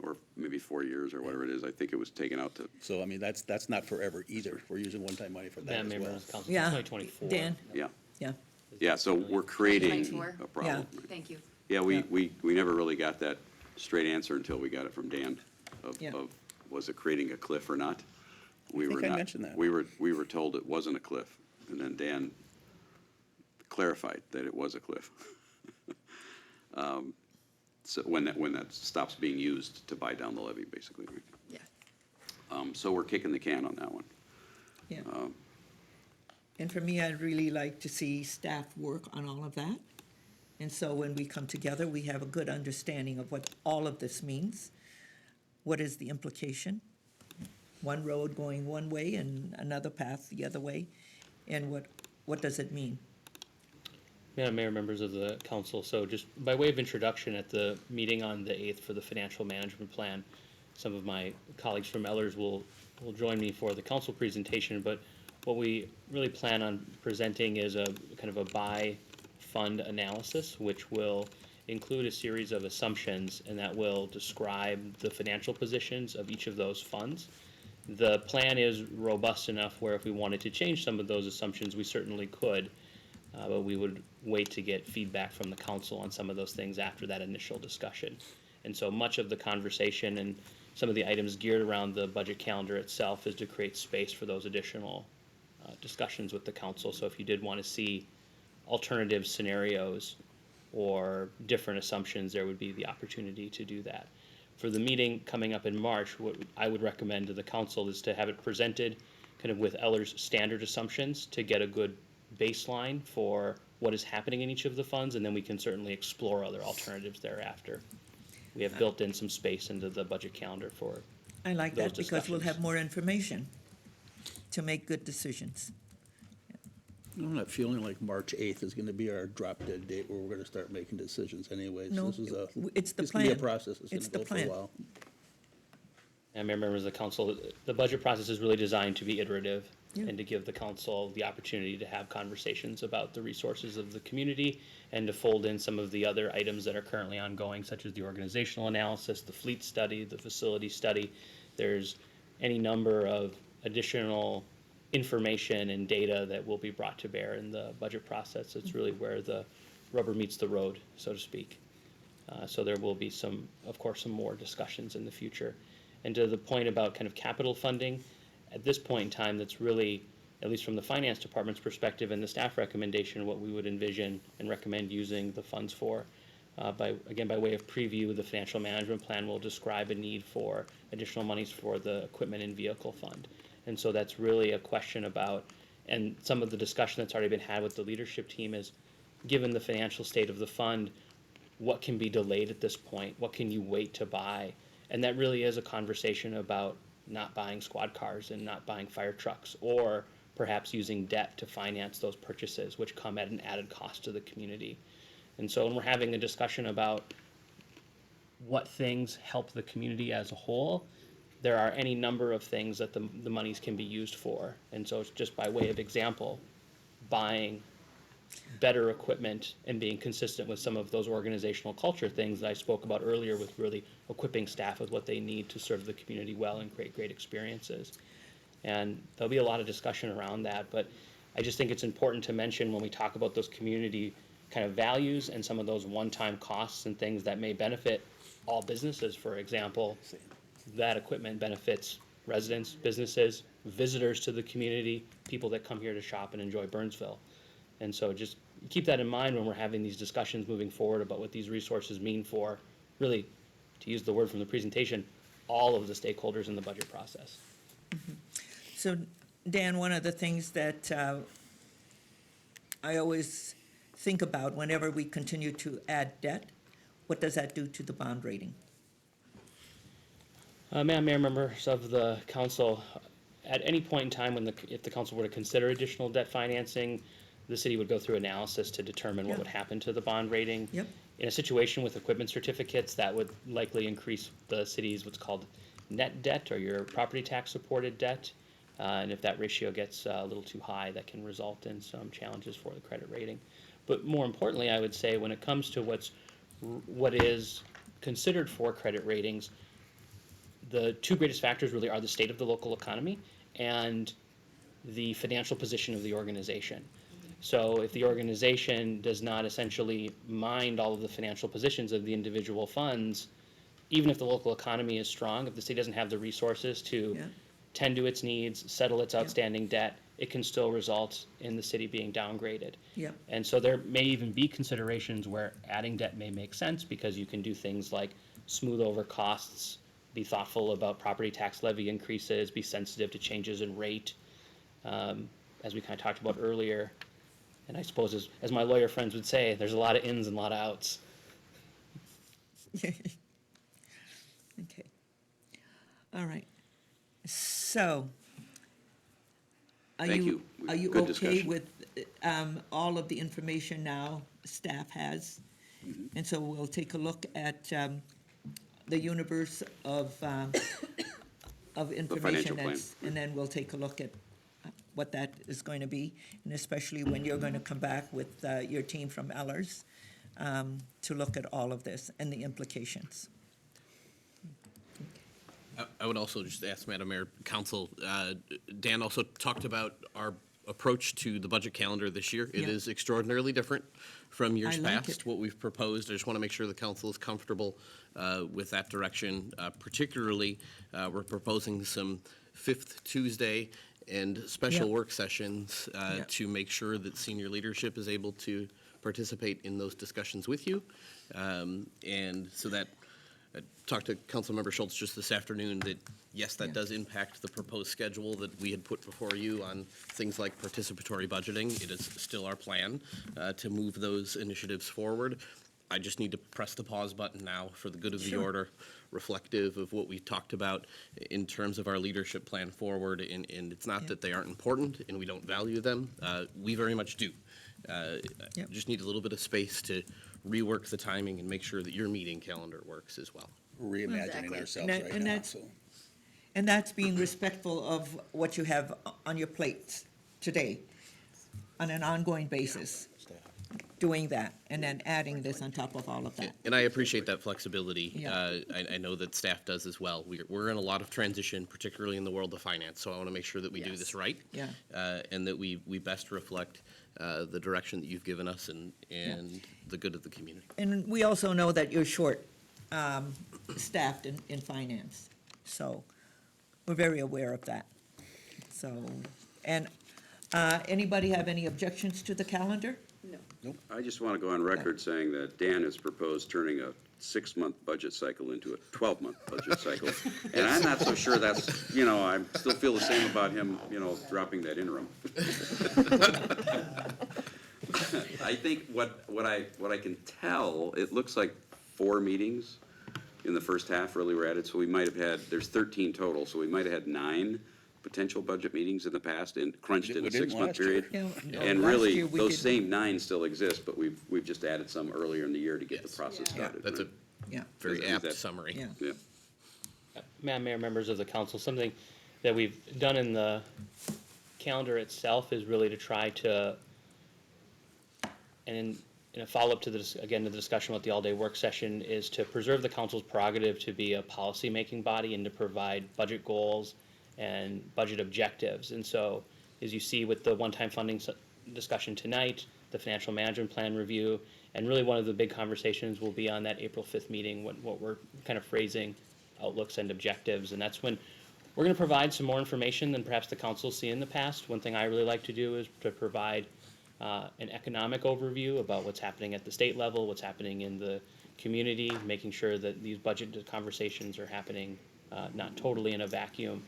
Or maybe 4 years or whatever it is. I think it was taken out to, So, I mean, that's not forever either. We're using one-time money for that Madam as Mayor, well. members of council, Yeah, 2024. Dan, yeah. yeah. Yeah, so we're creating 24? a problem. Thank you. Yeah, we never really got that straight answer until we got it from Dan Yeah. of was it creating a cliff or not? We think were I not. mentioned that. We were told it wasn't a cliff, and then Dan clarified that it was a cliff. So when that stops being used to buy down the levy, basically. Right? Yeah. So we're kicking the can on that one. Yeah. And for me, I'd really like to see staff work on all of that. And so when we come together, we have a good understanding of what all of this means. What is the implication? One road going one way and another path the other way. And what does it mean? Madam Mayor, members of the council, so just by way of introduction, at the meeting on the 8th for the financial management plan, some of my colleagues from Ellers will join me for the council presentation, but what we really plan on presenting is a kind of a by-fund analysis, which will include a series of assumptions, and that will describe the financial positions of each of those funds. The plan is robust enough where if we wanted to change some of those assumptions, we certainly could, but we would wait to get feedback from the council on some of those things after that initial discussion. And so much of the conversation and some of the items geared around the budget calendar itself is to create space for those additional discussions with the council. So if you did want to see alternative scenarios or different assumptions, there would be the opportunity to do that. For the meeting coming up in March, what I would recommend to the council is to have it presented kind of with Ellers' standard assumptions to get a good baseline for what is happening in each of the funds, and then we can certainly explore other alternatives thereafter. We have built in some space into the budget calendar for I like those that because we'll have discussions. more information to make good decisions. I'm not feeling like March 8th is going to be our drop dead date where we're going to start making decisions anyways. No, This is it's the It's going to be a plan. process. It's going It's to the go for a plan. while. And members of the council, the budget process is really designed to be iterative Yeah. and to give the council the opportunity to have conversations about the resources of the community and to fold in some of the other items that are currently ongoing, such as the organizational analysis, the fleet study, the facility study. There's any number of additional information and data that will be brought to bear in the budget process. It's really where the rubber meets the road, so to speak. So there will be some, of course, some more discussions in the future. And to the point about kind of capital funding, at this point in time, that's really, at least from the finance department's perspective and the staff recommendation, what we would envision and recommend using the funds for. By way of preview, the financial management plan will describe a need for additional monies for the equipment and vehicle fund. And so that's really a question about, and some of the discussion that's already been had with the leadership team is, given the financial state of the fund, what can be delayed at this point? What can you wait to buy? And that really is a conversation about not buying squad cars and not buying fire trucks, or perhaps using debt to finance those purchases, which come at an added cost to the community. And so when we're having a discussion about what things help the community as a whole, there are any number of things that the monies can be used for. And so it's just by way of example, buying better equipment and being consistent with some of those organizational culture things that I spoke about earlier, with really equipping staff with what they need to serve the community well and create great experiences. And there'll be a lot of discussion around that, but I just think it's important to mention when we talk about those community kind of values and some of those one-time costs and things that may benefit all businesses, for example, that equipment benefits residents, businesses, visitors to the community, people that come here to shop and enjoy Burnsville. And so just keep that in mind when we're having these discussions moving forward about what these resources mean for, really, to use the word from the presentation, all of the stakeholders in the budget process. So, Dan, one of the things that I always think about whenever we continue to add debt, what does that do to the bond rating? Madam Mayor, members of the council, at any point in time when if the council were to consider additional debt financing, the city would go through analysis to determine what would happen to the bond rating. Yep. In a situation with equipment certificates, that would likely increase the city's what's called net debt, or your property tax supported debt. And if that ratio gets a little too high, that can result in some challenges for the credit rating. But more importantly, I would say when it comes to what is considered for credit ratings, the two greatest factors really are the state of the local economy and the financial position of the organization. So if the organization does not essentially mind all of the financial positions of the individual funds, even if the local economy is strong, if the city doesn't have the resources to tend to its needs, settle its outstanding debt, it can still result in the city being downgraded. Yeah. And so there may even be considerations where adding debt may make sense, because you can do things like smooth over costs, be thoughtful about property tax levy increases, be sensitive to changes in rate. as we kind of talked about earlier, and I suppose as my lawyer friends would say, there's a lot of ins and a lot of outs. Okay. All right. So, Thank you. are you Good okay discussion. with all of the information now staff has? Mm-hmm. And so we'll take a look at the universe of information financial plan. and then we'll take a look at what that is going to be, and especially when you're going to come back with your team from Ellers to look at all of this and the implications. I would also just ask Madam Mayor, Council, Dan also talked about our approach to the budget calendar this year. It Yeah. is extraordinarily different from years I like past, it. what we've proposed. I just want to make sure the council is comfortable with that direction. Particularly, we're proposing some fifth Tuesday and special Yeah. work sessions Yeah. to make sure that senior leadership is able to participate in those discussions with you. And so that, I talked to Councilmember Schultz just this afternoon that, yes, that does impact the proposed schedule that we had put before you on things like participatory budgeting. It is still our plan to move those initiatives forward. I just need to press the pause button now for the good of the Sure. order, reflective of what we talked about in terms of our leadership plan forward. And it's not that they aren't important and we don't value them. We very much do. Yep. Just need a little bit of space to rework the timing and make sure that your meeting calendar works as well. Reimagining Exactly. ourselves And that- right and now, that's- so. And that's being respectful of what you have on your plates today, on an ongoing basis, doing that, and then adding this on top of all of that. And I appreciate that flexibility. Yeah. I know that staff does as well. We're in a lot of transition, particularly in the world of finance, so I want to make sure that we do Yes. this right. Yeah. And that we best reflect the direction that you've given us and the good of the community. And we also know that you're short staffed in finance, so we're very aware of that. So, and anybody have any objections to the calendar? I just want to go on record saying that Dan has proposed turning a 6-month budget cycle into a 12-month budget cycle. And I'm not so sure that's, I still feel the same about him, dropping that interim. I think what I can tell, it looks like 4 meetings in the first half really were added, so we might have had, there's 13 total, so we might have had 9 potential budget meetings in the past and crunched in We a didn't 6-month last year. period. Yeah, And last really, year we those didn't. same 9 still exist, but we've just added some earlier in the year to get the process started. That's a right? Yeah, very Is apt that- summary. yeah. Yeah. Madam Mayor, members of the council, something that we've done in the calendar itself is really to try to, and in a follow-up to the discussion about the all-day work session, is to preserve the council's prerogative to be a policy-making body and to provide budget goals and budget objectives. And so, as you see with the one-time funding discussion tonight, the financial management plan review, and really one of the big conversations will be on that April 5th meeting, what we're kind of phrasing outlooks and objectives. And that's when we're going to provide some more information than perhaps the council's seen in the past. One thing I really like to do is to provide an economic overview about what's happening at the state level, what's happening in the community, making sure that these budget conversations are happening not totally in a vacuum,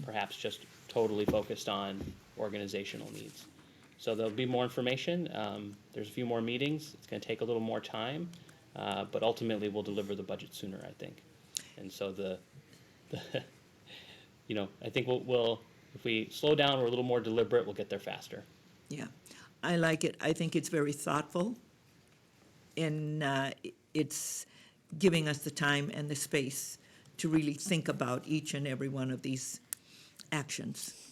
perhaps just totally focused on organizational needs. So there'll be more information. There's a few more meetings. It's going to take a little more time, but ultimately we'll deliver the budget sooner, I think. And so I think we'll if we slow down, we're a little more deliberate, we'll get there faster. Yeah, I like it. I think it's very thoughtful, and it's giving us the time and the space to really think about each and every one of these actions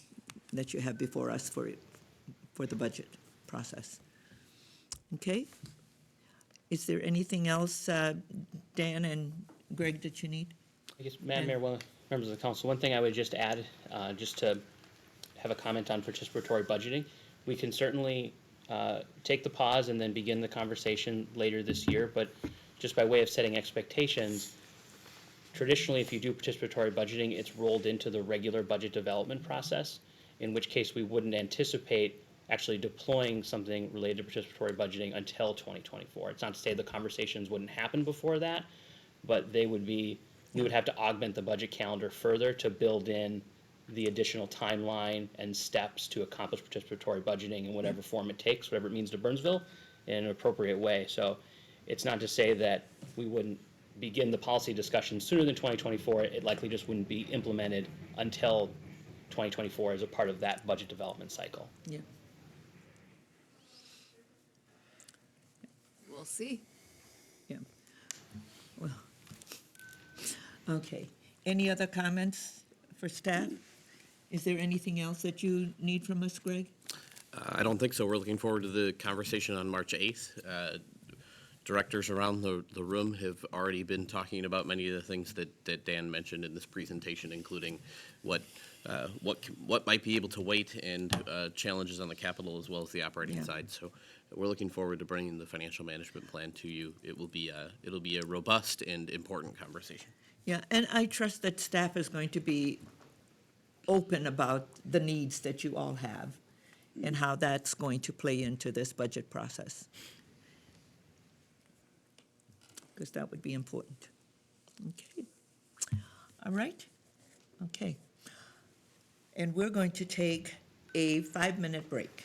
that you have before us for the budget process. Okay? Is there anything else, Dan and Greg, that you need? I guess, Madam Mayor, members of the council, one thing I would just add, just to have a comment on participatory budgeting, we can certainly take the pause and then begin the conversation later this year, but just by way of setting expectations, traditionally, if you do participatory budgeting, it's rolled into the regular budget development process, in which case we wouldn't anticipate actually deploying something related to participatory budgeting until 2024. It's not to say the conversations wouldn't happen before that, but we would have to augment the budget calendar further to build in the additional timeline and steps to accomplish participatory budgeting in whatever form it takes, whatever it means to Burnsville, in an appropriate way. So it's not to say that we wouldn't begin the policy discussion sooner than 2024. It likely just wouldn't be implemented until 2024 as a part of that budget development cycle. Yeah. We'll see. Yeah. Well, okay. Any other comments for staff? Is there anything else that you need from us, Greg? I don't think so. We're looking forward to the conversation on March 8th. Directors around the room have already been talking about many of the things that Dan mentioned in this presentation, including what might be able to wait and challenges on the capital as well as the operating side. So we're looking forward to bringing the financial management plan to you. It'll be a robust and important conversation. Yeah, and I trust that staff is going to be open about the needs that you all have and how that's going to play into this budget process. Because that would be important. Okay. All right. Okay. And we're going to take a 5-minute break.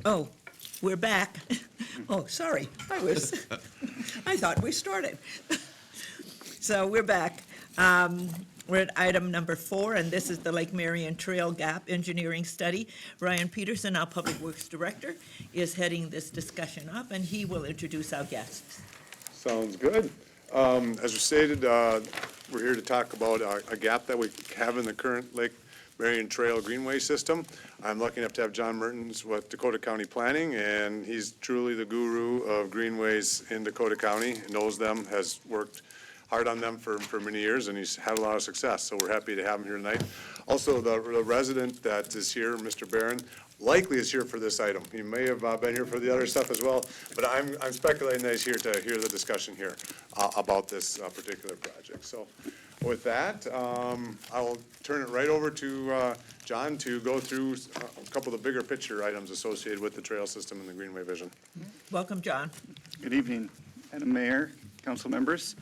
Oh, we're back. Oh, sorry, I thought we started. So we're back. We're at item number 4, and this is the Lake Marion Trail Gap Engineering Study. Ryan Peterson, our Public Works Director, is heading this discussion up, and he will introduce our guests. Sounds good. As we stated, we're here to talk about a gap that we have in the current Lake Marion Trail Greenway system. I'm lucky enough to have John Mertens with Dakota County Planning, and he's truly the guru of greenways in Dakota County, knows them, has worked hard on them for many years, and he's had a lot of success, so we're happy to have him here tonight. Also, the resident that is here, Mr. Barron, likely is here for this item. He may have been here for the other stuff as well, but I'm speculating that he's here to hear the discussion here about this particular project. So with that, I will turn it right over to John to go through a couple of the bigger picture items associated with the trail system and the Greenway vision. Welcome, John. Good evening, Madam Mayor, council members.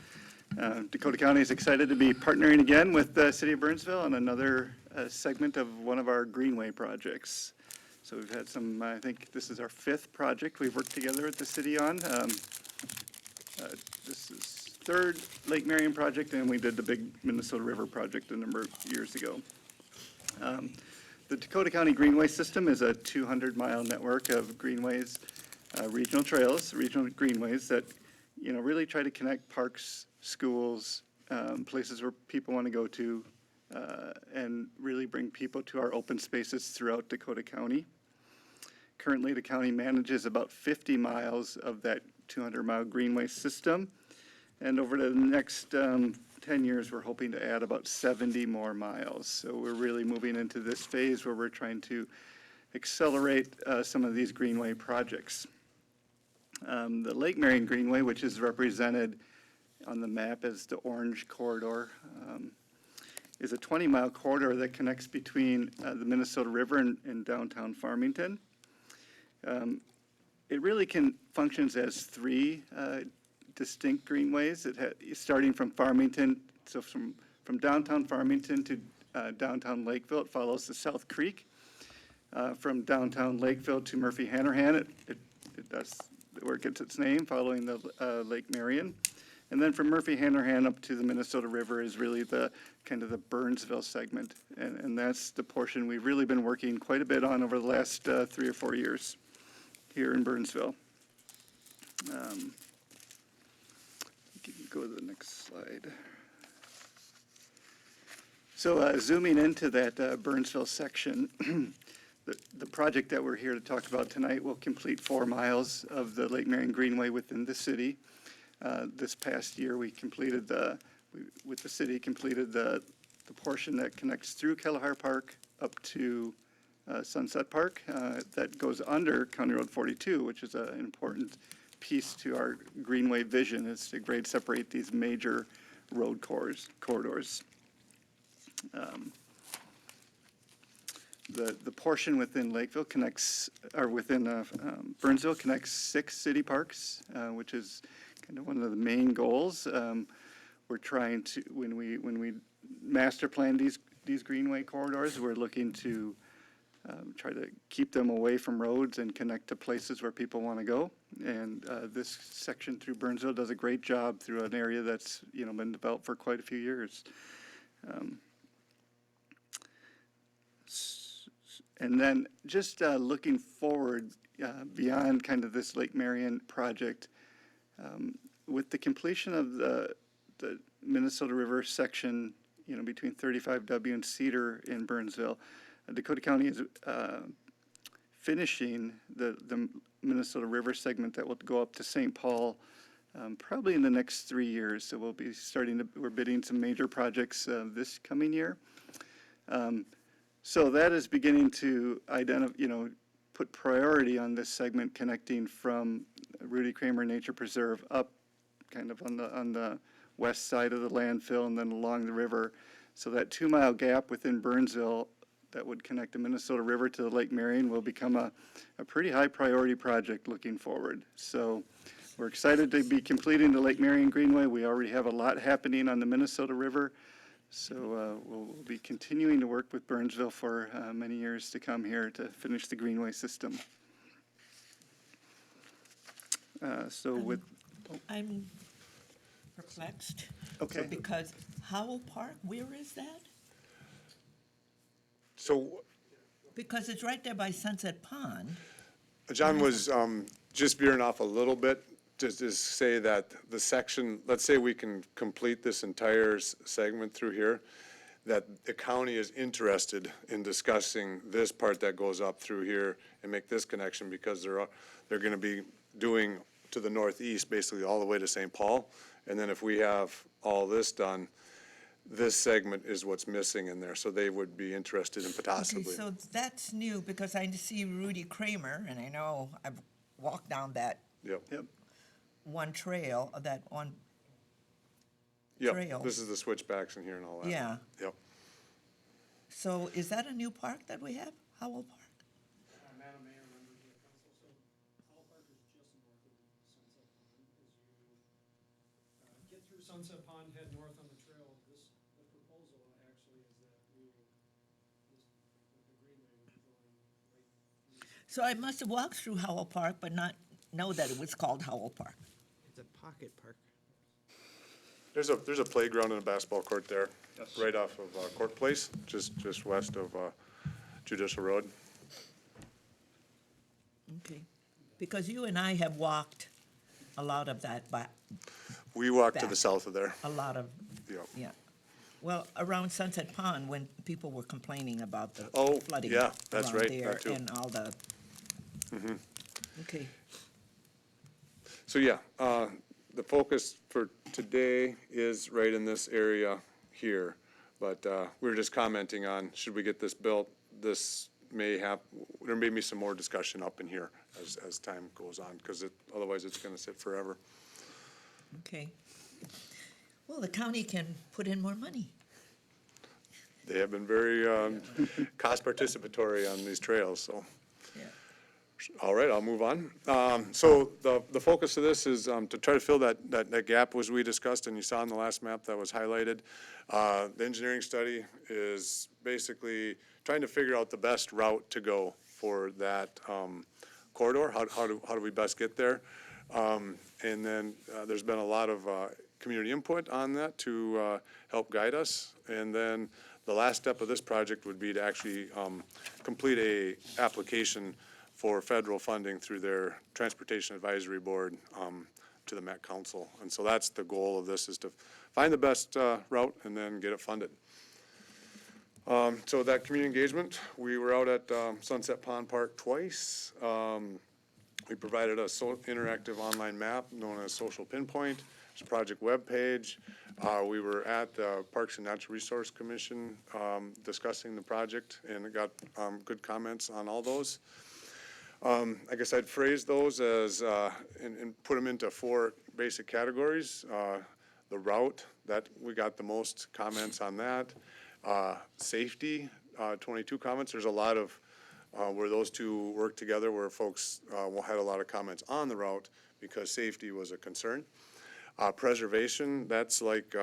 Dakota County is excited to be partnering again with the City of Burnsville on another segment of one of our Greenway projects. So we've had some, I think this is our 5th project we've worked together at the city on. This is 3rd Lake Marion project, and we did the big Minnesota River project a number of years ago. The Dakota County Greenway System is a 200-mile network of greenways, regional trails, regional greenways that, you know, really try to connect parks, schools, places where people want to go to, and really bring people to our open spaces throughout Dakota County. Currently, the county manages about 50 miles of that 200-mile greenway system, and over the next 10 years, we're hoping to add about 70 more miles. So we're really moving into this phase where we're trying to accelerate some of these greenway projects. The Lake Marion Greenway, which is represented on the map as the orange corridor, is a 20-mile corridor that connects between the Minnesota River and downtown Farmington. It really functions as 3 distinct greenways. Starting from Farmington, so from downtown Farmington to downtown Lakeville, it follows the South Creek. From downtown Lakeville to Murphy-Hannerhan, it does where it gets its name, following the Lake Marion. And then from Murphy-Hannerhan up to the Minnesota River is really the kind of the Burnsville segment. And that's the portion we've really been working quite a bit on over the last 3 or 4 years here in Burnsville. You can go to the next slide. So zooming into that Burnsville section, the project that we're here to talk about tonight will complete 4 miles of the Lake Marion Greenway within the city. This past year, we completed with the city, completed the portion that connects through Kelleher Park up to Sunset Park. That goes under County Road 42, which is an important piece to our Greenway vision, is to grade separate these major road corridors. The portion within Lakeville connects, or within Burnsville connects 6 city parks, which is kind of one of the main goals. We're trying to, when we master plan these greenway corridors, we're looking to try to keep them away from roads and connect to places where people want to go. And this section through Burnsville does a great job through an area that's, you know, been developed for quite a few years. And then just looking forward beyond kind of this Lake Marion project, with the completion of the Minnesota River section, you know, between 35W and Cedar in Burnsville, Dakota County is finishing the Minnesota River segment that will go up to St. Paul probably in the next 3 years. So we'll be we're bidding some major projects this coming year. So that is beginning to put priority on this segment connecting from Rudy Kramer Nature Preserve up kind of on the west side of the landfill and then along the river. So that 2-mile gap within Burnsville that would connect the Minnesota River to the Lake Marion will become a pretty high priority project looking forward. So we're excited to be completing the Lake Marion Greenway. We already have a lot happening on the Minnesota River. So we'll be continuing to work with Burnsville for many years to come here to finish the greenway system. So with, I'm perplexed. Okay. So because Howell Park, where is that? So Because it's right there by Sunset Pond. John was just veering off a little bit, just to say that the section, let's say we can complete this entire segment through here, that the county is interested in discussing this part that goes up through here and make this connection, because they're gonna be doing to the northeast, basically all the way to St. Paul. And then if we have all this done, this segment is what's missing in there, so they would be interested in Okay, possibly. so that's new, because I see Rudy Kramer, and I know I've walked down that Yep, one trail, that one trail. yep, this is the switchbacks in here and all that. Yeah. Yep. So is that a new park that we have, Howell Park? Madam Mayor, members of the council, so Howell Park is just north of Sunset Pond. As you get through Sunset Pond, head north on the trail, the proposal actually is that the greenway would be going right through. So I must have walked through Howell Park, but not know that it was called Howell Park. It's a pocket park. There's a playground and a basketball court there, right off of Court Place, just west of Judicial Road. Okay. Because you and I have walked a lot of that, but We walk to Back. the south of there. a lot of, Yep. yeah. Well, around Sunset Pond, when people were complaining about the Oh, flooding yeah, that's around right, there that too. and all the. Okay. So, yeah, the focus for today is right in this area here. But we were just commenting on, should we get this built? This may have, there may be some more discussion up in here as time goes on, because otherwise it's gonna sit forever. Okay. Well, the county can put in more money. They have been very cost participatory on these trails, so. Yeah. All right, I'll move on. So the focus of this is to try to fill that gap, as we discussed, and you saw on the last map that was highlighted. The engineering study is basically trying to figure out the best route to go for that corridor. How do we best get there? And then there's been a lot of community input on that to help guide us. And then the last step of this project would be to actually complete a application for federal funding through their Transportation Advisory Board to the Met Council. And so that's the goal of this, is to find the best route and then get it funded. So that community engagement, we were out at Sunset Pond Park twice. We provided a interactive online map known as Social Pinpoint. It's a project webpage. We were at the Parks and Natural Resource Commission discussing the project, and got good comments on all those. I guess I'd phrase those as, and put them into 4 basic categories. The route, that we got the most comments on that. Safety, 22 comments. There's a lot of, where those two work together, where folks had a lot of comments on the route because safety was a concern. Preservation, that's like,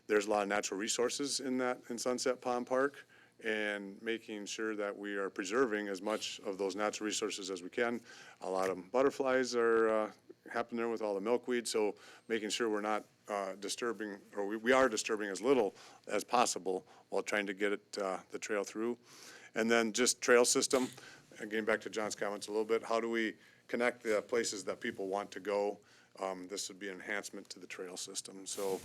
there's a lot of natural resources in Sunset Pond Park, and making sure that we are preserving as much of those natural resources as we can. A lot of butterflies are happening there with all the milkweed, so making sure we're not disturbing, or we are disturbing as little as possible while trying to get it, the trail through. And then just trail system, and getting back to John's comments a little bit, how do we connect the places that people want to go? This would be an enhancement to the trail system. So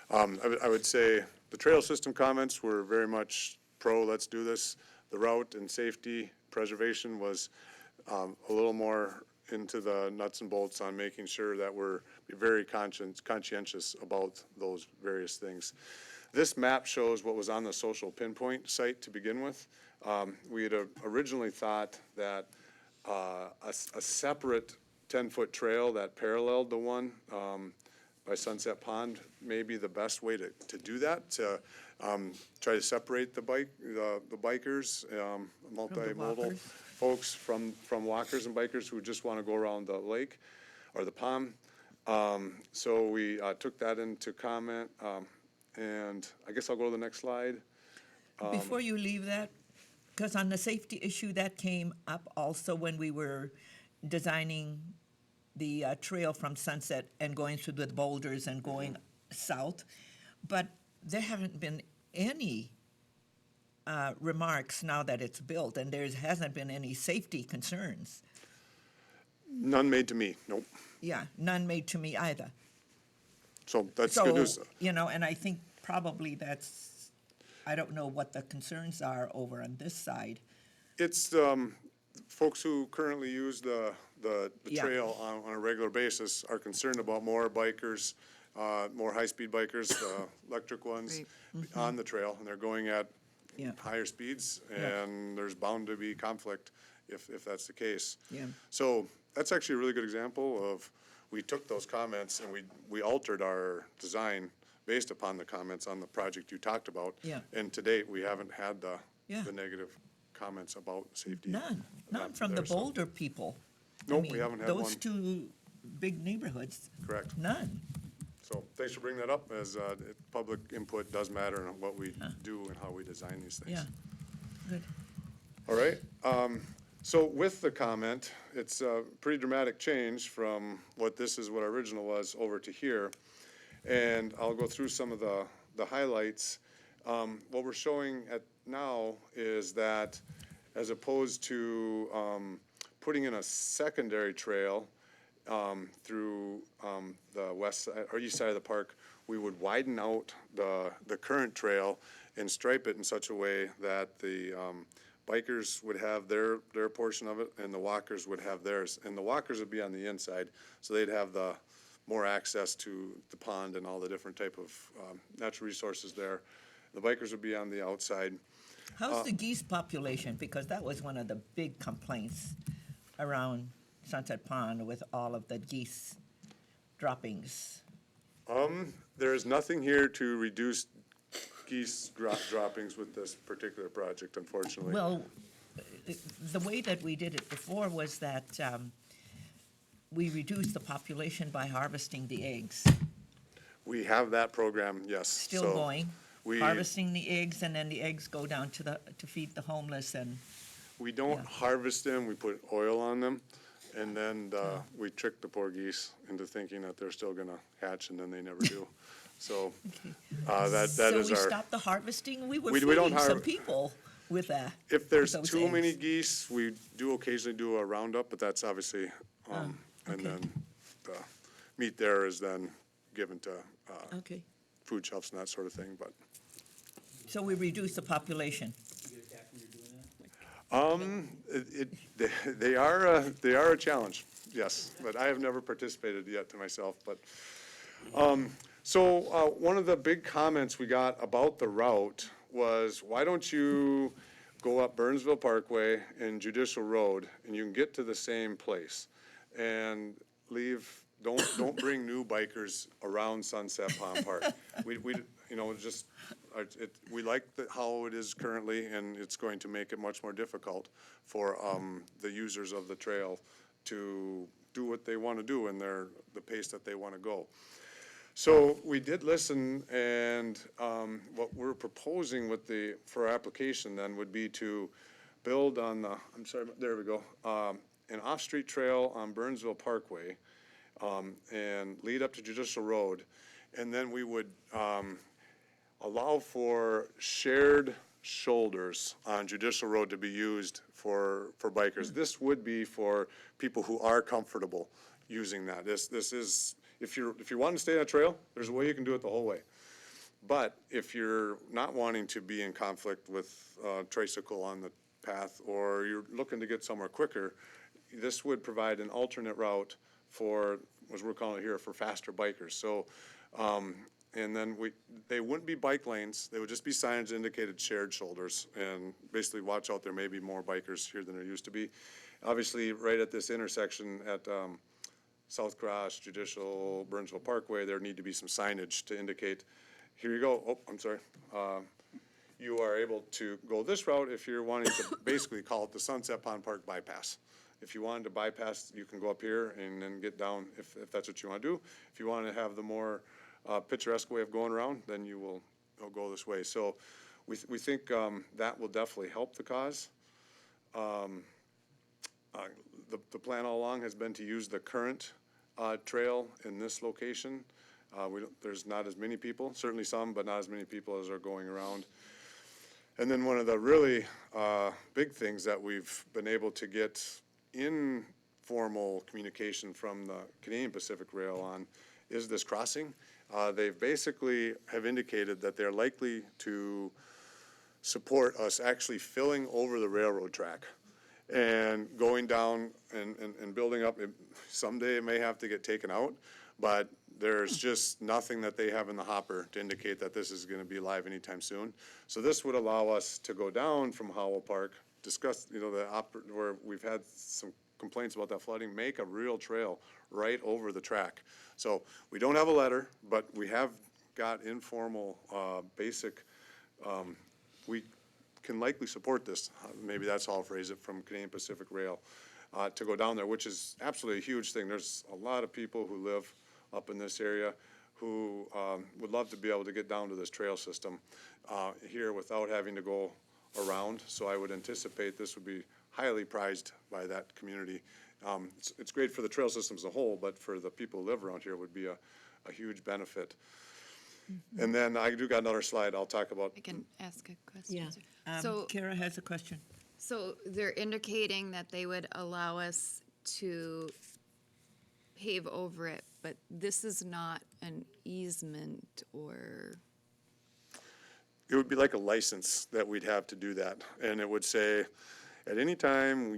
I would say the trail system comments were very much pro, let's do this. The route and safety preservation was a little more into the nuts and bolts on making sure that we're very conscientious about those various things. This map shows what was on the Social Pinpoint site to begin with. We had originally thought that a separate 10-foot trail that paralleled the one by Sunset Pond may be the best way to do that, to try to separate the bikers, multimodal folks from walkers and bikers who just want to go around the lake or the pond. So we took that into comment, And I guess I'll go to the next slide. Before you leave that, because on the safety issue, that came up also when we were designing the trail from Sunset and going through the boulders and going south. But there haven't been any remarks now that it's built, and there hasn't been any safety concerns. None made to me, nope. Yeah, none made to me either. So that's good news. So, you know, and I think probably that's, I don't know what the concerns are over on this side. It's folks who currently use the Yeah. trail on a regular basis are concerned about more bikers, more high-speed bikers, electric ones on the trail, and they're going at Yeah. higher speeds, Yeah. and there's bound to be conflict if that's the case. Yeah. So that's actually a really good example of, we took those comments and we altered our design based upon the comments on the project you talked about. Yeah. And to date, we haven't had the Yeah. negative comments about safety. None from the there, so- Boulder people. I Nope, we mean, haven't had Those one. two big neighborhoods, Correct. none. So thanks for bringing that up, as public input does matter in what we do and how we design these things. Yeah, good. All right, so with the comment, it's a pretty dramatic change from what our original was over to here. And I'll go through some of the highlights. What we're showing now is that as opposed to putting in a secondary trail through the west side or east side of the park, we would widen out the current trail and stripe it in such a way that the bikers would have their portion of it and the walkers would have theirs. And the walkers would be on the inside, so they'd have more access to the pond and all the different type of natural resources there. The bikers would be on the outside. How's the geese population? Because that was one of the big complaints around Sunset Pond with all of the geese droppings. There is nothing here to reduce geese droppings with this particular project, unfortunately. Well, the way that we did it before was that we reduced the population by harvesting the eggs. We have that program, yes. Still So going, we- harvesting the eggs, and then the eggs go down to feed the homeless and, We don't harvest them, we put oil on them, and then we trick the poor geese into thinking that they're still gonna hatch, and then they never do. So, that is so our. we stopped the harvesting? We were We don't feeding some har- people with that. If there's those too many eggs. geese, we do occasionally do a roundup, but that's obviously, and then the meat there is then given to Okay, food shelves and that sort of thing, but. so we reduced the population. They are a challenge, yes, but I have never participated yet to myself, but, so, one of the big comments we got about the route was, why don't you go up Burnsville Parkway and Judicial Road, and you can get to the same place, and don't bring new bikers around Sunset Pond Park. We, we like how it is currently, and it's going to make it much more difficult for, the users of the trail to do what they want to do in the pace that they want to go. So we did listen, and, what we're proposing for our application then would be to build on there we go, an off-street trail on Burnsville Parkway, and lead up to Judicial Road. And then we would, allow for shared shoulders on Judicial Road to be used for bikers. This would be for people who are comfortable using that. This is, if you want to stay on a trail, there's a way you can do it the whole way. But if you're not wanting to be in conflict with a tricycle on the path, or you're looking to get somewhere quicker, this would provide an alternate route for, as we're calling it here, for faster bikers. So, and then they wouldn't be bike lanes, they would just be signage that indicated shared shoulders, and basically watch out, there may be more bikers here than there used to be. Obviously, right at this intersection at South Cross, Judicial, Burnsville Parkway, there need to be some signage to indicate, here you go, oh, I'm sorry. You are able to go this route if you're wanting to basically call it the Sunset Pond Park bypass. If you wanted to bypass, you can go up here and then get down if that's what you want to do. If you want to have the more picturesque way of going around, then you'll go this way. So we think that will definitely help the cause. The plan all along has been to use the current trail in this location. There's not as many people, certainly some, but not as many people as are going around. And then one of the really big things that we've been able to get informal communication from the Canadian Pacific Rail on is this crossing. They basically have indicated that they're likely to support us actually filling over the railroad track and going down and building up. Someday it may have to get taken out, but there's just nothing that they have in the hopper to indicate that this is gonna be live anytime soon. So this would allow us to go down from Howell Park, discuss, where we've had some complaints about that flooding, make a real trail right over the track. So we don't have a letter, but we have got informal, basic, we can likely support this, maybe that's how I'll phrase it, from Canadian Pacific Rail, to go down there, which is absolutely a huge thing. There's a lot of people who live up in this area who would love to be able to get down to this trail system here without having to go around. So I would anticipate this would be highly prized by that community. It's great for the trail system as a whole, but for the people who live around here would be a huge benefit. And then I do got another slide I'll talk about. I can ask a question. Yeah. So, Kara has a question. so they're indicating that they would allow us to pave over it, but this is not an easement or? It would be like a license that we'd have to do that. And it would say, at any time,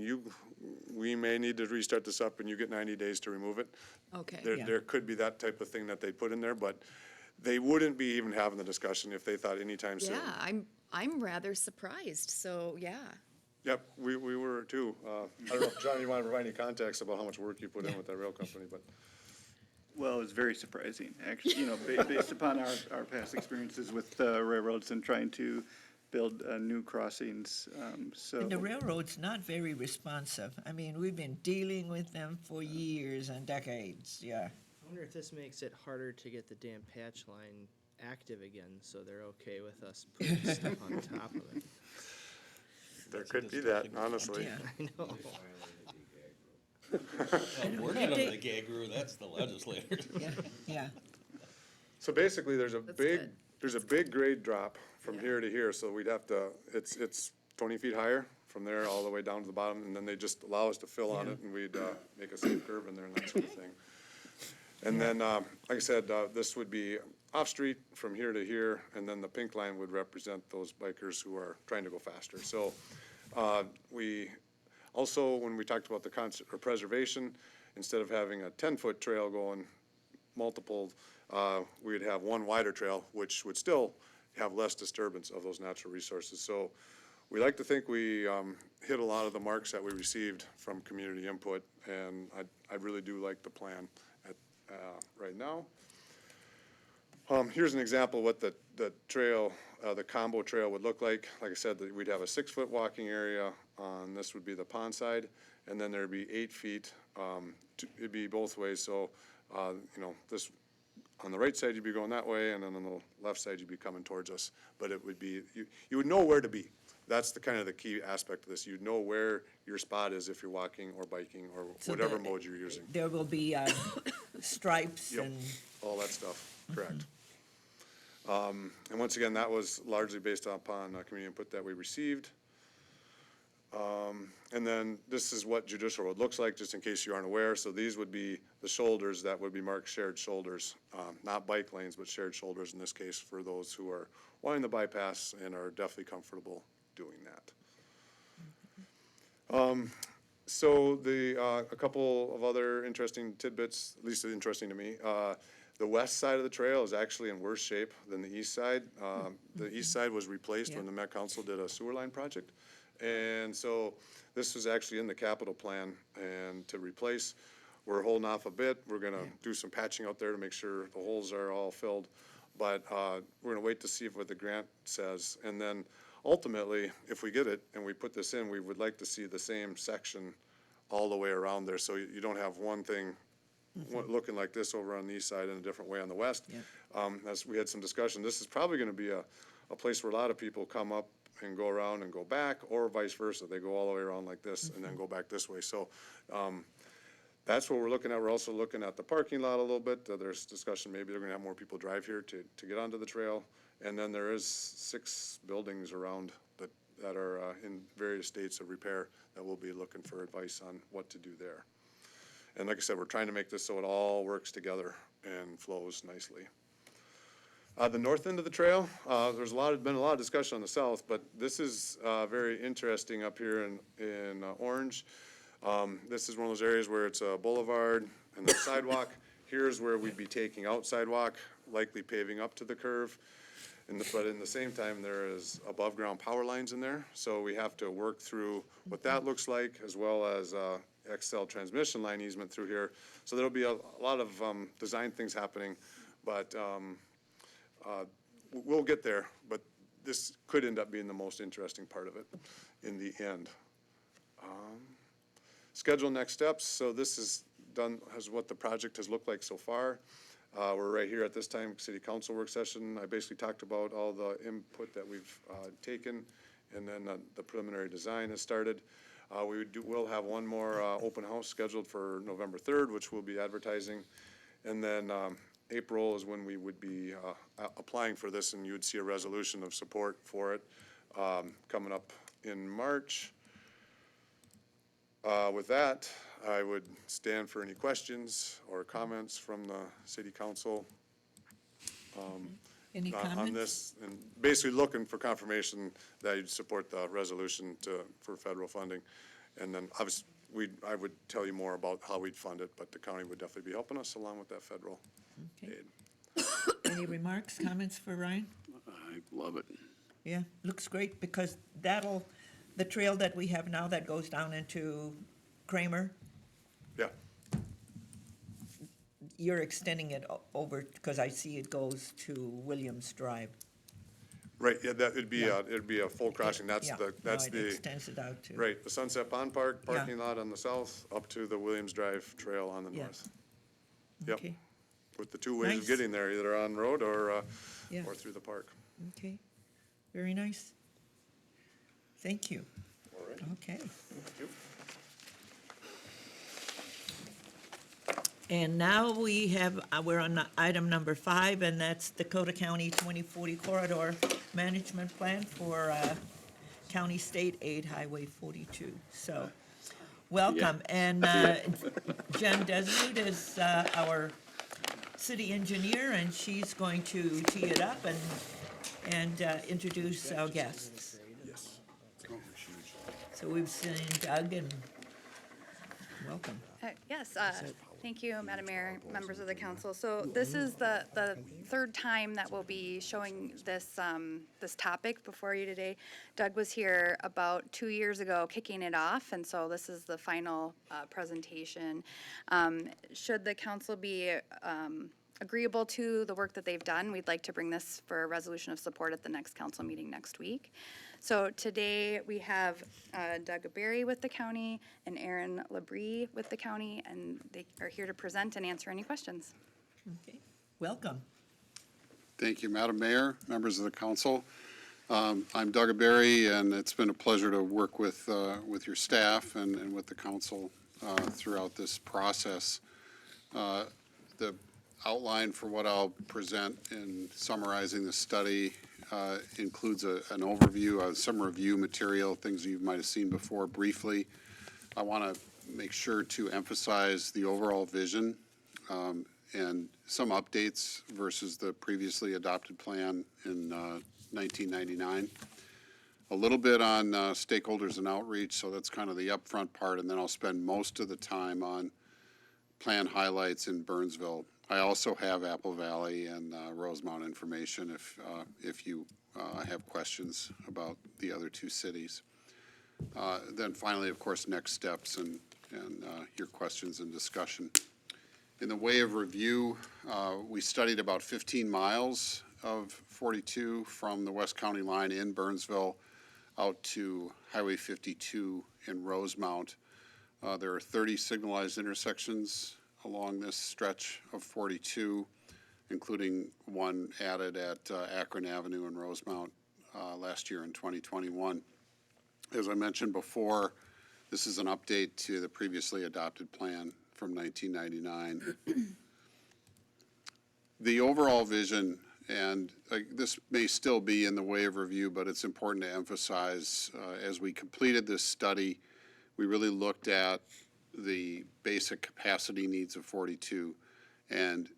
we may need to restart this up and you get 90 days to remove it. Okay. There could be that type of thing that they put in there, but they wouldn't be even having the discussion if they thought anytime soon. Yeah, I'm rather surprised, so, yeah. Yep, we were too. I don't know if, John, you want to provide any context about how much work you put in with that rail company, but. Well, it's very surprising, actually, based upon our past experiences with railroads and trying to build new crossings, so. And the railroad's not very responsive. I mean, we've been dealing with them for years and decades, yeah. I wonder if this makes it harder to get the damn patch line active again, so they're okay with us putting stuff on top of it. There could be that, honestly. Yeah. I know. We're not under the gag rule, that's the legislators. Yeah, yeah. So basically, there's a good. big grade drop from here to here, so we'd have to, it's 20 feet higher from there all the way down to the bottom, and then they just allow us to fill on it, and we'd make a safe curve in there and that sort of thing. And then, like I said, this would be off-street from here to here, and then the pink line would represent those bikers who are trying to go faster. So we also, when we talked about the preservation, instead of having a 10-foot trail going multiple, we'd have one wider trail, which would still have less disturbance of those natural resources. So we like to think we hit a lot of the marks that we received from community input, and I really do like the plan right now. Here's an example of what the trail, the combo trail would look like. Like I said, we'd have a 6-foot walking area on, this would be the pond side, and then there'd be 8 feet, it'd be both ways. So, this, on the right side, you'd be going that way, and then on the left side, you'd be coming towards us. But it would be, you would know where to be. That's the kind of the key aspect of this. You'd know where your spot is if you're walking or biking or So whatever mode you're using. There will be stripes Yep, and, all that stuff, correct. And once again, that was largely based upon community input that we received. And then this is what Judicial Road looks like, just in case you aren't aware. So these would be the shoulders that would be marked shared shoulders, not bike lanes, but shared shoulders in this case for those who are wanting the bypass and are definitely comfortable doing that. So a couple of other interesting tidbits, at least interesting to me. The west side of the trail is actually in worse shape than the east side. The east side was replaced when the Met Council did a sewer line project. And so this was actually in the capital plan, and to replace, we're holding off a bit. We're gonna do some patching out there to make sure the holes are all filled. But we're gonna wait to see what the grant says. And then ultimately, if we get it and we put this in, we would like to see the same section all the way around there. So you don't have one thing looking like this over on the east side and a different way on the west. Yeah. As we had some discussion, this is probably gonna be a place where a lot of people come up and go around and go back, or vice versa. They go all the way around like this and then go back this way. So, that's what we're looking at. We're also looking at the parking lot a little bit. There's discussion, maybe they're gonna have more people drive here to get onto the trail. And then there is 6 buildings around that are in various states of repair that we'll be looking for advice on what to do there. And like I said, we're trying to make this so it all works together and flows nicely. The north end of the trail, there's been a lot of discussion on the south, but this is very interesting up here in Orange. This is one of those areas where it's a boulevard and then sidewalk. Here's where we'd be taking out sidewalk, likely paving up to the curve. But in the same time, there is above-ground power lines in there, so we have to work through what that looks like, as well as XL transmission line easement through here. So there'll be a lot of design things happening, but we'll get there. But this could end up being the most interesting part of it in the end. Schedule next steps. So this is has what the project has looked like so far. We're right here at this time, city council work session. I basically talked about all the input that we've taken, and then the preliminary design has started. We'll have one more open house scheduled for November 3rd, which we'll be advertising. And then April is when we would be applying for this, and you would see a resolution of support for it coming up in March. With that, I would stand for any questions or comments from the city council Any on comments? this, and basically looking for confirmation that you'd support the resolution for federal funding. And then obviously, I would tell you more about how we'd fund it, but the county would definitely be helping us along with that federal aid. Any remarks, comments for Ryan? I love it. Yeah, looks great, because the trail that we have now that goes down into Kramer, Yeah, you're extending it over, because I see it goes to Williams Drive. right, yeah, it'd be a full crossing. That's Yeah, that's no, the. it extends it out to. Right, the Sunset Pond Park Yeah. parking lot on the south, up to the Williams Drive Trail on the Yeah. north. Yep, Okay, with the 2 ways Nice. of getting there, either on road or Yeah. through the park. okay, very nice. Thank you. All right. Okay. Thank you. And now we have, we're on item number 5, and that's Dakota County 2040 Corridor Management Plan for County State Aid Highway 42. So, welcome. And Jen Desmond is our city engineer, and she's going to tee it up and introduce our guests. Yes. So we've seen Doug, and welcome. Yes, thank you, Madam Mayor, members of the council. So this is the third time that we'll be showing this, this topic before you today. Doug was here about 2 years ago kicking it off, and so this is the final presentation. Should the council be agreeable to the work that they've done, we'd like to bring this for a resolution of support at the next council meeting next week. So today, we have Doug Berry with the county and Aaron Labrie with the county, and they are here to present and answer any questions. Okay, welcome. Thank you, Madam Mayor, members of the council. I'm Doug Berry, and it's been a pleasure to work with your staff and with the council throughout this process. The outline for what I'll present in summarizing the study includes an overview, some review material, things you might have seen before briefly. I want to make sure to emphasize the overall vision and some updates versus the previously adopted plan in 1999. A little bit on stakeholders and outreach, so that's kind of the upfront part, and then I'll spend most of the time on plan highlights in Burnsville. I also have Apple Valley and Rosemount information if you have questions about the other 2 cities. Then finally, of course, next steps and your questions and discussion. In the way of review, we studied about 15 miles of 42 from the West County line in Burnsville out to Highway 52 in Rosemount. There are 30 signalized intersections along this stretch of 42, including one added at Akron Avenue and Rosemount last year in 2021. As I mentioned before, this is an update to the previously adopted plan from 1999. The overall vision, and this may still be in the way of review, but it's important to emphasize, as we completed this study, we really looked at the basic capacity needs of 42, and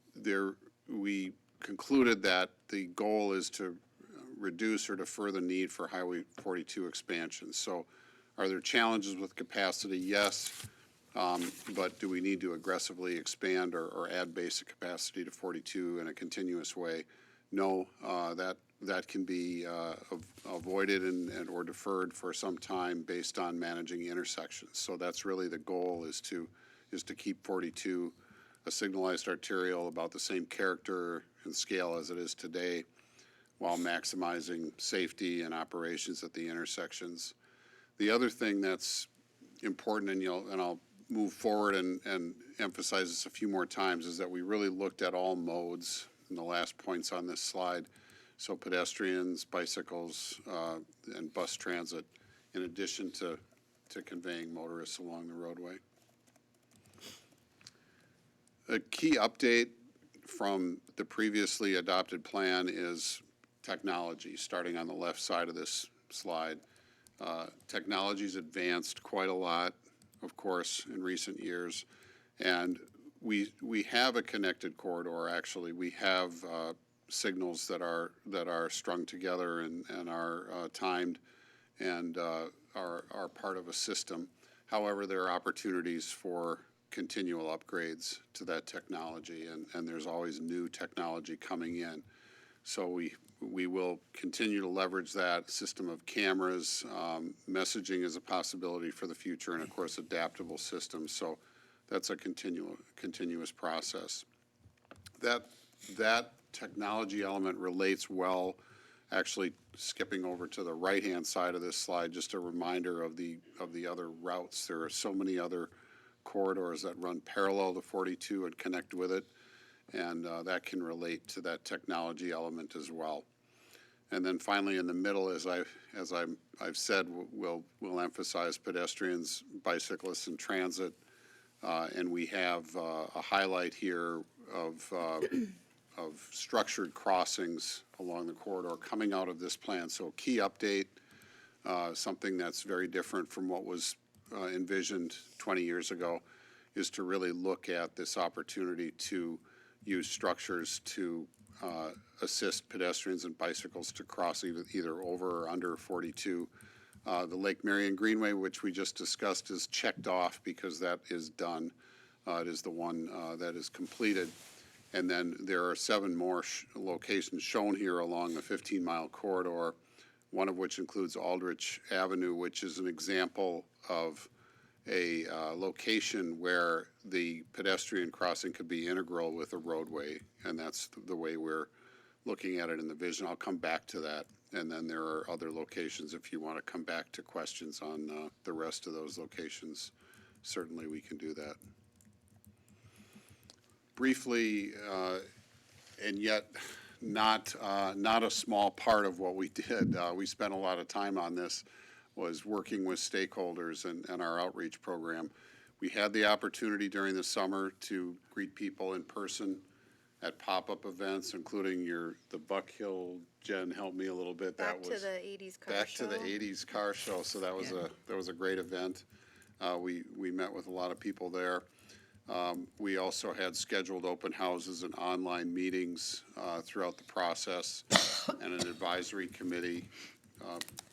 we concluded that the goal is to reduce or defer the need for Highway 42 expansion. So are there challenges with capacity? Yes. But do we need to aggressively expand or add basic capacity to 42 in a continuous way? No, that can be avoided and or deferred for some time based on managing intersections. So that's really the goal, is to keep 42 a signalized arterial about the same character and scale as it is today, while maximizing safety and operations at the intersections. The other thing that's important, and I'll move forward and emphasize this a few more times, is that we really looked at all modes in the last points on this slide. So pedestrians, bicycles, and bus transit, in addition to conveying motorists along the roadway. A key update from the previously adopted plan is technology, starting on the left side of this slide. Technology's advanced quite a lot, of course, in recent years, and we have a connected corridor. Actually, we have signals that are strung together and are timed and are part of a system. However, there are opportunities for continual upgrades to that technology, and there's always new technology coming in. So we will continue to leverage that system of cameras. Messaging is a possibility for the future, and of course adaptable systems. So that's a continuous process. That technology element relates well, actually skipping over to the right-hand side of this slide, just a reminder of the other routes. There are so many other corridors that run parallel to 42 and connect with it, and that can relate to that technology element as well. And then finally, in the middle, as I've said, we'll emphasize pedestrians, bicyclists, and transit, and we have a highlight here of structured crossings along the corridor coming out of this plan. So key update, something that's very different from what was envisioned 20 years ago, is to really look at this opportunity to use structures to assist pedestrians and bicycles to cross either over or under 42. The Lake Marion Greenway, which we just discussed, is checked off because that is done. It is the one that is completed. And then there are 7 more locations shown here along the 15-mile corridor, one of which includes Aldrich Avenue, which is an example of a location where the pedestrian crossing could be integral with a roadway, and that's the way we're looking at it in the vision. I'll come back to that, and then there are other locations. If you want to come back to questions on the rest of those locations, certainly we can do that. Briefly, and yet not a small part of what we did, we spent a lot of time on this, was working with stakeholders and our outreach program. We had the opportunity during the summer to greet people in person at pop-up events, including the Buck Hill. Jen, help me a little bit. Back to the 80s car show. Back to the 80s car show. So that was a great event. We met with a lot of people there. We also had scheduled open houses and online meetings throughout the process, and an advisory committee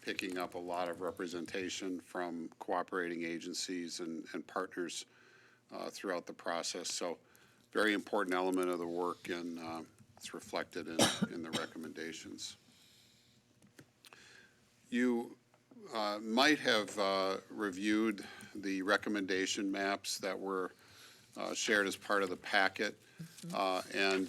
picking up a lot of representation from cooperating agencies and partners throughout the process. So very important element of the work, and it's reflected in the recommendations. You might have reviewed the recommendation maps that were shared as part of the packet, and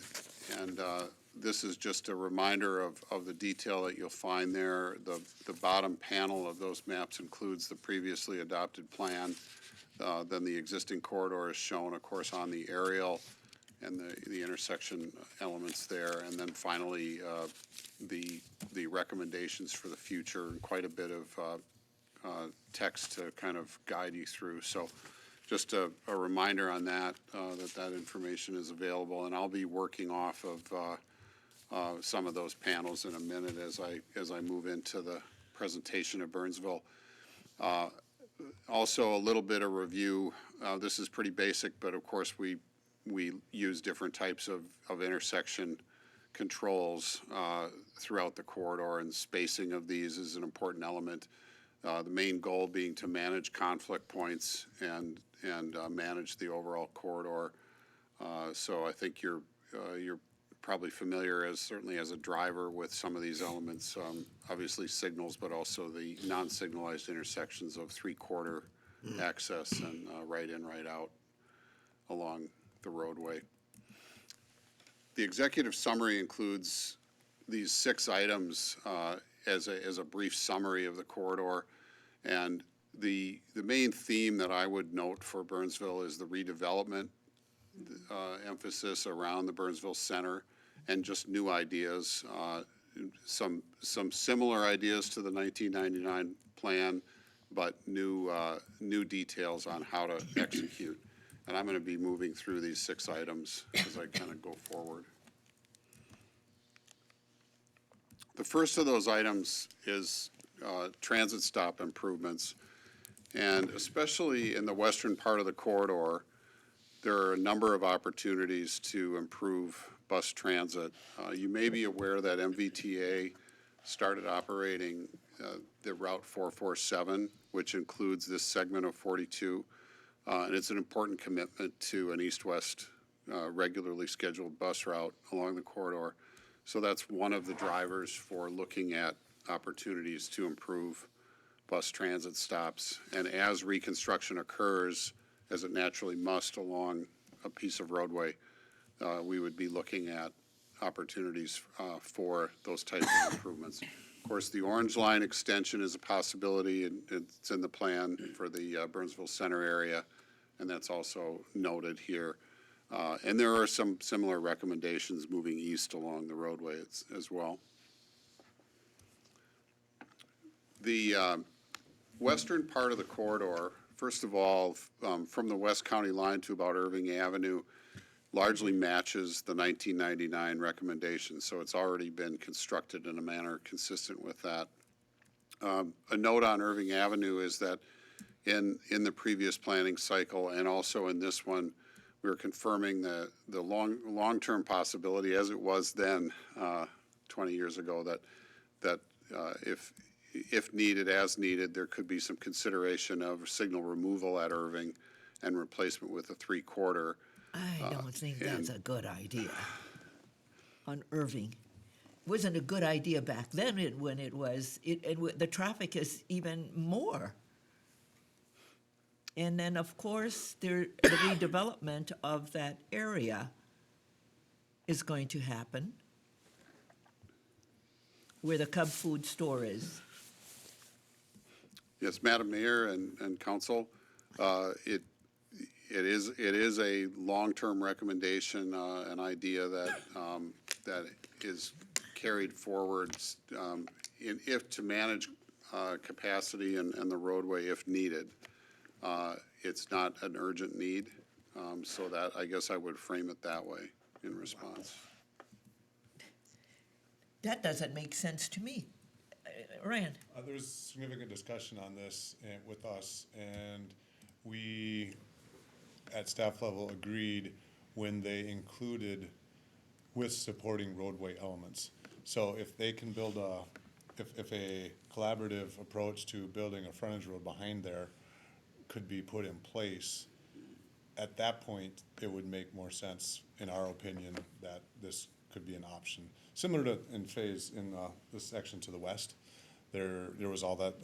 this is just a reminder of the detail that you'll find there. The bottom panel of those maps includes the previously adopted plan. than the existing corridor is shown, of course, on the aerial and the intersection elements there. And then finally, the recommendations for the future, and quite a bit of text to kind of guide you through. So just a reminder on that, that information is available, and I'll be working off of some of those panels in a minute as I move into the presentation of Burnsville. Also, a little bit of review. This is pretty basic, but of course we use different types of intersection controls throughout the corridor, and spacing of these is an important element. The main goal being to manage conflict points and manage the overall corridor. So I think you're probably familiar, certainly as a driver, with some of these elements. Obviously signals, but also the non-signalized intersections of three-quarter access and right in, right out along the roadway. The executive summary includes these 6 items as a brief summary of the corridor. And the main theme that I would note for Burnsville is the redevelopment emphasis around the Burnsville Center, and just new ideas, some similar ideas to the 1999 plan, but new details on how to execute. And I'm going to be moving through these 6 items as I kind of go forward. The first of those items is transit stop improvements. And especially in the western part of the corridor, there are a number of opportunities to improve bus transit. You may be aware that MVTA started operating the Route 447, which includes this segment of 42. And it's an important commitment to an east-west regularly scheduled bus route along the corridor. So that's one of the drivers for looking at opportunities to improve bus transit stops. And as reconstruction occurs, as it naturally must along a piece of roadway, we would be looking at opportunities for those types of improvements. Of course, the Orange Line extension is a possibility, and it's in the plan for the Burnsville Center area, and that's also noted here. And there are some similar recommendations moving east along the roadway as well. The western part of the corridor, first of all, from the West County line to about Irving Avenue, largely matches the 1999 recommendation, so it's already been constructed in a manner consistent with that. A note on Irving Avenue is that in the previous planning cycle and also in this one, we were confirming the long-term possibility, as it was then 20 years ago, that if needed, as needed, there could be some consideration of signal removal at Irving and replacement with a three-quarter. I don't think that's a good idea on Irving. It wasn't a good idea back then when it was, the traffic is even more. And then, of course, the redevelopment of that area is going to happen, where the Cub Food store is. Yes, Madam Mayor and Council, it is a long-term recommendation, an idea that is carried forward if to manage capacity and the roadway if needed. It's not an urgent need, so that I guess I would frame it that way in response. That doesn't make sense to me. Ryan? There was significant discussion on this with us, and we, at staff level, agreed when they included with supporting roadway elements. So if they can build if a collaborative approach to building a frontage road behind there could be put in place, at that point, it would make more sense, in our opinion, that this could be an option. Similar to in phase in this section to the west, there was all that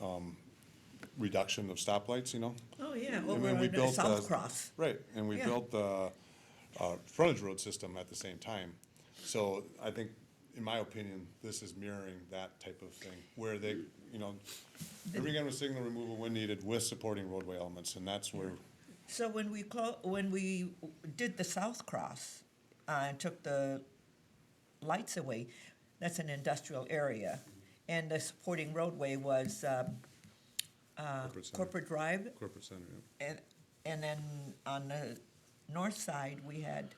reduction of stoplights, you know? Oh, yeah, And over then we on built South Cross. Right, and we Yeah. built the frontage road system at the same time. So I think, in my opinion, this is mirroring that type of thing, where they, you know, every kind of signal removal when needed with supporting roadway elements, and that's where So when we did the South Cross, and took the lights away, that's an industrial area. And the supporting roadway was, Corporate center. Corporate Drive. Corporate center, yeah. And then on the north side, we had,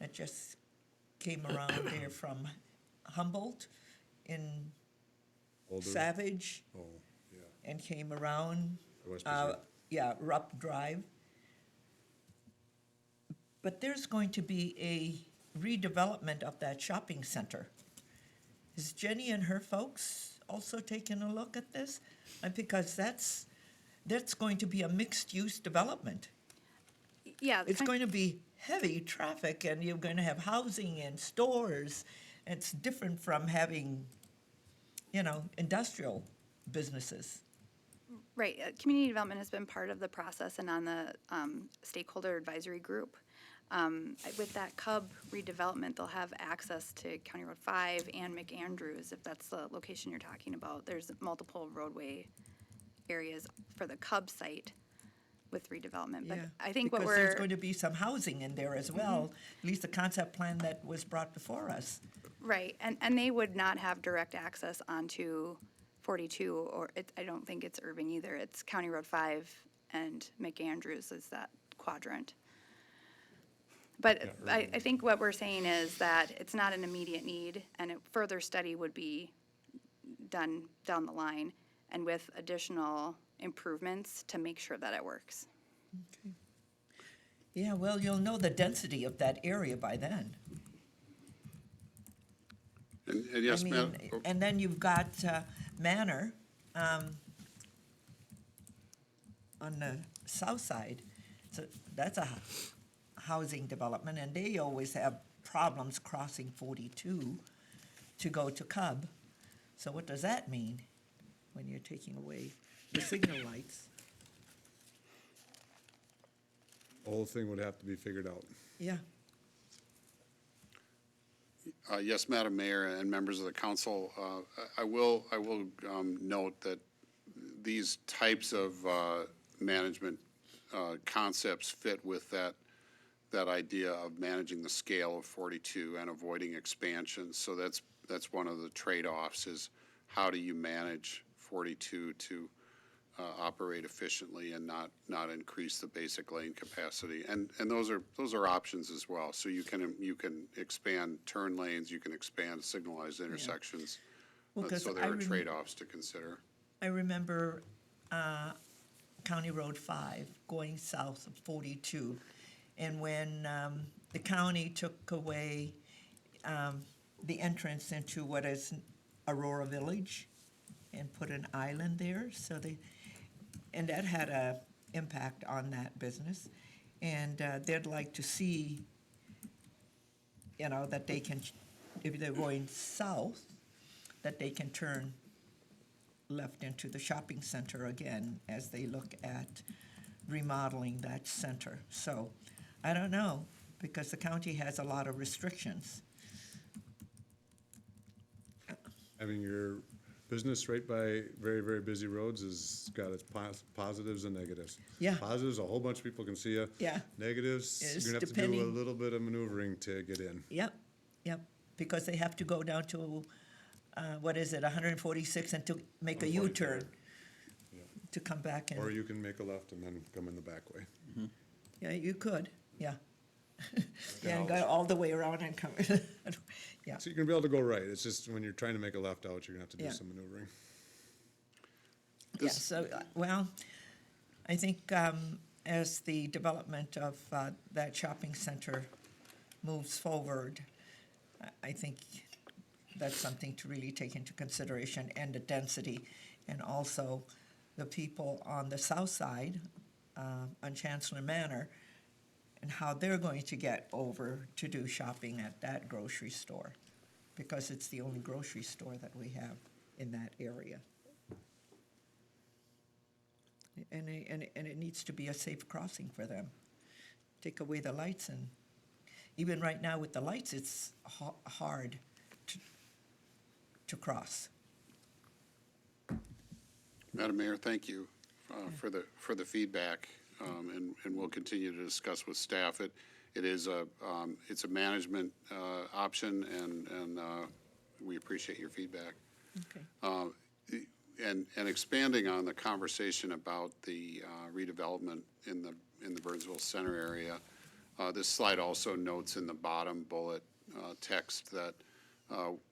that just came around there from Humboldt in Older. Savage Oh, yeah. and came around, West Preserve. Rupp Drive. But there's going to be a redevelopment of that shopping center. Is Jenny and her folks also taking a look at this? Because that's going to be a mixed-use development. Yeah. It's going to be heavy traffic, and you're going to have housing and stores. It's different from having, industrial businesses. Right, community development has been part of the process and on the stakeholder advisory group. With that Cub redevelopment, they'll have access to County Road 5 and McAndrews, if that's the location you're talking about. There's multiple roadway areas for the Cub site with redevelopment. But I think what Because there's going to be some housing in there as well, Mm-hmm. at least the concept plan that was brought before us. Right, and they would not have direct access onto 42, or I don't think it's urban either. It's County Road 5 and McAndrews is that quadrant. But I think what we're saying is that it's not an immediate need, and a further study would be done down the line, and with additional improvements to make sure that it works. Yeah, well, you'll know the density of that area by then. And yes, I ma'am. mean, and then you've got Manor on the south side. So that's a housing development, and they always have problems crossing 42 to go to Cub. So what does that mean when you're taking away the signal lights? The whole thing would have to be figured out. Yeah. Yes, Madam Mayor and members of the council, I will note that these types of management concepts fit with that idea of managing the scale of 42 and avoiding expansion. So that's one of the trade-offs, is how do you manage 42 to operate efficiently and not increase the basic lane capacity. And those are options as well. So you can expand turn lanes, you can expand signalized intersections. Well, 'cause So there are trade-offs to consider. I remember County Road 5 going south of 42. And when the county took away the entrance into what is Aurora Village and put an island there, and that had a impact on that business. And they'd like to see, that they can, if they're going south, that they can turn left into the shopping center again as they look at remodeling that center. So, I don't know, because the county has a lot of restrictions. Having your business right by very, very busy roads has got its positives and negatives. Yeah. Positives, a whole bunch of people can see you. Yeah. Negatives, It's you're gonna have to do a depending- little bit of maneuvering to get in. Yep, because they have to go down to, 146 and to make a 145. U-turn Yeah. to come back Or and, you can make a left and then come in the back way. yeah, you could, yeah. Yeah, and go all the way around and come, yeah. So you're gonna be able to go right, it's just when you're trying to make a left out, you're gonna have to do Yeah. some maneuvering. Yeah, so, well, I think as the development of that shopping center moves forward, I think that's something to really take into consideration, and the density, and also the people on the south side, on Chancellor Manor, and how they're going to get over to do shopping at that grocery store, because it's the only grocery store that we have in that area. And it needs to be a safe crossing for them. Take away the lights, and even right now with the lights, it's hard to cross. Madam Mayor, thank you for the feedback. and we'll continue to discuss with staff. It is it's a management option, and we appreciate your feedback. Okay. And expanding on the conversation about the redevelopment in the Burnsville Center area, this slide also notes in the bottom bullet text that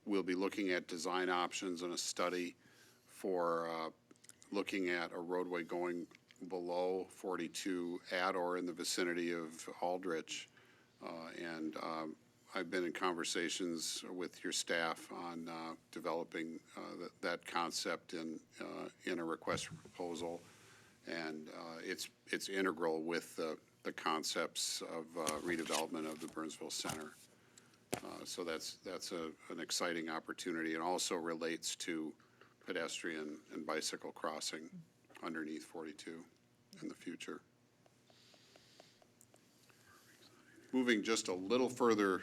we'll be looking at design options and a study for looking at a roadway going below 42 at or in the vicinity of Aldrich. And I've been in conversations with your staff on developing that concept in a request for proposal. And it's integral with the concepts of redevelopment of the Burnsville Center. So that's an exciting opportunity, and also relates to pedestrian and bicycle crossing underneath 42 in the future. Moving just a little further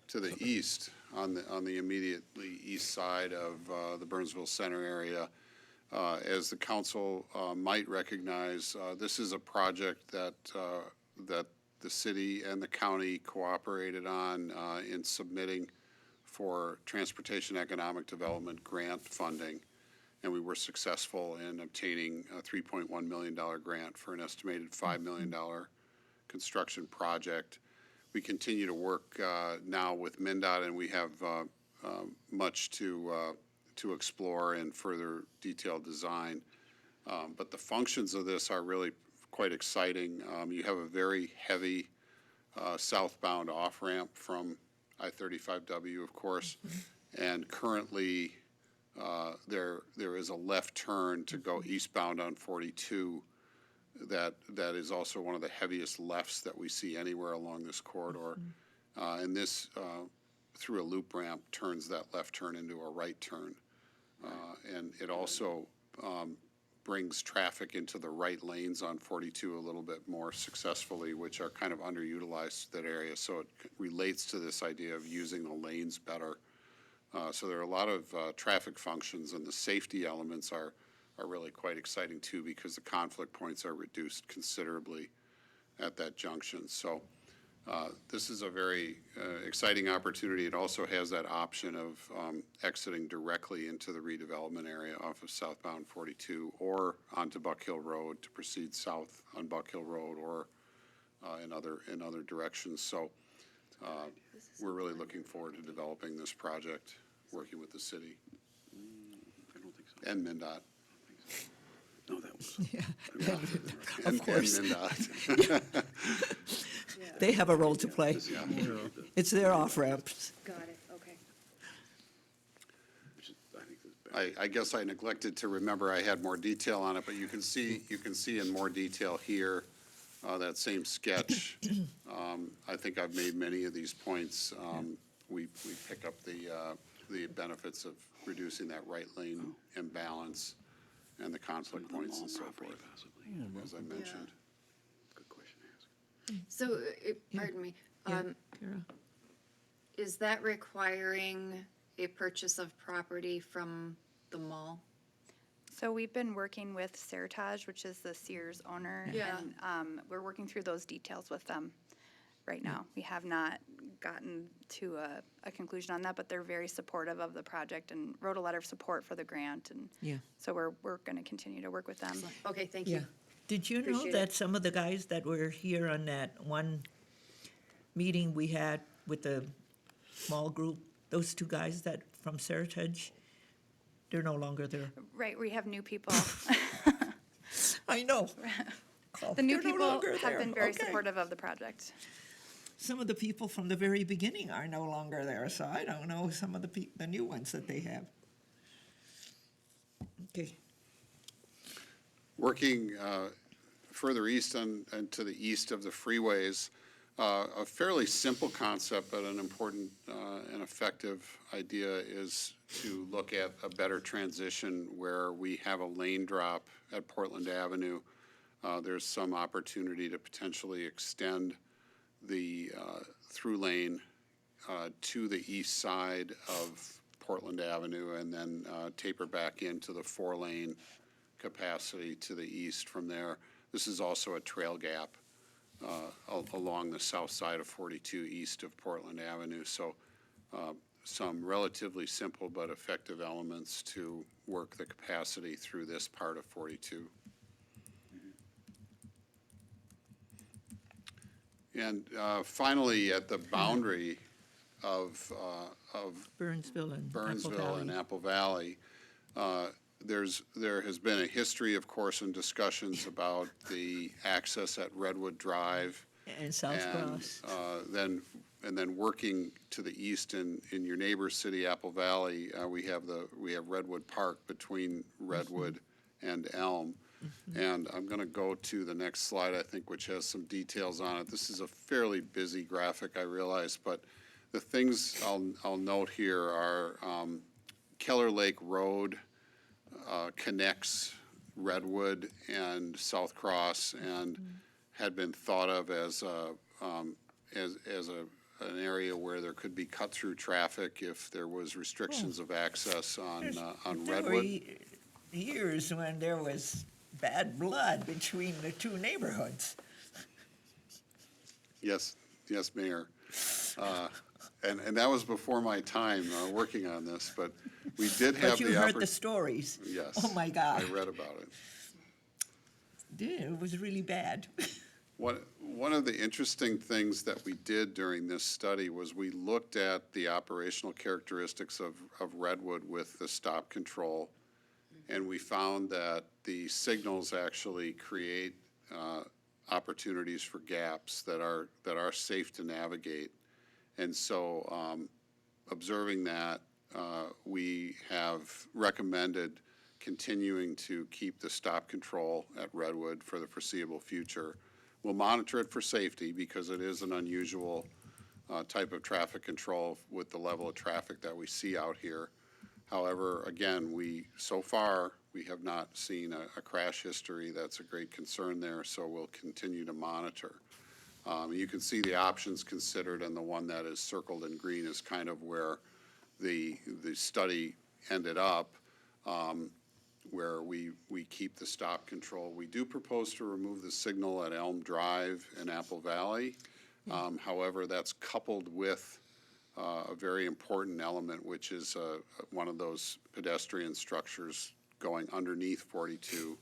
to the east, on the immediately east side of the Burnsville Center area, as the council might recognize, this is a project that the city and the county cooperated on in submitting for Transportation Economic Development grant funding. And we were successful in obtaining a $3.1 million grant for an estimated $5 million construction project. We continue to work now with MnDOT, and we have much to explore and further detailed design. But the functions of this are really quite exciting. You have a very heavy southbound off-ramp from I-35W, of course, and currently there is a left turn to go eastbound on 42 that is also one of the heaviest lefts that we see anywhere along this corridor. And this, through a loop ramp, turns that left turn into a right turn. And it also brings traffic into the right lanes on 42 a little bit more successfully, which are kind of underutilized that area. So it relates to this idea of using the lanes better. So there are a lot of traffic functions, and the safety elements are really quite exciting too, because the conflict points are reduced considerably at that junction. So this is a very exciting opportunity. It also has that option of exiting directly into the redevelopment area off of southbound 42 or onto Buck Hill Road to proceed south on Buck Hill Road, or in other directions. So we're really looking forward to developing this project, working with the city and MnDOT. No, that was. Yeah, of course. And MnDOT. They have a role to play. Yeah. It's their off-ramps. Got it, okay. I guess I neglected to remember I had more detail on it, but you can see in more detail here that same sketch. I think I've made many of these points. We pick up the benefits of reducing that right lane imbalance and the conflict points and so forth, as I mentioned. Good question to ask. So, pardon me, Kara? is that requiring a purchase of property from the mall? So we've been working with Seritage, which is the Sears owner. Yeah. And we're working through those details with them right now. We have not gotten to a conclusion on that, but they're very supportive of the project and wrote a letter of support for the grant. And Yeah. so we're going to continue to work with them. Okay, thank Yeah. you. Did you know Appreciate that it. some of the guys that were here on that one meeting we had with the small group, those two guys that from Seritage, they're no longer there? Right, we have new people. I know. The new They're no people longer have there. been very Okay. supportive of the project. Some of the people from the very beginning are no longer there, so I don't know some of the new ones that they have. Okay. Working further east and to the east of the freeways, a fairly simple concept, but an important and effective idea is to look at a better transition where we have a lane drop at Portland Avenue. There's some opportunity to potentially extend the through lane to the east side of Portland Avenue, and then taper back into the 4-lane capacity to the east from there. This is also a trail gap along the south side of 42 east of Portland Avenue. So some relatively simple but effective elements to work the capacity through this part of 42. And finally, at the boundary of Burnsville and Burnsville and Apple Valley, there has been a history, of course, and discussions about the access at Redwood Drive. And South Cross. And then working to the east in your neighbor city, Apple Valley, we have Redwood Park between Redwood and Elm. And I'm going to go to the next slide, I think, which has some details on it. This is a fairly busy graphic, I realize, but the things I'll note here are Keller Lake Road connects Redwood and South Cross and had been thought of as an area where there could be cut-through traffic if there was restrictions of access on Redwood. There were years when there was bad blood between the two neighborhoods. Yes, Mayor. And that was before my time working on this, but we did have the But you heard the stories. Yes. Oh, my God. I read about it. Yeah, it was really bad. One of the interesting things that we did during this study was we looked at the operational characteristics of Redwood with the stop control, and we found that the signals actually create opportunities for gaps that are safe to navigate. And so observing that, we have recommended continuing to keep the stop control at Redwood for the foreseeable future. We'll monitor it for safety because it is an unusual type of traffic control with the level of traffic that we see out here. However, again, so far, we have not seen a crash history. That's a great concern there, so we'll continue to monitor. You can see the options considered, and the one that is circled in green is kind of where the study ended up, where we keep the stop control. We do propose to remove the signal at Elm Drive in Apple Valley. However, that's coupled with a very important element, which is one of those pedestrian structures going underneath 42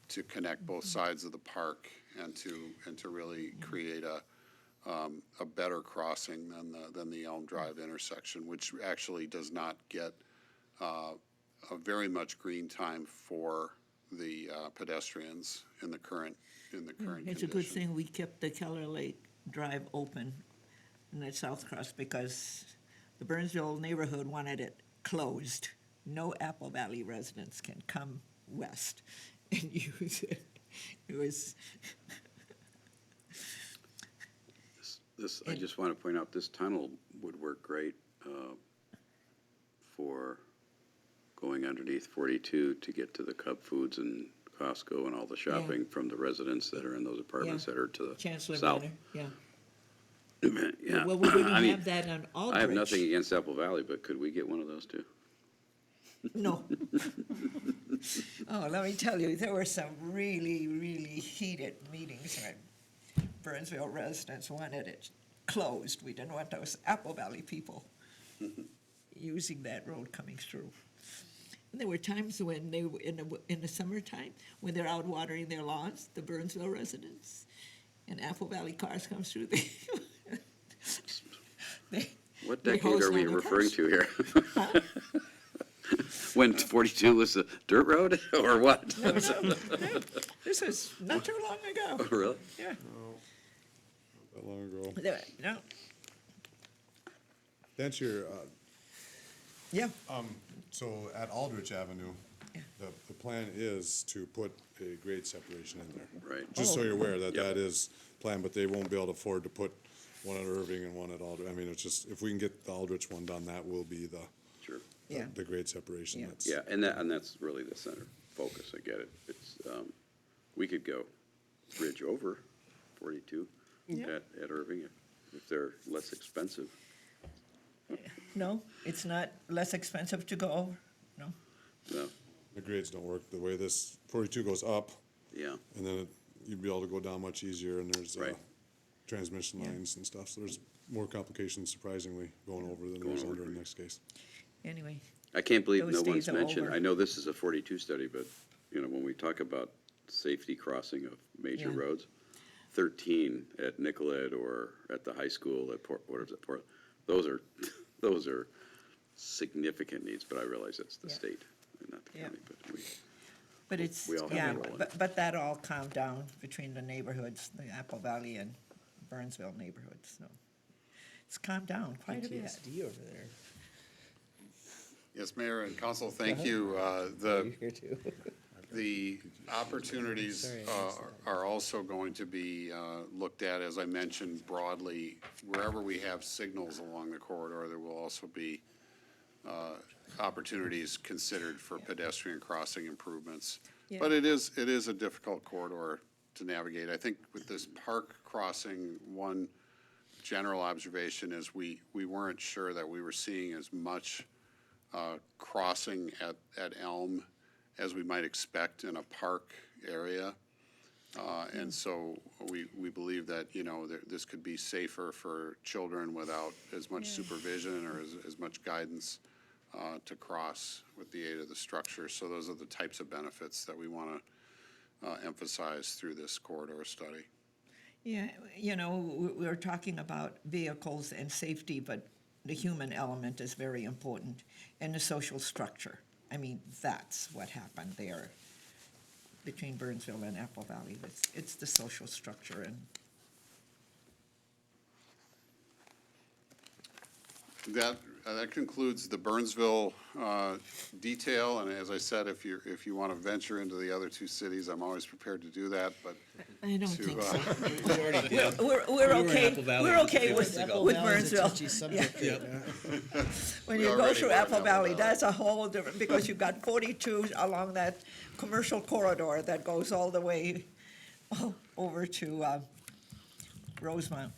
to connect both sides of the park and to really create a better crossing than the Elm Drive intersection, which actually does not get a very much green time for the pedestrians in the current It's a good thing we kept the Keller Lake Drive open in the South Cross because the Burnsville neighborhood wanted it closed. No Apple Valley residents can come west and use it. It was. I just want to point out, this tunnel would work great for going underneath 42 to get to the Cub Foods and Costco and all the shopping from the residents that are in those apartments that are to the Chancellor south. Manor, yeah. Yeah. Well, we're going to I mean, have that on Aldrich. I have nothing against Apple Valley, but could we get one of those too? No. Oh, let me tell you, there were some really, really heated meetings when Burnsville residents wanted it closed. We didn't want those Apple Valley people using that road coming through. And there were times when they were in the summertime, when they're out watering their lawns, the Burnsville residents, and Apple Valley cars come through, What they decade hose are we down the referring cars. to here? When 42 was a dirt road or what? No. This is not too long ago. Oh, really? Yeah. That long ago. No. To answer your, Yeah. so at Aldrich Avenue, the plan is to put a grade separation in there. Right. Just so you're aware that that is planned, but they won't be able to afford to put one at Irving and one at Aldrich. I mean, it's just, if we can get the Aldrich one done, that will be the the grade separation. That's Yeah, and that's really the center focus, I get it. It's, we could go bridge over 42 at Irving if they're less expensive. No, it's not less expensive to go over, no. No. The grades don't work the way this 42 goes up. Yeah. And then you'd be able to go down much easier, and there's, Right. transmission Yeah. lines and stuff, so there's more complications surprisingly going over than Going there's over. under in this case. Anyway, I can't believe Those no days one's are mentioned, over. I know this is a 42 study, but, you know, when we talk about safety crossing of major Yeah. roads, 13 at Nicollet or at the high school at what is it, those are significant needs, but I realize it's the Yeah. state and not the Yeah. county, but but it's, We all have yeah, a role in but that all calmed down between the neighborhoods, the Apple Valley and Burnsville neighborhoods, so. It's calmed down quite a bit. PTSD over there. Yes, Mayor and Council, thank you. The Here too. The opportunities Sorry, I missed are also going to be looked at, as I mentioned broadly. Wherever we have signals along the corridor, there will also be opportunities considered for pedestrian crossing improvements. Yeah. But it is a difficult corridor to navigate. I think with this park crossing, one general observation is we weren't sure that we were seeing as much crossing at Elm as we might expect in a park area. And so we believe that, you know, this could be safer for children without as much supervision or as much guidance to cross with the aid of the structure. So those are the types of benefits that we want to emphasize through this corridor study. Yeah, you know, we're talking about vehicles and safety, but the human element is very important, and the social structure. I mean, that's what happened there between Burnsville and Apple Valley. It's the social structure, and That concludes the Burnsville detail, and as I said, if you want to venture into the other two cities, I'm always prepared to do that, but I don't to, think so. We already did. We're We were in okay, Apple Valley we're just a okay few with months ago. with Apple Valley's a Burnsville. touchy Yeah. subject, yeah. When We you go already through were in Apple Apple Valley, Valley. that's a whole different, because you've got 42 along that commercial corridor that goes all the way over to Rosemont.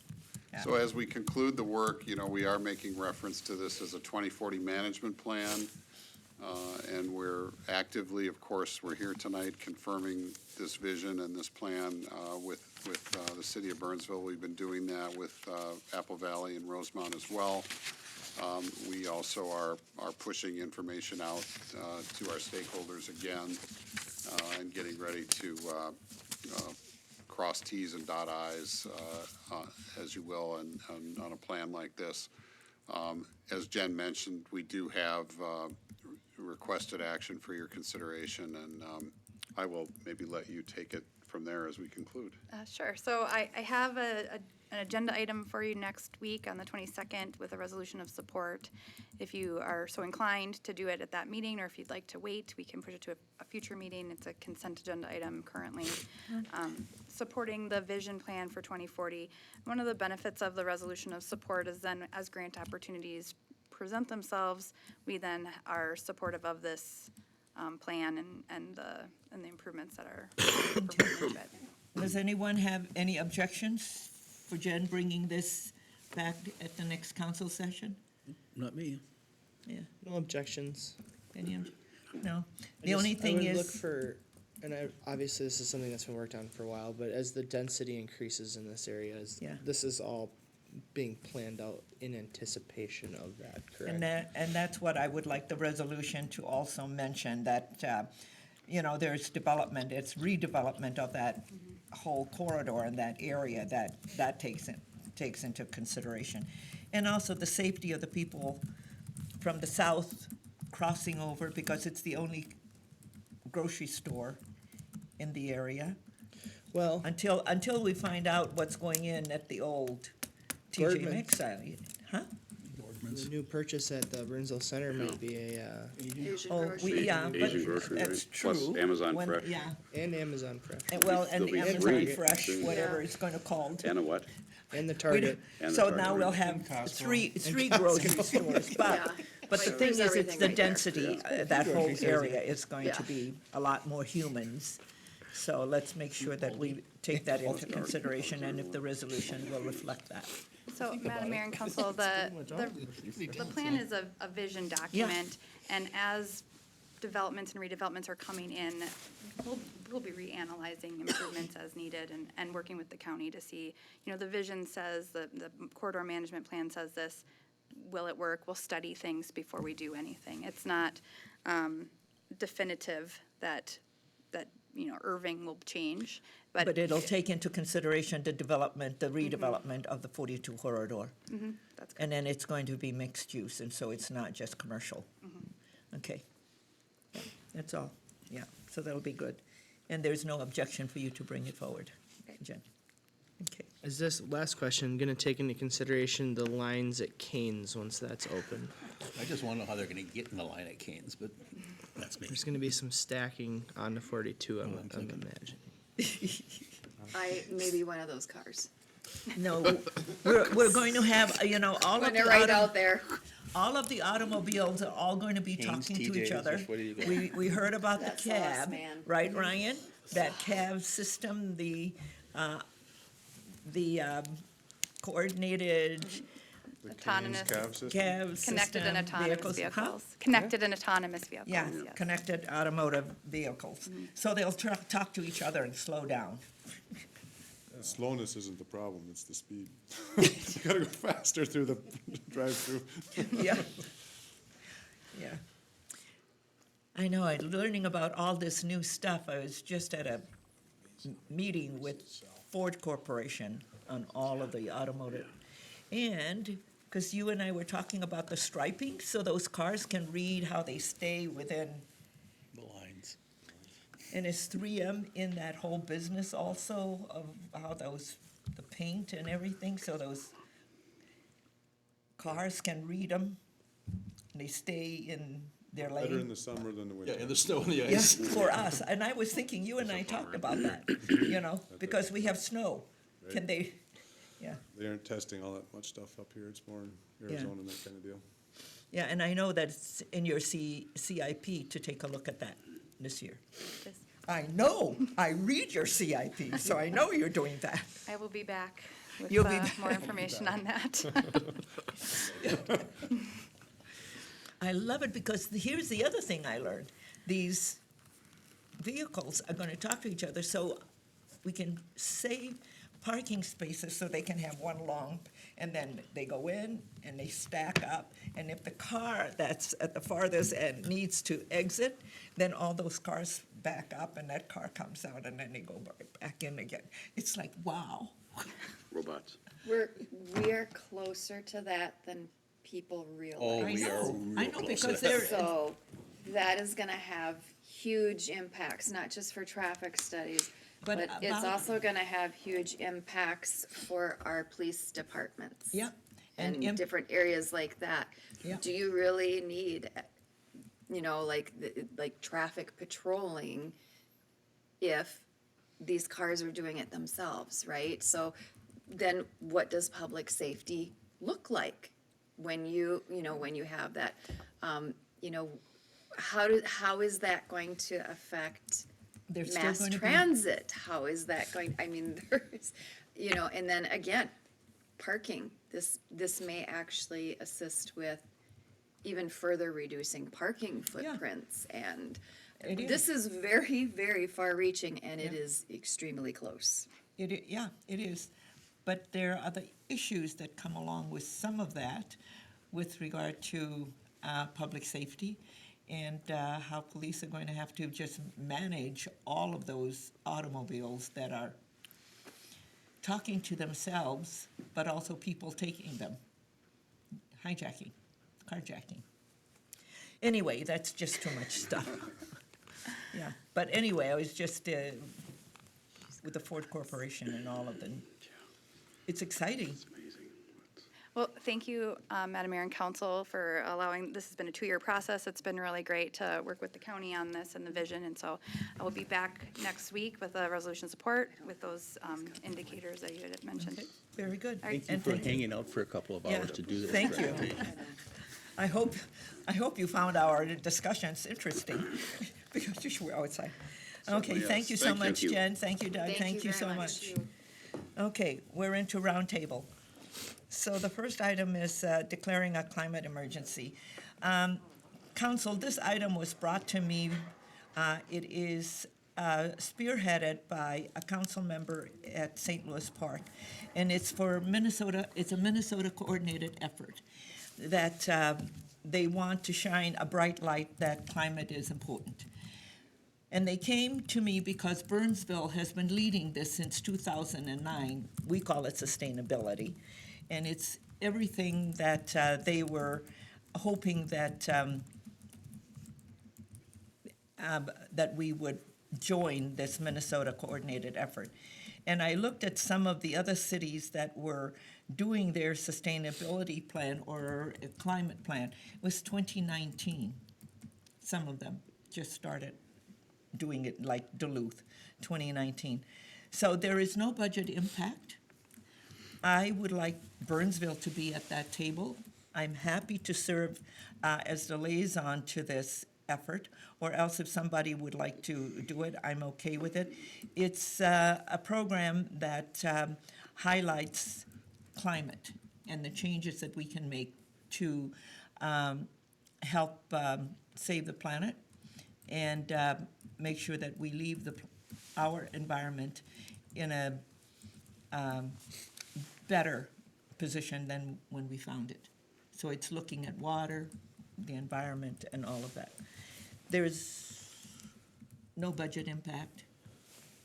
Yeah. So as we conclude the work, you know, we are making reference to this as a 2040 management plan, and we're actively, of course, we're here tonight confirming this vision and this plan with the city of Burnsville. We've been doing that with Apple Valley and Rosemont as well. We also are pushing information out to our stakeholders again and getting ready to cross Ts and dot Is, as you will, on a plan like this. As Jen mentioned, we do have requested action for your consideration, and I will maybe let you take it from there as we conclude. Sure. So I have an agenda item for you next week on the 22nd with a resolution of support. If you are so inclined to do it at that meeting, or if you'd like to wait, we can push it to a future meeting. It's a consent agenda item currently. Supporting the vision plan for 2040. One of the benefits of the resolution of support is then, as grant opportunities present themselves, we then are supportive of this plan and the improvements that are proposed into it. Does anyone have any objections for Jen bringing this back at the next council session? Not me. Yeah, No objections. any, no? I The only just- thing I would look is, for, and obviously this is something that's been worked on for a while, but as the density increases in this area, Yeah. this is all being planned out in anticipation of that, correct? and that's what I would like the resolution to also mention, that, you know, there's development, it's redevelopment of that whole corridor in that area that takes into consideration. And also the safety of the people from the south crossing over, because it's the only grocery store in the area. Well, Until we find out what's going in at the old TJ Gordman. Maxx side, huh? the new purchase at the Burnsville Center might be a, Oh, Asian grocery, that's right? Plus true. Amazon When- Fresh. Yeah, and Amazon Fresh, and well, and They'll be Amazon free. Fresh, Yeah. whatever it's going to call. And a what? and the We Target. don't- And the So Target. now we'll have three grocery stores, but the thing There's is, it's everything the right there. density, that whole area is going to be a lot more humans. So let's make sure that we take that into consideration, and if the resolution will reflect that. So, Madam Mayor and Council, the plan is a vision document, and as developments and redevelopments are coming in, we'll be reanalyzing improvements as needed and working with the county to see, the vision says, the corridor management plan says this, will it work? We'll study things before we do anything. It's not definitive that Irving will change, But it'll take into consideration the development, the redevelopment of the 42 corridor. That's And then it's going to be mixed use, and so it's not just commercial. Okay. Yeah, that's all. Yeah, so that'll be good. And there's no objection for you to bring it forward, Jen. Okay. Is this, last question, gonna take into consideration the lines at Canes once that's open? I just want to know how they're going to get in the line at Canes, but that's me. There's gonna be some stacking on the 42, I'm imagining. Maybe one of those cars. No, we're going to have, all of When the they're right out there. all of the automobiles are all going to be Canes, talking to each TJs, other. which way do you go? We heard about the That's us, cab, man. right, Ryan? That cab system, the coordinated Autonomous, Cav system? cab system. connected and autonomous Huh? vehicles. Connected and autonomous vehicles, Yeah, yes. connected automotive vehicles. So they'll talk to each other and slow down. Slowness isn't the problem, it's the speed. You gotta go faster through the drive-through. Yeah. Yeah. I know, I'm learning about all this new stuff. I was just at a meeting with Ford Corporation on all of the automotive. And, because you and I were talking about the striping, so those cars can read how they stay within. The lines. And is 3M in that whole business also of how the paint and everything, so those cars can read them? And they stay in their lane? Better in the summer than the winter. Yeah, in the snow and the Yes, ice. for us, and I was thinking, you and I talked about that, because we have snow. Can they, yeah, They aren't testing all that much stuff up here, it's more in Yeah. Arizona and that kind of deal. yeah, and I know that it's in your CIP to take a look at that this year. Yes. I know, I read your CIP, so I know you're doing that. I will be back with You'll be back. more information on that. I love it because here's the other thing I learned. These vehicles are gonna talk to each other, so we can save parking spaces so they can have one long, and then they go in and they stack up. And if the car that's at the farthest end needs to exit, then all those cars back up and that car comes out and then they go back in again. It's like, wow. Robots. We are closer to that than people realize. Oh, I we are know, I real know, close because to that. they're, So that is gonna have huge impacts, not just for traffic studies, But but it's about- also gonna have huge impacts for our police departments. Yeah, and And imp- different areas like that. Yeah. Do you really need, like traffic patrolling if these cars are doing it themselves, right? So then what does public safety look like when you have that? How is that going to affect There's still mass going to be- transit? How is that going, there's, and then again, parking. This may actually assist with even further reducing parking footprints. And It is. this is very, very far-reaching, and it is extremely close. Yeah, it is. But there are other issues that come along with some of that with regard to public safety and how police are going to have to just manage all of those automobiles that are talking to themselves, but also people taking them, hijacking, carjacking. Anyway, that's just too much stuff. Yeah, but anyway, I was just with the Ford Corporation and all of them. It's exciting. Well, thank you, Madam Mayor and Council, for allowing, this has been a 2-year process. It's been really great to work with the county on this and the vision, and so I will be back next week with a resolution support with those indicators that you had mentioned. Very good. All right, Thank you for hanging out for a couple of Yeah, hours to do this. thank you. presentation. I hope you found our discussions interesting, because you were outside. Okay, yes. thank you so Thank much, you. Jen, thank you, Doug, thank you so much. Okay, we're into roundtable. So the first item is declaring a climate emergency. Council, this item was brought to me. It is spearheaded by a council member at St. Louis Park, and it's for Minnesota. It's a Minnesota coordinated effort that they want to shine a bright light that climate is important. And they came to me because Burnsville has been leading this since 2009. We call it sustainability, and it's everything that they were hoping that that we would join this Minnesota coordinated effort. And I looked at some of the other cities that were doing their sustainability plan or a climate plan. It was 2019. Some of them just started doing it, like Duluth, 2019. So there is no budget impact. I would like Burnsville to be at that table. I'm happy to serve as the liaison to this effort, or else if somebody would like to do it, I'm okay with it. It's a program that highlights climate and the changes that we can make to help save the planet and make sure that we leave our environment in a better position than when we found it. So it's looking at water, the environment, and all of that. There's no budget impact.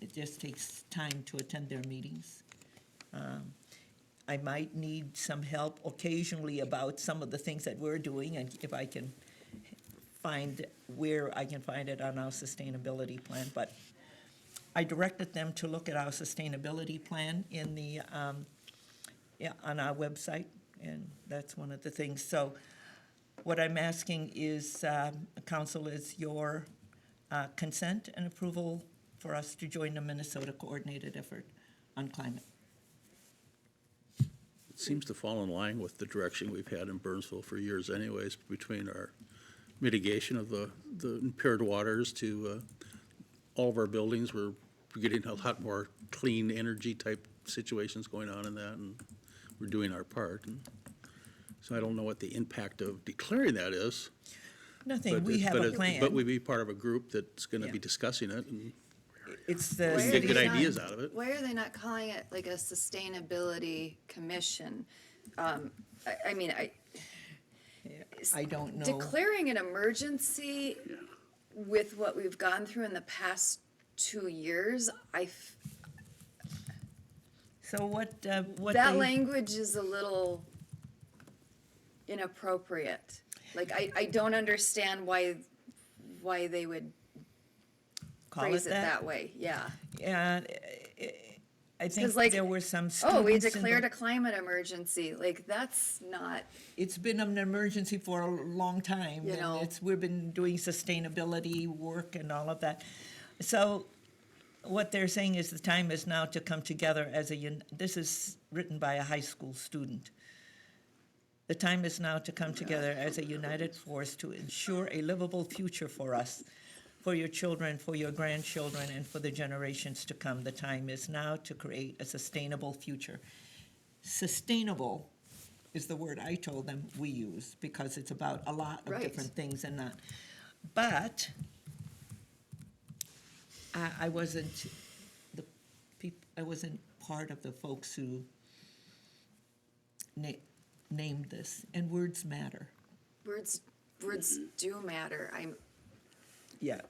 It just takes time to attend their meetings. I might need some help occasionally about some of the things that we're doing, and if I can find where I can find it on our sustainability plan. But I directed them to look at our sustainability plan in the on our website, and that's one of the things. So what I'm asking is, Council, is your consent and approval for us to join the Minnesota coordinated effort on climate. It seems to fall in line with the direction we've had in Burnsville for years anyways, between our mitigation of the impaired waters to all of our buildings. We're getting a lot more clean energy type situations going on in that, and we're doing our part. And so I don't know what the impact of declaring that is. Nothing, we have a plan. But we'd be part of a group that's gonna be discussing it, and It's we the. can get good ideas out of it. Why are they not calling it like a sustainability commission? I mean, I don't know. declaring an emergency with what we've gone through in the past 2 years, So what that they- language is a little inappropriate. Like, I don't understand why they would Call phrase it it that? that way, yeah. Yeah, I think 'Cause, like, there were some students. Oh, we in the- declared a climate emergency, like, that's not, It's been an emergency for a long time. You and know. We've been doing sustainability work and all of that. So what they're saying is the time is now to come together as this is written by a high school student. The time is now to come together as a united force to ensure a livable future for us, for your children, for your grandchildren, and for the generations to come. The time is now to create a sustainable future. Sustainable is the word I told them we use, because it's about a lot of Right. different things and not. But I wasn't I wasn't part of the folks who named this, and words matter. words do matter. Yeah.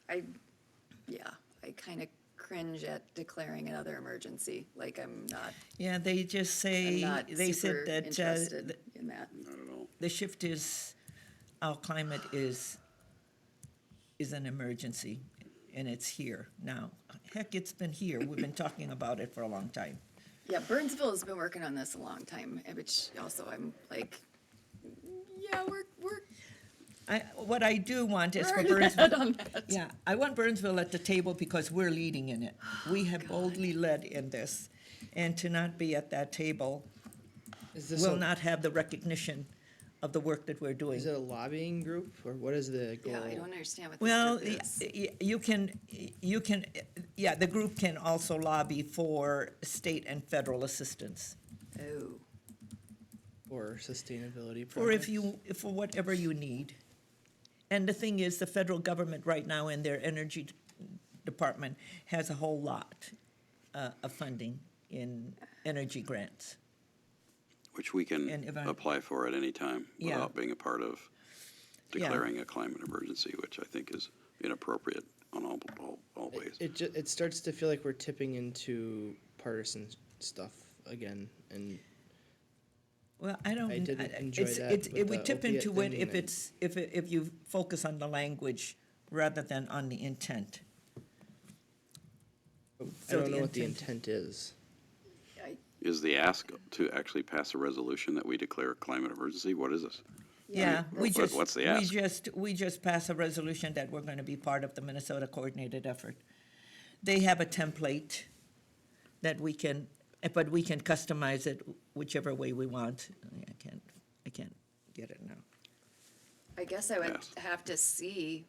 I kind of cringe at declaring another emergency, like I'm not, Yeah, they just say, I'm not they super said that interested in that. the shift is, our climate is an emergency, and it's here now. Heck, it's been here. We've been talking about it for a long time. Yeah, Burnsville has been working on this a long time, which also I'm like, yeah, we're What I do want is for We're ahead Burnsville. on that. Yeah, I want Burnsville at the table because we're leading in it. We have boldly led in this, and to not be at that table Is this will a- not have the recognition of the work that we're doing. Is it a lobbying group, or what is the goal? Yeah, I don't understand what Well, this group is. you can, yeah, the group can also lobby for state and federal assistance. Oh, For sustainability projects. or for whatever you need. And the thing is, the federal government right now in their energy department has a whole lot of funding in energy grants. Which we can And if I- apply for at any time Yeah. without being a part of Yeah. declaring a climate emergency, which I think is inappropriate on all ways. It starts to feel like we're tipping into partisan stuff again, and Well, I don't, I didn't enjoy it's, that it's, with we the tip opiate into it thing, if and it's, if you focus on the language rather than on the intent. I So don't the know what the intent- intent is. Is the ask to actually pass a resolution that we declare a climate emergency? What is this? Yeah, What's the ask? we just pass a resolution that we're gonna be part of the Minnesota Coordinated Effort. They have a template that we can, but we can customize it whichever way we want. I can't get it now. I guess I would Yes. have to see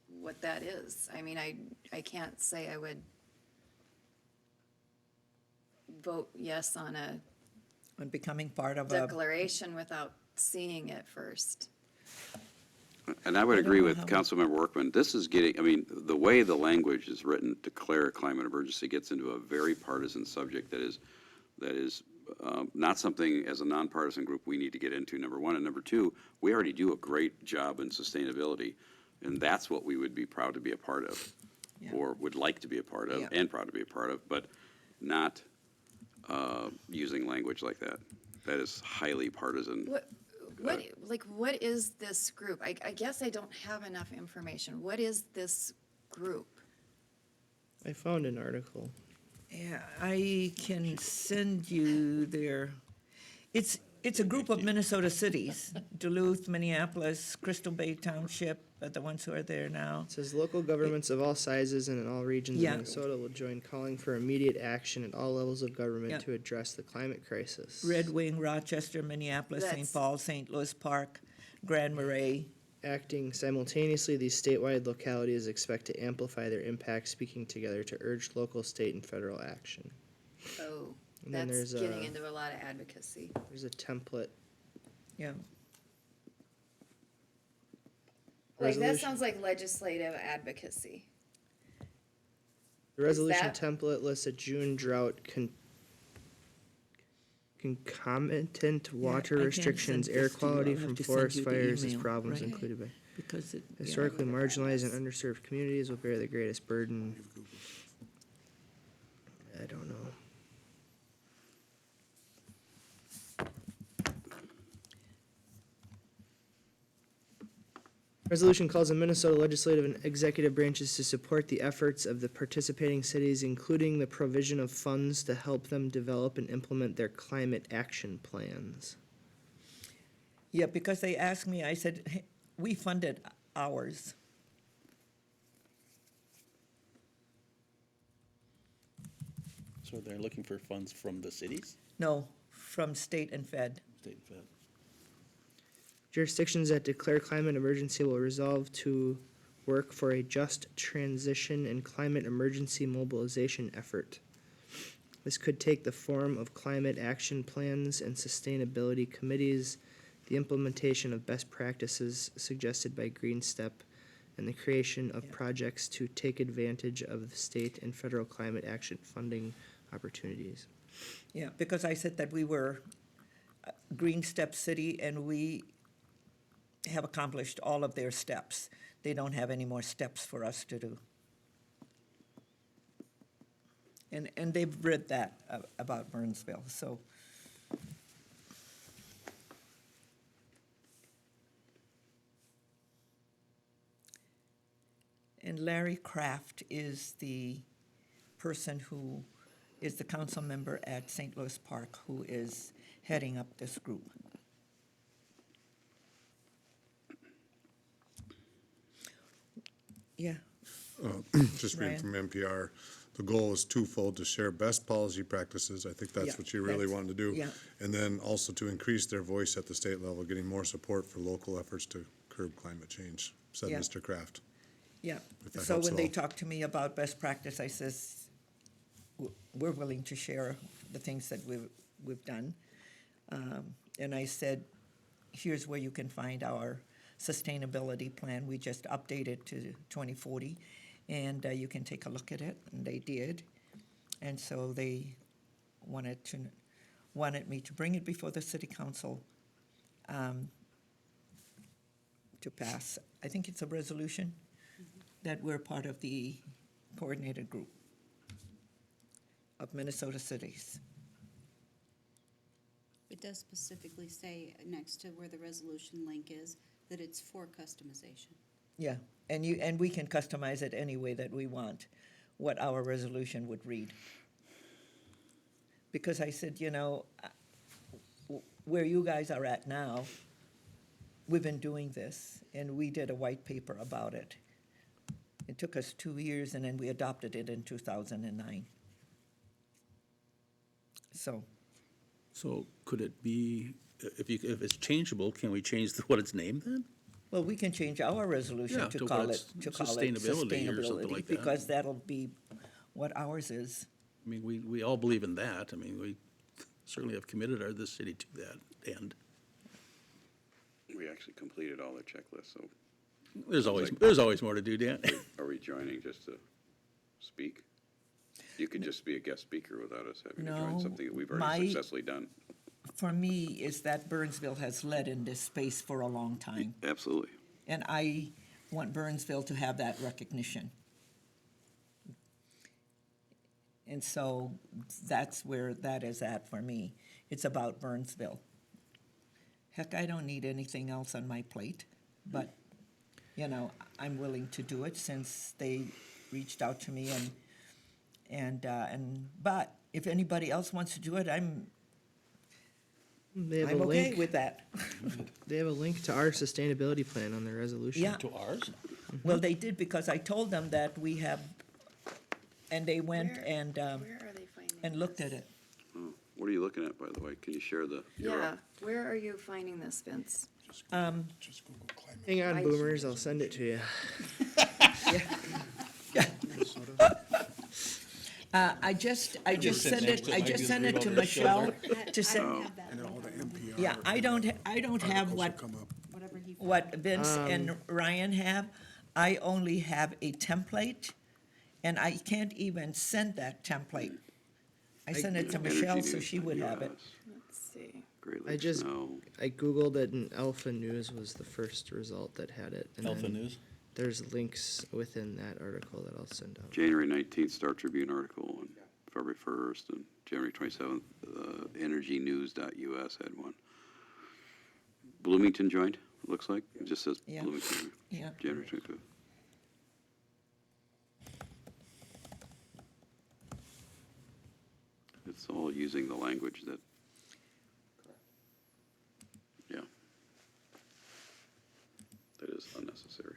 what that is. I mean, I can't say I would vote yes on a On becoming part of a, declaration without seeing it first. And I would agree know with how we- Councilmember Workman. This is getting, I mean, the way the language is written, declare a climate emergency, gets into a very partisan subject that is not something as a nonpartisan group we need to get into, number one. And number two, we already do a great job in sustainability, and that's what we would be proud to be a part of, Yeah. or would like to be a part of, Yeah. and proud to be a part of, but not using language like that. That is highly partisan. What is this group? I guess I don't have enough information. What is this group? I found an article. yeah, I can send you their, it's a group of Minnesota cities, Duluth, Minneapolis, Crystal Bay Township, are the ones who are there now. It says local governments of all sizes and in all regions Yeah. of Minnesota will join calling for immediate action at all levels of government Yeah. to address the climate crisis. Red Wing, Rochester, Minneapolis, St. That's- Paul, St. Louis Park, Grand Marais. Acting simultaneously, these statewide localities expect to amplify their impact, speaking together to urge local, state, and federal action. Oh, And then that's there's getting a- into a lot of advocacy. There's a template. Yeah, Like, that Resolution. sounds like legislative advocacy. The resolution that- template lists a June drought concomitant water I can't restrictions, send air this to you. quality I'll have from to send forest you the fires as email, problems right? included by because it. yeah. historically marginalized and underserved communities will bear the greatest burden. I don't know. Resolution calls on Minnesota legislative and executive branches to support the efforts of the participating cities, including the provision of funds to help them develop and implement their climate action plans. Yeah, because they asked me, I said, "Hey, we funded ours. So they're looking for funds from the cities, No, from state and fed. state and fed. Jurisdictions that declare climate emergency will resolve to work for a just transition and climate emergency mobilization effort. This could take the form of climate action plans and sustainability committees, the implementation of best practices suggested by Green Step, and the creation of projects to take advantage of the state and federal climate action funding opportunities. Yeah, because I said that we were a Green Step City and we have accomplished all of their steps. They don't have any more steps for us to do. And they've read that about Burnsville, so. And Larry Kraft is the person who is the council member at St. Louis Park who is heading up this group. Yeah, Just reading Ryan? from NPR, the goal is twofold: to share best policy practices. I think Yeah, that's what you really that's- wanted to do. yeah. And then also to increase their voice at the state level, getting more support for local efforts to curb climate change, said Yeah. Mr. Kraft. yeah. If that So helps when at they all. talk to me about best practice, I says, we're willing to share the things that we've done. And I said, here's where you can find our sustainability plan. We just updated to 2040, and you can take a look at it, and they did. And so they wanted me to bring it before the city council to pass. I think it's a resolution that we're part of the coordinated group of Minnesota cities. It does specifically say next to where the resolution link is, that it's for customization. Yeah, and we can customize it any way that we want, what our resolution would read. Because I said, where you guys are at now, we've been doing this, and we did a white paper about it. It took us 2 years, and then we adopted it in 2009. So could it be, if it's changeable, can we change what it's named then? well, we can change our resolution Yeah, to to call what it it's sustainability, or something like that. because that'll be what ours is. I mean, we all believe in that. I mean, we certainly have committed this city to that end. We actually completed all the checklists, so There's always more to do, Dan. are we joining just to speak? You could just be a guest speaker without us having to No, join something that we've already successfully done. For me, is that Burnsville has led in this space for a long time. Absolutely. And I want Burnsville to have that recognition. And so that's where that is at for me. It's about Burnsville. Heck, I don't need anything else on my plate, but, I'm willing to do it since they reached out to me but if anybody else wants to do it, I'm They have I'm a okay link. with that. They have a link to our sustainability plan on their resolution. Yeah. To ours? Well, they did, because I told them that we have, and they went and Where are they finding and looked at this? it. Oh, what are you looking at, by the way? Can you share the Yeah, URL? where are you finding this, Vince? Hang on, boomers, I'll send it to you. I just sent it to Michelle to send. Yeah, I don't have what Vince and Ryan have. I only have a template, and I can't even send that template. I sent it to Michelle, so she would have it. Let's see. Great I Lakes just, Snow. I Googled it and Alpha News was the first result that had it. And Alpha then News? There's links within that article that I'll send out. January 19th, Star Tribune article, and February 1st, and January 27th, energynews.us had one. Bloomington joined, it looks like. It just says Yeah. Bloomington, Yeah. January 25th. It's all using the language that, yeah. That is unnecessary.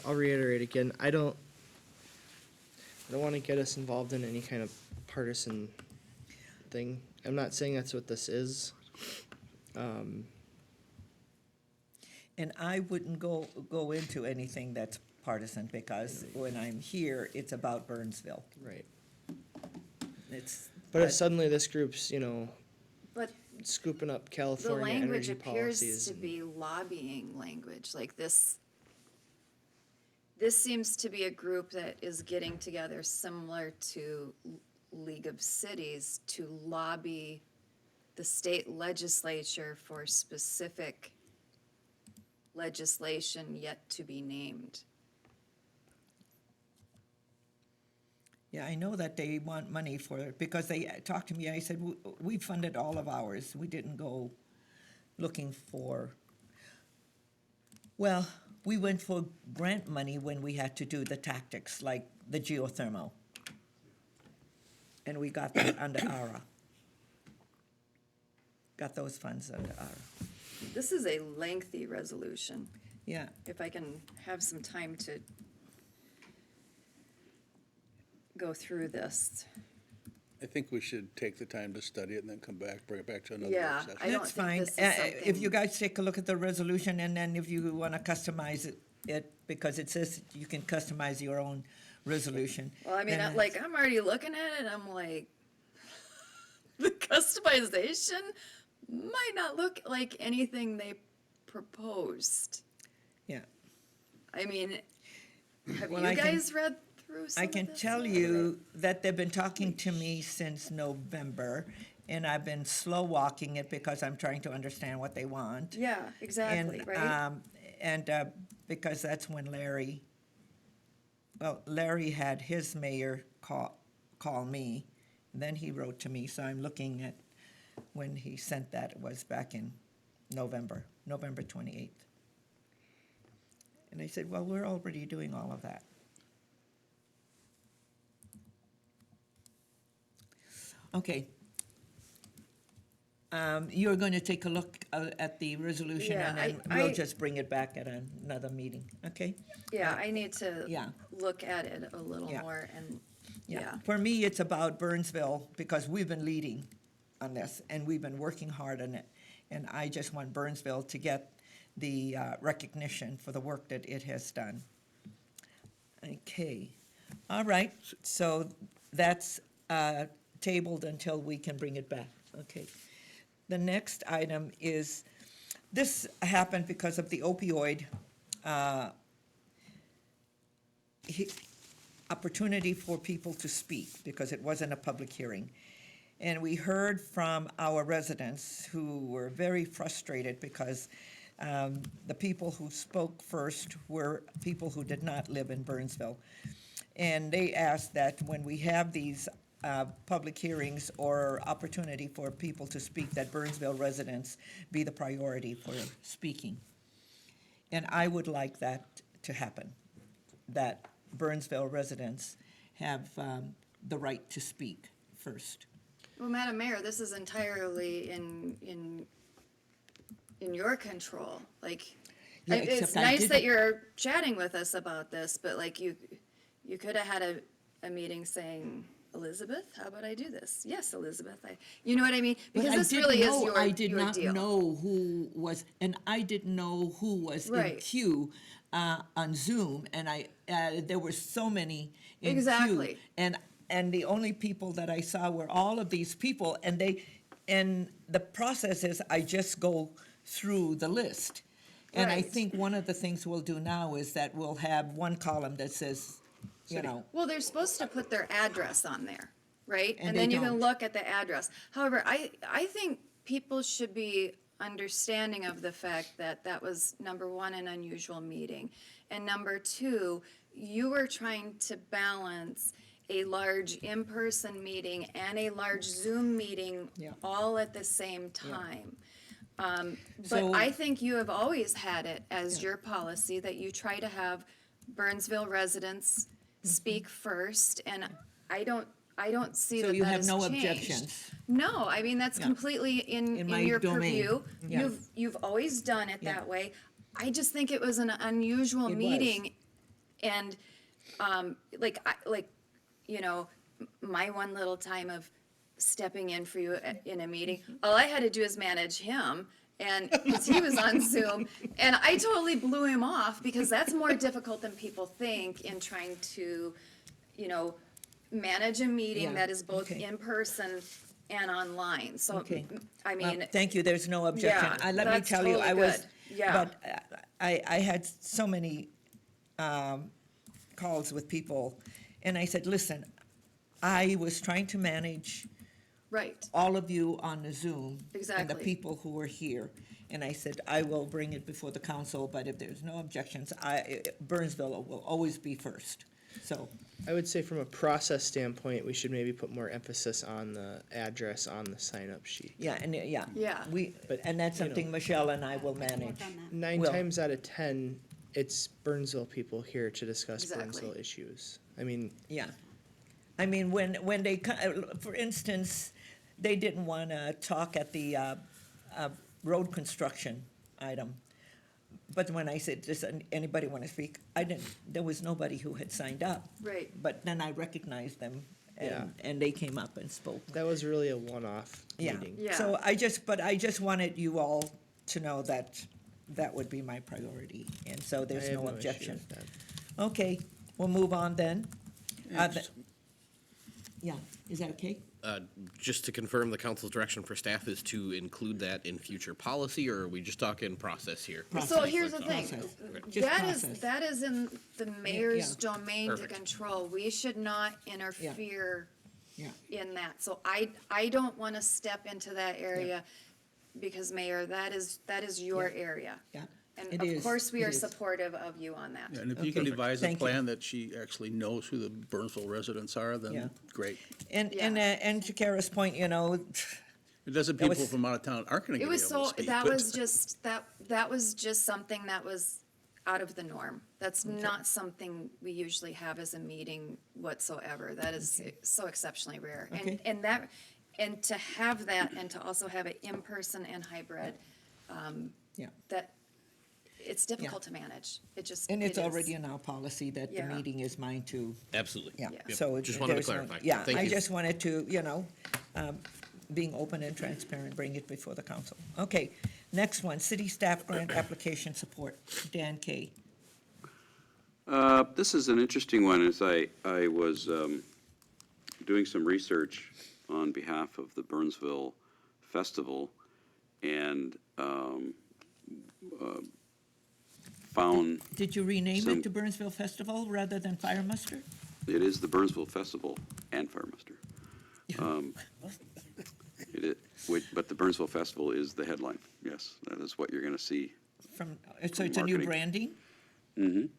I'll reiterate again, I don't want to get us involved in any kind of partisan thing. I'm not saying that's what this is. And I wouldn't go into anything that's partisan, because when I'm here, it's about Burnsville. Right. But if suddenly this group's, But scooping up the California language energy appears policies. to be lobbying language, like this. This seems to be a group that is getting together similar to League of Cities to lobby the state legislature for specific legislation yet to be named. Yeah, I know that they want money for it, because they talked to me, I said, we funded all of ours. We didn't go looking for, well, we went for grant money when we had to do the tactics, like the geothermal. And we got that under ARA. Got those funds under ARA. This is a lengthy resolution. Yeah. If I can have some time to go through this. I think we should take the time to study it and then come back, bring it back to another Yeah, session. I don't That's think fine. this is If something- you guys take a look at the resolution, and then if you want to customize it, it because it says you can customize your own resolution. Well, I mean, And I'm already looking at it, I'm like, the customization might not look like anything they proposed. Yeah. I mean, have Well, you I can- guys read through some I of can this tell yet? you that they've been talking to me since November, and I've been slow walking it because I'm trying to understand what they want. Yeah, exactly, And, right? because that's when Larry had his mayor call me, then he wrote to me, so I'm looking at when he sent that, it was back in November 28th. And I said, well, we're already doing all of that. Okay. You're going to take a look at the resolution, Yeah, and then I- we'll just bring it back at another meeting, okay? Yeah, I need to Yeah. look at it a little Yeah. more and, yeah. For me, it's about Burnsville, because we've been leading on this, and we've been working hard on it. And I just want Burnsville to get the recognition for the work that it has done. Okay, all right, so that's tabled until we can bring it back, okay. The next item is, this happened because of the opioid opportunity for people to speak, because it wasn't a public hearing. And we heard from our residents who were very frustrated because the people who spoke first were people who did not live in Burnsville. And they asked that when we have these public hearings or opportunity for people to speak, that Burnsville residents be the priority for speaking. And I would like that to happen, that Burnsville residents have the right to speak first. Well, Madam Mayor, this is entirely in your control. Like, Yeah, it's except I nice that didn't- you're chatting with us about this, but like you could have had a meeting saying, Elizabeth, how about I do this? Yes, Elizabeth, you know what I mean? But Because I this didn't really is know- your I did your not deal. know who was, and I didn't know who was in Right. queue on Zoom, and there were so many in queue. Exactly. And the only people that I saw were all of these people, and the process is I just go through the list. And I Right. think one of the things we'll do now is that we'll have one column that says, you know, Well, they're supposed to put their address on there, right? And And then they you can don't. look at the address. However, I think people should be understanding of the fact that that was, number one, an unusual meeting. And number two, you were trying to balance a large in-person meeting and a large Zoom meeting Yeah. all at the same time. But So- I think you have always had it as your policy that you try to have Burnsville residents speak first, and I don't see So that you that have has no changed. objections? No, I mean, that's Yeah. completely in my your domain. purview. Yeah. You've always done it Yeah. that way. I just think it was an unusual It was. meeting, and, you know, my one little time of stepping in for you in a meeting, all I had to do is manage him, and, because he was on Zoom, and I totally blew him off, because that's more difficult than people think in trying to, you know, manage a meeting Yeah, that is both okay. in person and online, so, Okay. I mean. Thank you, there's no objection. Yeah, Let me that's tell you, I totally was, good. Yeah. but I had so many calls with people, and I said, listen, I was trying to manage Right, all of you on the Zoom. And the Exactly. people who were here. And I said, I will bring it before the council, but if there's no objections, Burnsville will always be first. So, I would say from a process standpoint, we should maybe put more emphasis on the address on the sign-up sheet. yeah, Yeah. And that's you know, something Michelle and I will manage. 9 Will. times out of 10, it's Burnsville people here to discuss Exactly. Burnsville issues. I mean, Yeah. I mean, when they, for instance, they didn't want to talk at the road construction item. But when I said, does anybody want to speak? There was nobody who had signed up. right. But then I recognized them, Yeah. and they came up and spoke. that was really a one-off Yeah. meeting. Yeah. So I just wanted you all to know that that would be my priority, and so I there's have no issue objection. with that. Okay, we'll move on then. Yeah, The- Yeah, is that okay? Just to confirm, the council's direction for staff is to include that in future policy, or are we just talking process here? So here's the thing, Just that is, process. that is in the mayor's yeah. domain to Perfect. control. We should not interfere Yeah. in that. So I don't want to step into that area because Mayor, that is your area. Yeah. And It of is, course, we it are is. supportive of you on that. And if you Okay, can devise a thank you. plan that she actually knows who the Burnsville residents are, Yeah. then great. And to Kara's point, you know, It doesn't, That was- people from out of town aren't gonna It be able was to so, speak. that but- was just, that was just something that was out of the norm. That's not something we usually have as a meeting whatsoever. That is so exceptionally rare. Okay. And to have that and to also have it in person and hybrid, yeah. that, it's difficult to manage. It just, And it's it is. already in our policy that the Yeah. meeting is mine to, Absolutely. yeah. Yep. So Just wanted to there's no- clarify. Yeah, Thank I you. just wanted to, you know, being open and transparent, bring it before the council. Okay, next one, city staff grant application support. Dan Kay. This is an interesting one, as I was doing some research on behalf of the Burnsville Festival, and found Did you rename Some- it to Burnsville Festival rather than Fire Muster? it is the Burnsville Festival and Fire Muster. But the Burnsville Festival is the headline, yes, that is what you're gonna see. From, so it's a new Marketing. branding?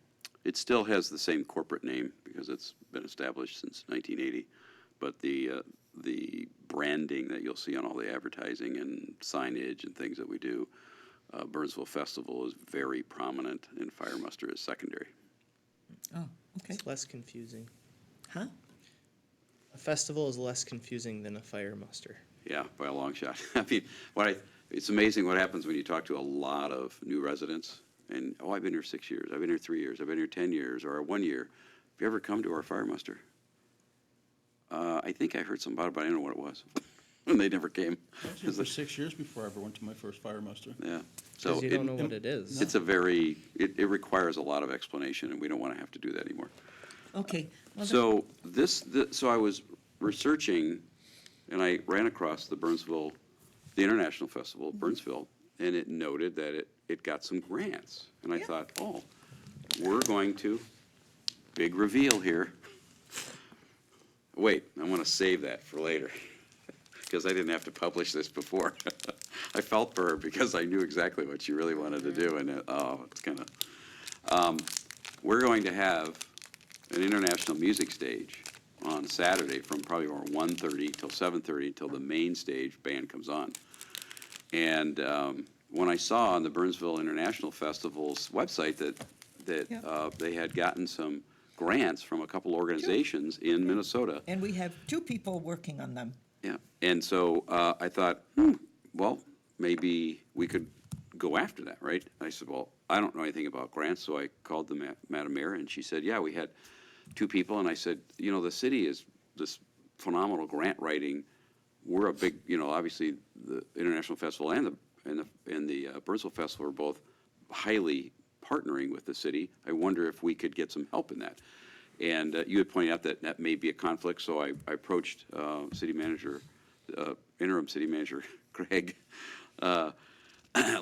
It still has the same corporate name because it's been established since 1980, but the branding that you'll see on all the advertising and signage and things that we do, Burnsville Festival is very prominent and Fire Muster is secondary. Oh, okay. It's less confusing. Huh? A festival is less confusing than a fire muster. Yeah, by a long shot. I mean, it's amazing what happens when you talk to a lot of new residents and, oh, I've been here 6 years, I've been here 3 years, I've been here 10 years, or 1 year. Have you ever come to our Fire Muster? I think I heard something about it, but I didn't know what it was. And they never came. I was here for 6 years before I ever went to my first fire muster. Yeah. So Because you don't know what it is. It's a very, it requires a lot of explanation, and we don't want to have to do that anymore. Okay. Well, So so I was researching, and I ran across the International Festival of Burnsville, and it noted that it got some grants. And I thought, oh, we're going to, big reveal here. Wait, I want to save that for later, because I didn't have to publish this before. I felt for her because I knew exactly what she really wanted to do, and it's kind of, we're going to have an international music stage on Saturday from probably around 1:30 till 7:30 till the main stage band comes on. And when I saw on the Burnsville International Festival's website that they had gotten some grants from a couple organizations in Minnesota. And we have 2 people working on them. Yeah, and so I thought, well, maybe we could go after that, right? I said, well, I don't know anything about grants, so I called the Madam Mayor, and she said, yeah, we had 2 people, and I said, you know, the city is this phenomenal grant writing. We're a big, you know, obviously the International Festival and the Burnsville Festival are both highly partnering with the city. I wonder if we could get some help in that. And you had pointed out that that may be a conflict, so I approached city manager, interim city manager Greg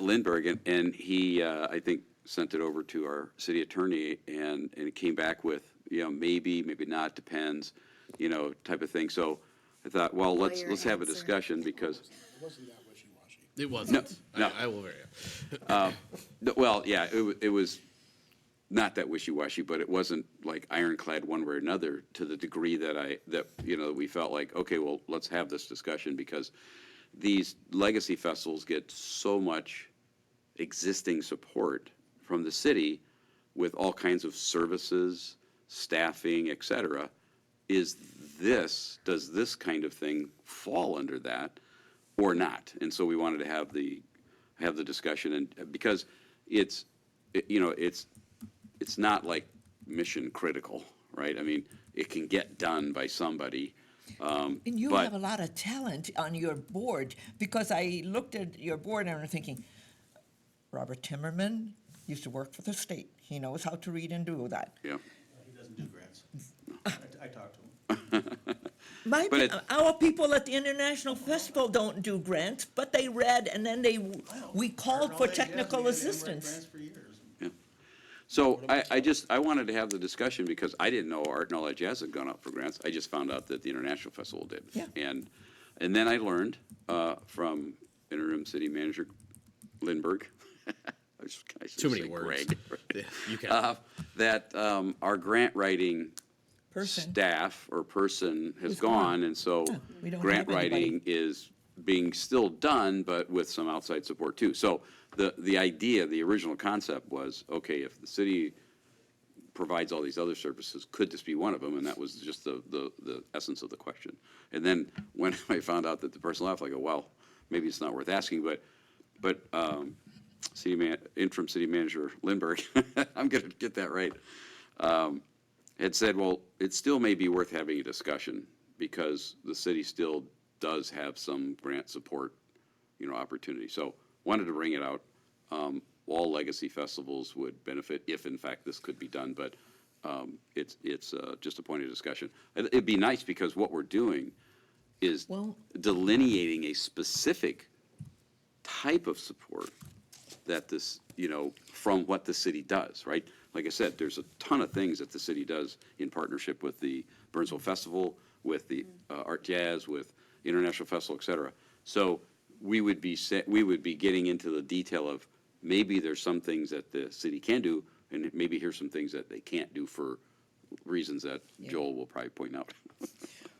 Lindbergh, and he, I think, sent it over to our city attorney, and it came back with, you know, maybe, maybe not, depends, you know, type of thing. So I thought, well, let's have a discussion because. It wasn't that wishy-washy. It wasn't. No. I will vary. Well, yeah, it was not that wishy-washy, but it wasn't like ironclad one way or another to the degree that you know, we felt like, okay, well, let's have this discussion because these legacy festivals get so much existing support from the city with all kinds of services, staffing, et cetera. Does this kind of thing fall under that or not? And so we wanted to have the discussion, and because it's not like mission critical, right? I mean, it can get done by somebody. And you but have a lot of talent on your board, because I looked at your board and I'm thinking, Robert Timmerman used to work for the state. He knows how to read and do that. Yeah. He doesn't do grants. I talked to him. Our people at the International Festival don't do grants, but they read and then we called for technical assistance. So I wanted to have the discussion because I didn't know Art and All That Jazz had gone out for grants. I just found out that the International Festival did. Yeah. And then I learned from interim city manager Lindbergh, Too many words. Greg, Yeah, you can. that our grant writing Person. staff or person has Is gone. gone, and so we don't grant have anybody. writing is being still done, but with some outside support too. So the idea, the original concept was, okay, if the city provides all these other services, could this be one of them? And that was just the essence of the question. And then when I found out that the person left, I go, well, maybe it's not worth asking, but interim city manager Lindbergh, I'm gonna get that right, had said, well, it still may be worth having a discussion because the city still does have some grant support, opportunity. So wanted to bring it out. All legacy festivals would benefit if in fact this could be done, but it's just a point of discussion. It'd be nice because what we're doing is delineating a specific type of support that this, from what the city does, right? Like I said, there's a ton of things that the city does in partnership with the Burnsville Festival, with the Art Jazz, with International Festival, et cetera. So we would be getting into the detail of maybe there's some things that the city can do, and maybe here's some things that they can't do for reasons that Joel will probably point out.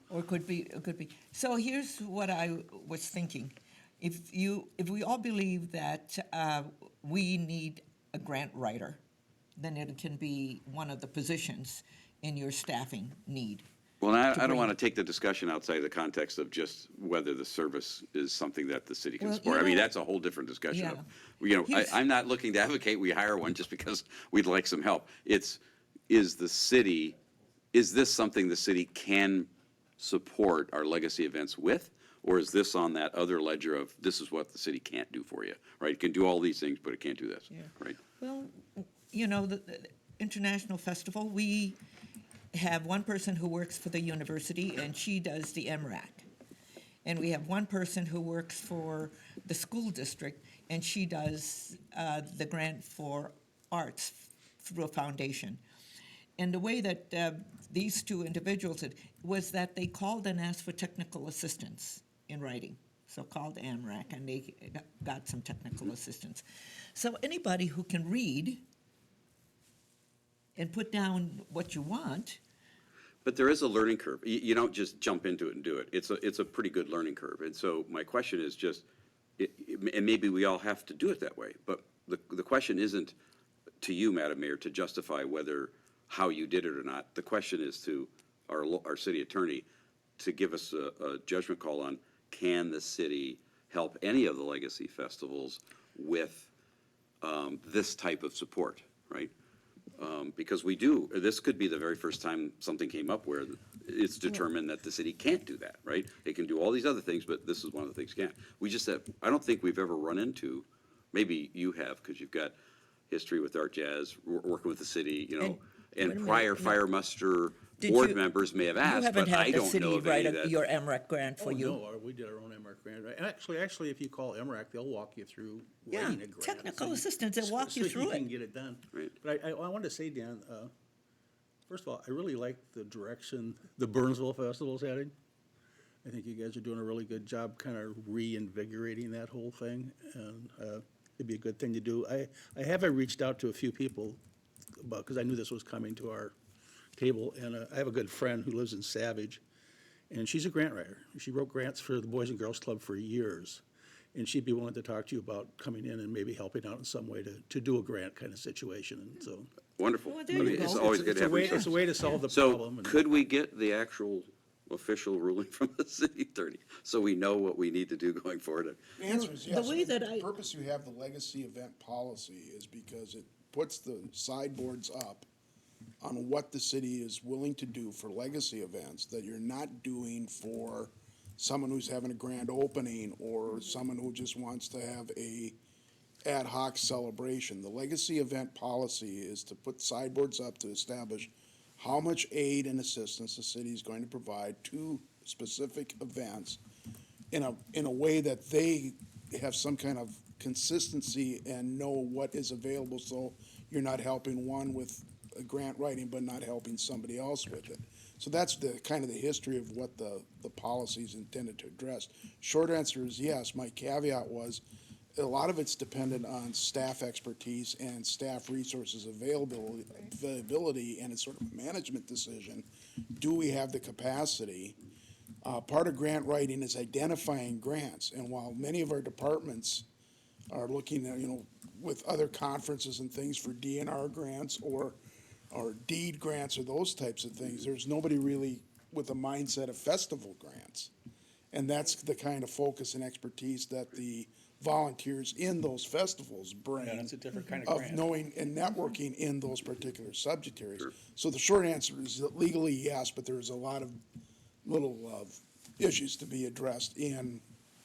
Or it could be. So here's what I was thinking. If we all believe that we need a grant writer, then it can be one of the positions in your staffing need. Well, I don't want to take the discussion outside the context of just whether the service is something that the city can support. I mean, that's a whole different discussion. I'm not looking to advocate we hire one just because we'd like some help. Is this something the city can support our legacy events with? Or is this on that other ledger of this is what the city can't do for you, right? It can do all these things, but it can't do this, right? Well, the International Festival, we have one person who works for the university, and she does the MRAC. And we have one person who works for the school district, and she does the grant for arts through a foundation. And the way that these two individuals did was that they called and asked for technical assistance in writing. So called AMRAC, and they got some technical assistance. So anybody who can read and put down what you want. But there is a learning curve. You don't just jump into it and do it. It's a pretty good learning curve. And so my question is just, and maybe we all have to do it that way, but the question isn't to you, Madam Mayor, to justify how you did it or not. The question is to our city attorney to give us a judgment call on, can the city help any of the legacy festivals with this type of support, right? Because this could be the very first time something came up where it's determined that the city can't do that, right? It can do all these other things, but this is one of the things it can't. I don't think we've ever run into, maybe you have, because you've got history with Art Jazz, working with the city, and prior fire muster board members may have asked, but I don't know of any that. You haven't had the city write your MRAC grant for you? No, we did our own MRAC grant. And actually, if you call MRAC, they'll walk you through writing a grant. Technical assistance, they'll walk you through So you it. can get it done. Right. But I wanted to say, Dan, first of all, I really like the direction the Burnsville Festival's heading. I think you guys are doing a really good job kind of reinvigorating that whole thing, and it'd be a good thing to do. I haven't reached out to a few people because I knew this was coming to our table, and I have a good friend who lives in Savage, and she's a grant writer. She wrote grants for the Boys and Girls Club for years, and she'd be willing to talk to you about coming in and maybe helping out in some way to do a grant kind of situation, and so. Wonderful. Well, there you It's go. always good to have resources. It's a way to solve the So problem. could we get the actual official ruling from the city attorney so we know what we need to do going forward? The answer is The yes. way that The purpose you have the legacy event policy is because it puts the sideboards up on what the city is willing to do for legacy events that you're not doing for someone who's having a grand opening or someone who just wants to have a ad hoc celebration. The legacy event policy is to put sideboards up to establish how much aid and assistance the city is going to provide to specific events in a way that they have some kind of consistency and know what is available, so you're not helping one with a grant writing but not helping somebody else with it. So that's the kind of the history of what the policy is intended to address. Short answer is yes. My caveat was a lot of it's dependent on staff expertise and staff resources availability, and it's sort of a management decision. Do we have the capacity? Part of grant writing is identifying grants, and while many of our departments are looking at, with other conferences and things for DNR grants or deed grants or those types of things, there's nobody really with a mindset of festival grants. And that's the kind of focus and expertise that the volunteers in those festivals bring. Yeah, that's a different kind of Of grant. knowing and networking in those particular subject areas. So the short answer is that legally, yes, but there's a lot of little issues to be addressed in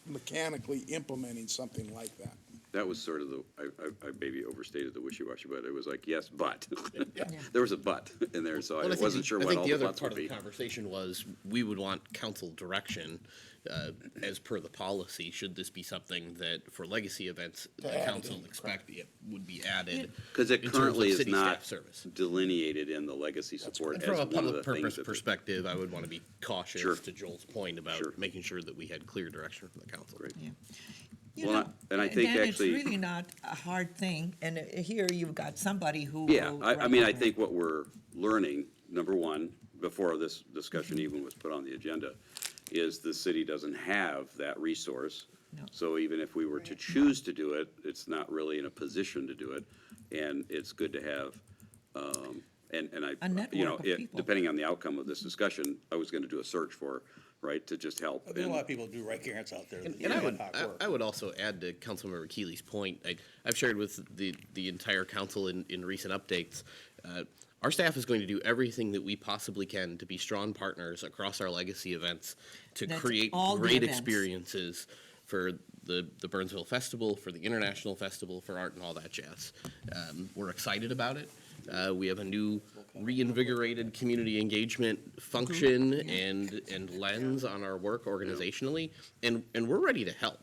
mechanically implementing something like that. That was sort of I maybe overstated the wishy-washy, but it was like, yes, but. There was a but in there, so I wasn't sure what all the buts would be. I think the other part of the conversation was, we would want council direction, as per the policy, should this be something that, for legacy events, the council expect it would be added. Because it in terms of currently is city not staff service. delineated in the legacy support And as from a one of public the things purpose that. perspective, I would want to be cautious, Sure. to Joel's point about making sure that we had clear direction from the council. Great. You Well, know, and I think Dan, actually. it's really not a hard thing, and here you've got somebody who. Yeah, will I write mean, a I grant. think what we're learning, number one, before this discussion even was put on the agenda, is the city doesn't have that resource. No. So even if we were to choose to do it, it's not really in a position to do it. And it's good to have, and I, A network you know, of people. depending on the outcome of this discussion, I was gonna do a search for, right, to just help. There's a And- lot of people who do write grants out there. that And I do would, ad hoc work. I would also add to Councilmember Keeley's point, I've shared with the entire council in recent updates, our staff is going to do everything that we possibly can to be strong partners across our legacy events, to That's create all the great events. experiences for the Burnsville Festival, for the International Festival, for art and all that jazz. We're excited about it. We have a new reinvigorated community engagement function and lens on our work organizationally, and we're ready to help.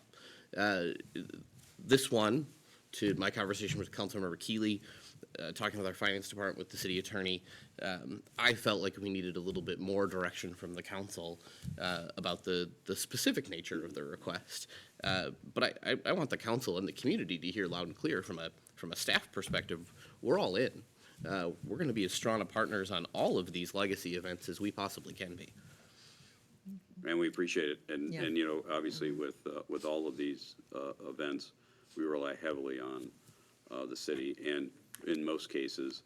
This one, to my conversation with Councilmember Keeley, talking with our finance department, with the city attorney, I felt like we needed a little bit more direction from the council about the specific nature of the request. But I want the council and the community to hear loud and clear from a staff perspective, we're all in. We're going to be as strong of partners on all of these legacy events as we possibly can be. And we appreciate it. And, Yeah. and, you know, obviously with all of these events, we rely heavily on the city. And in most cases,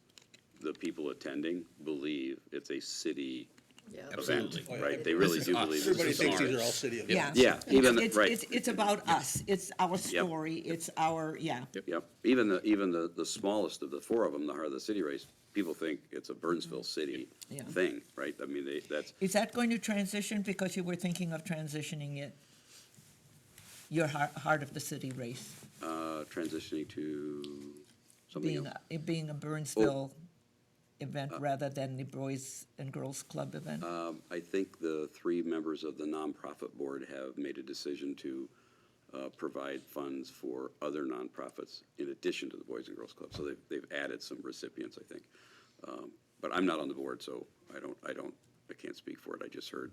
the people attending believe it's a city event, Absolutely. right? They really This is do us. believe Everybody this is thinks these ours. are all city events. Yeah. Yeah, even, right. It's about us, it's our story, it's our, yeah. Yep. Even the smallest of the four of them, the Heart of the City race, people think it's a Burnsville city Yeah. thing, right? I mean, that's, Is that going to transition, because you were thinking of transitioning it? Your heart of the city race, transitioning to something else. it being a Burnsville event rather than the Boys and Girls Club event? I think the three members of the nonprofit board have made a decision to provide funds for other nonprofits in addition to the Boys and Girls Club. So they've added some recipients, I think. But I'm not on the board, so I can't speak for it. I just heard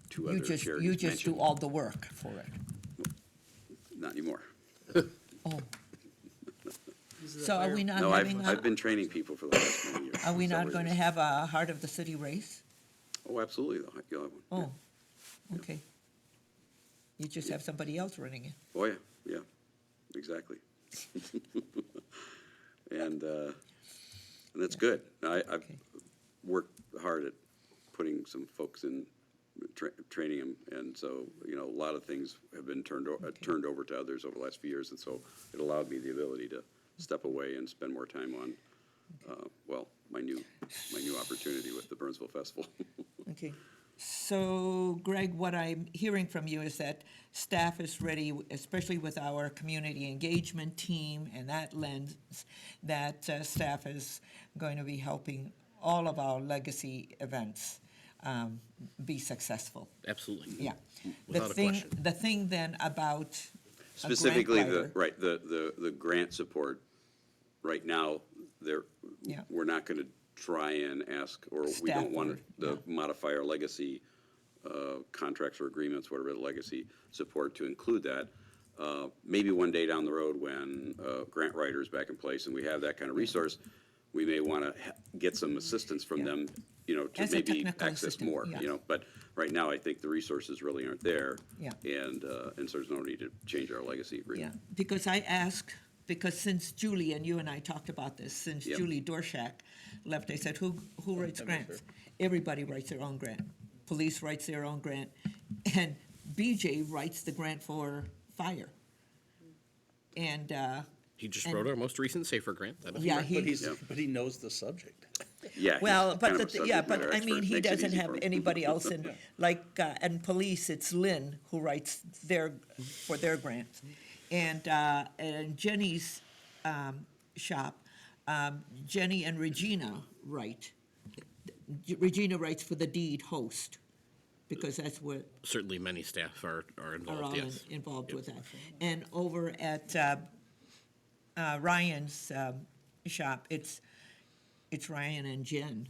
two other charities You just mentioned. do all the work for it. Not anymore. Oh. So are we not No, having, I've been training people for the last many years. are we not So going to have a heart of the city race? Oh, absolutely. You'll have one. Oh, okay. You just have somebody else running it. Oh, yeah, exactly. And that's good. I've worked hard at putting some folks in, training them, and so, you know, a lot of things have been turned over to others over the last few years, and so it allowed me the ability to step away and spend more time on, my new opportunity with the Burnsville Festival. Okay. So Greg, what I'm hearing from you is that staff is ready, especially with our community engagement team and that lens, that staff is going to be helping all of our legacy events be successful. Absolutely. Yeah. Without a question. The thing then about a grant Specifically, writer- the grant support, right now, Yeah. we're not gonna try and ask, or we Staff don't want or- to modify our legacy contracts or agreements, whatever, the legacy support to include that. Maybe one day down the road when grant writer's back in place and we have that kind of resource, we may want to get some assistance from them, to As a maybe technical access assistant, more, yeah. But right now, I think the resources really aren't there. Yeah. And so there's no need to change our legacy Yeah, agreement. because I asked, because since Julie, and you and I talked about this, since Yep. Julie Dorshak left, I said, who writes grants? Everybody writes their own grant. Police writes their own grant, and BJ writes the grant for fire. And, He just and- wrote our most recent SAFER grant. That is Yeah, correct. he- But he knows the subject. Yeah. he's well, kind but, of a yeah, subject matter but I expert. mean, he Makes it doesn't easy have for him. anybody else in, like, in police, it's Lynn who writes for their grants. And Jenny's shop, Jenny and Regina write. Regina writes for the deed host, because that's what Certainly, many staff are are involved, all yes. involved with that. And over at Ryan's shop, it's Ryan and Jen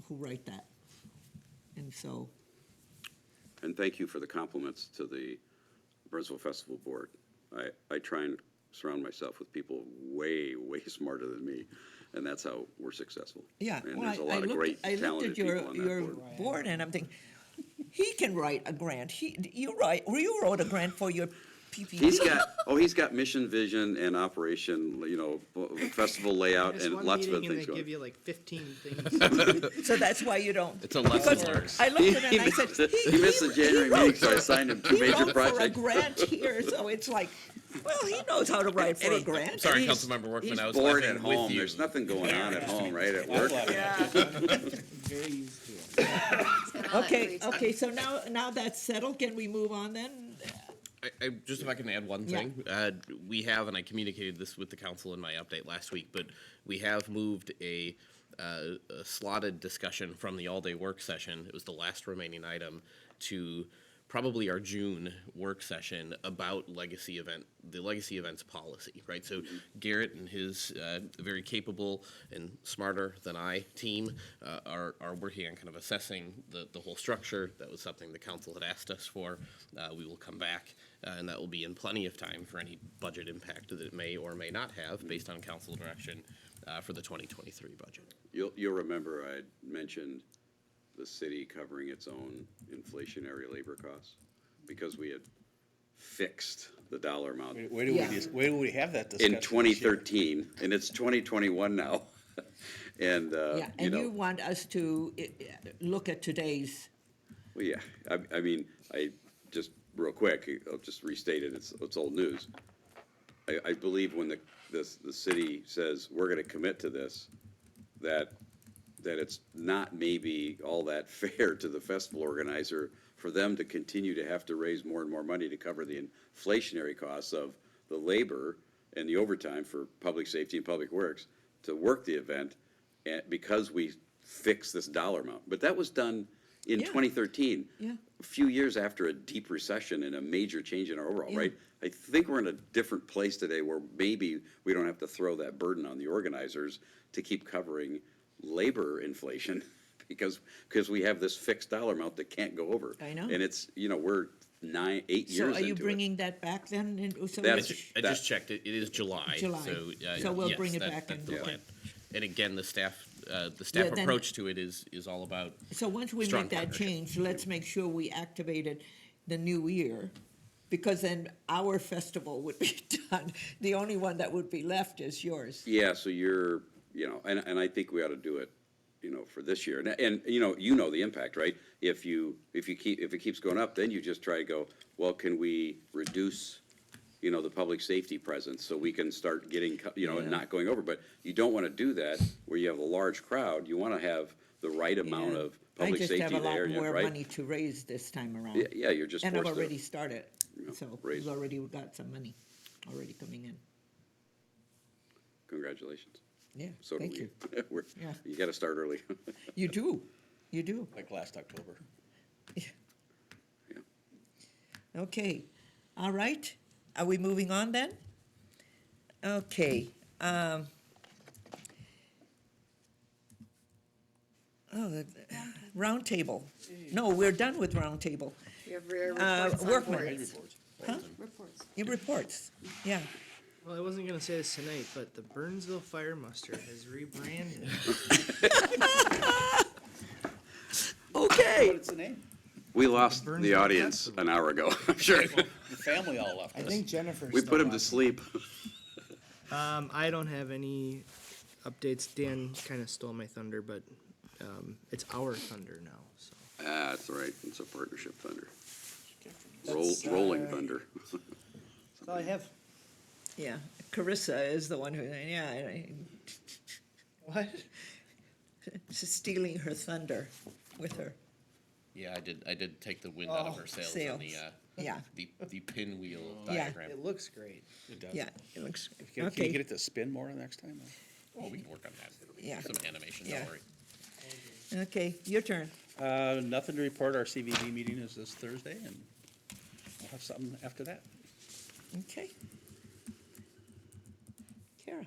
who write that. And so, And thank you for the compliments to the Burnsville Festival Board. I try and surround myself with people way, way smarter than me, and that's how we're successful. yeah, And well, there's a lot of great, I looked talented at people on that your board. board and I'm thinking, he can write a grant. You wrote a grant for your PPP. He's got mission, vision, and operation, festival layout, Just and one lots of other meeting and things they going. give you like 15 things. So that's why you don't. It's a lesson because learned. I looked at it and I said, He missed the January meeting, so I signed him two he major wrote for a projects. grant here, so it's like, well, he knows how to write for a I'm grant. sorry, Councilmember Workman, He's I was bored laughing at with home. you. There's nothing going on at home, right, at work. Very used to it. Okay, so now that's settled, can we move on then? Just if I can add one Yeah. thing, we have, and I communicated this with the council in my update last week, but we have moved a slotted discussion from the all-day work session. It was the last remaining item to probably our June work session about the legacy events policy, right? So Garrett and his very capable and smarter than I team are working on kind of assessing the whole structure. That was something the council had asked us for. We will come back, and that will be in plenty of time for any budget impact that it may or may not have based on council direction for the 2023 budget. You'll remember I mentioned the city covering its own inflationary labor costs because we had fixed the dollar amount Where do we have that discussion? in 2013, and it's 2021 now. And, Yeah, and you want us to look at today's, well, yeah, I mean, just real quick, I'll just restate it, it's old news. I believe when the city says, we're gonna commit to this, that it's not maybe all that fair to the festival organizer for them to continue to have to raise more and more money to cover the inflationary costs of the labor and the overtime for public safety and public works to work the event, and because we fixed this dollar amount. But that was done in 2013. Yeah. A few years after a deep recession and a major change in our overall, Yeah. right? I think we're in a different place today where maybe we don't have to throw that burden on the organizers to keep covering labor inflation because we have this fixed dollar amount that can't go over. I know. And it's, we're 8 years so into are you it. bringing that back then? I just checked, it is July. July. So, So we'll yes, bring it that- back that's in. the Okay. plan. And again, the staff Yeah, then- approach to it is all about So once we strong make that partnership. change, let's make sure we activated the new year, because then our festival would be done. The only one that would be left is yours. Yeah, so you're, and I think we ought to do it, for this year. And the impact, right? If it keeps going up, then you just try to go, well, can we reduce, the public safety presence so we can start getting, and not going over. But you don't want to do that where you have a large crowd. You want to have the right amount of I public just safety have a lot there, yeah, more right? money to raise this time around. Yeah, you're just And I've forced to, already started, so raise. we've already got some money already coming in. Congratulations. Yeah, So do thank we. you. We're- Yeah. You gotta start early. You do. Like last October. Okay, all right. Are we moving on then? Okay. Roundtable. No, we're done with roundtable. We have reports on Workman. boards. Huh? Reports. Your reports, yeah. Well, I wasn't gonna say this tonight, but the Burnsville Fire Muster has rebranded. Okay. What's the name? We lost the Burnsville audience an hour ago, I'm sure. The family all left I us. think Jennifer. We put him to sleep. I don't have any updates. Dan kinda stole my thunder, but, it's our thunder now, so. That's right, it's a partnership thunder. That's, Rolling thunder. That's all I have. Yeah, Carissa is the one who, yeah, What? she's stealing her thunder with her. Yeah, I did take the wind out of her sails on the, Yeah. the pinwheel Yeah. diagram. It looks great. It does. Yeah, it looks, Can you okay, get it to spin more next time? Oh, we can work on that. Yeah. Some animation, Yeah. don't worry. okay, your turn. Nothing to report. Our CVB meeting is this Thursday, and we'll have something after that. Okay. Kara.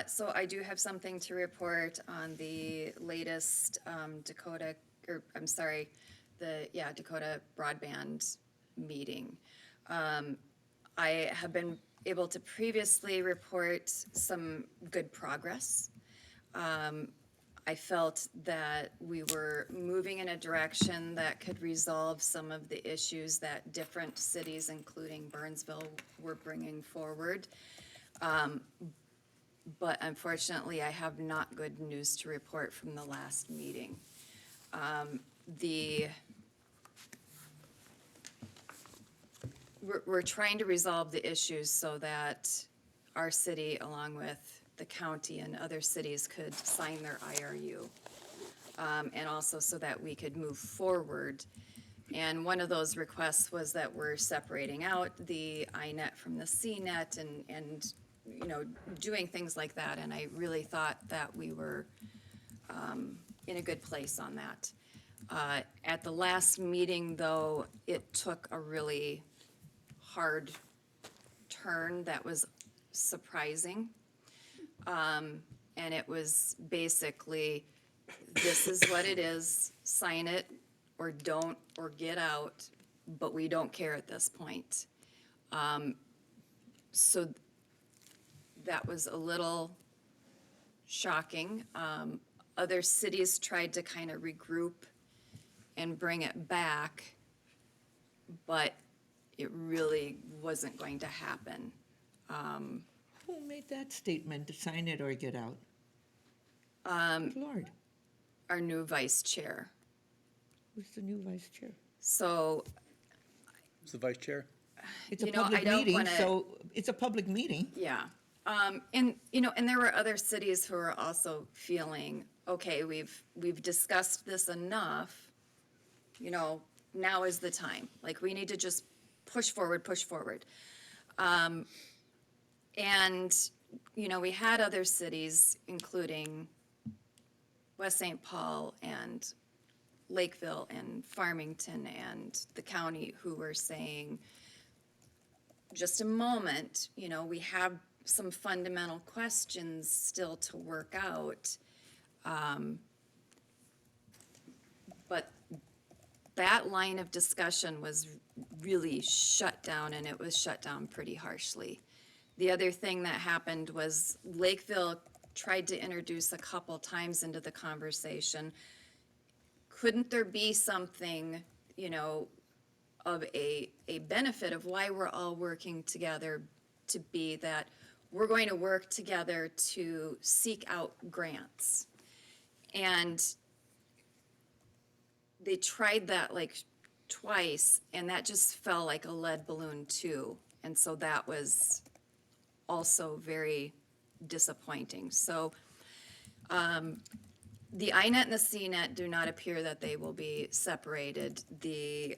So I do have something to report on the latest Dakota, or I'm sorry, Dakota broadband meeting. I have been able to previously report some good progress. I felt that we were moving in a direction that could resolve some of the issues that different cities, including Burnsville, were bringing forward. But unfortunately, I have not good news to report from the last meeting. We're trying to resolve the issues so that our city, along with the county and other cities, could sign their IRU. And also so that we could move forward. And one of those requests was that we're separating out the iNet from the CNET and you know, doing things like that. And I really thought that we were in a good place on that. At the last meeting, though, it took a really hard turn that was surprising. And it was basically, this is what it is, sign it or don't, or get out, but we don't care at this point. So that was a little shocking. Other cities tried to kind of regroup and bring it back, but it really wasn't going to happen. Who made that statement, to sign it or get out? Lord, Our new vice chair. who's the new vice chair? So, Who's the vice chair? It's a You know, I public don't meeting, wanna- so it's a public meeting. yeah. And, you know, and there were other cities who were also feeling, okay, we've discussed this enough, you know, now is the time. Like, we need to just push forward, push forward. And, you know, we had other cities, including West St. Paul and Lakeville and Farmington and the county, who were saying, just a moment, you know, we have some fundamental questions still to work out. But that line of discussion was really shut down, and it was shut down pretty harshly. The other thing that happened was Lakeville tried to introduce a couple times into the conversation. Couldn't there be something, you know, of a benefit of why we're all working together, to be that we're going to work together to seek out grants? And they tried that like twice, and that just fell like a lead balloon too. And so that was also very disappointing. So the INET and the CNET do not appear that they will be separated. The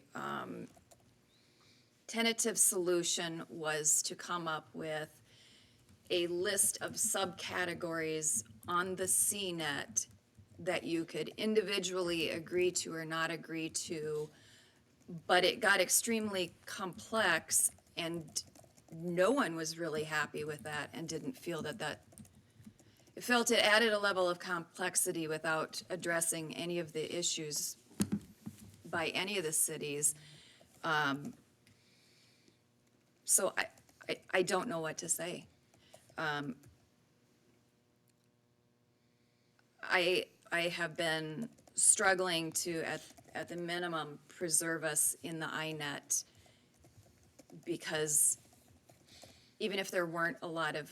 tentative solution was to come up with a list of subcategories on the CNET that you could individually agree to or not agree to, but it got extremely complex, and no one was really happy with that and didn't feel that it felt it added a level of complexity without addressing any of the issues by any of the cities. So I don't know what to say. I have been struggling to, at the minimum, preserve us in the INET, because even if there weren't a lot of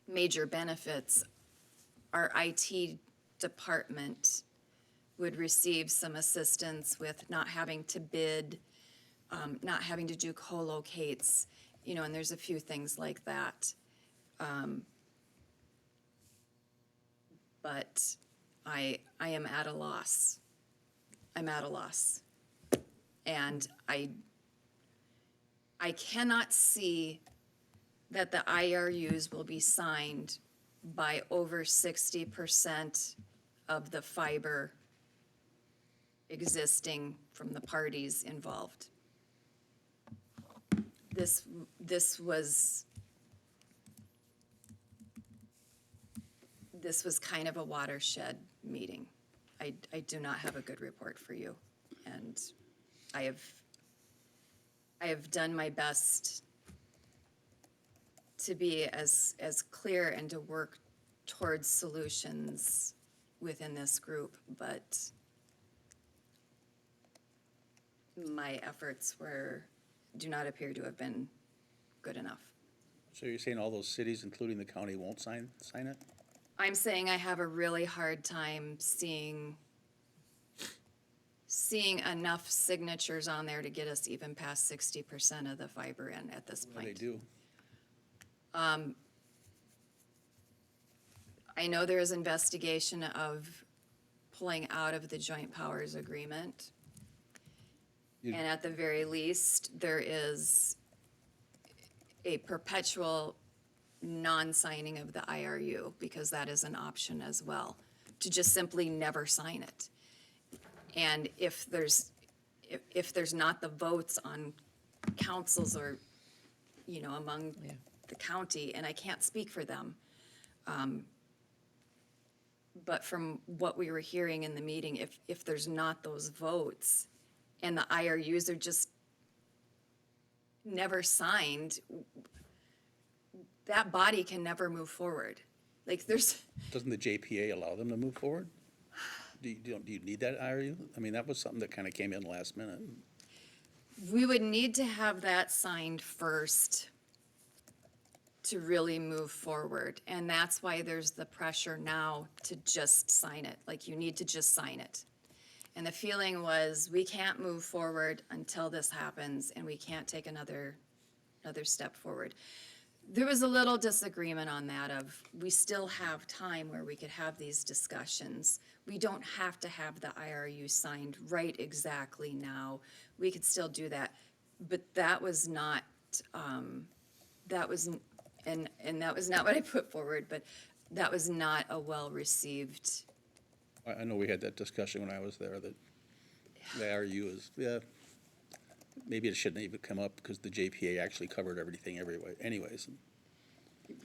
major benefits, our IT department would receive some assistance with not having to bid, not having to do co-locates, you know, and there's a few things like that. But I am at a loss. I'm at a loss. And I cannot see that the IRUs will be signed by over 60% of the fiber existing from the parties involved. This was kind of a watershed meeting. I do not have a good report for you, and I have done my best to be as clear and to work towards solutions within this group, but my efforts do not appear to have been good enough. So you're saying all those cities, including the county, won't sign it? I'm saying I have a really hard time seeing enough signatures on there to get us even past 60% of the fiber in at this point. They do. I know there is investigation of pulling out of the joint powers agreement. And at the very least, there is a perpetual non-signing of the IRU, because that is an option as well, to just simply never sign it. And if there's not the votes on councils or, you know, among the county, and I can't speak for them, but from what we were hearing in the meeting, if there's not those votes and the IRUs are just never signed, that body can never move forward. Like, Doesn't the JPA allow them to move forward? Do you need that IRU? I mean, that was something that kind of came in last minute. we would need to have that signed first to really move forward. And that's why there's the pressure now to just sign it. Like, you need to just sign it. And the feeling was, we can't move forward until this happens, and we can't take another step forward. There was a little disagreement on that of, we still have time where we could have these discussions. We don't have to have the IRU signed right exactly now. We could still do that. But that was not, and that was not what I put forward, but that was not a well-received. I know we had that discussion when I was there, that the IRU is, maybe it shouldn't even come up because the JPA actually covered everything anyways.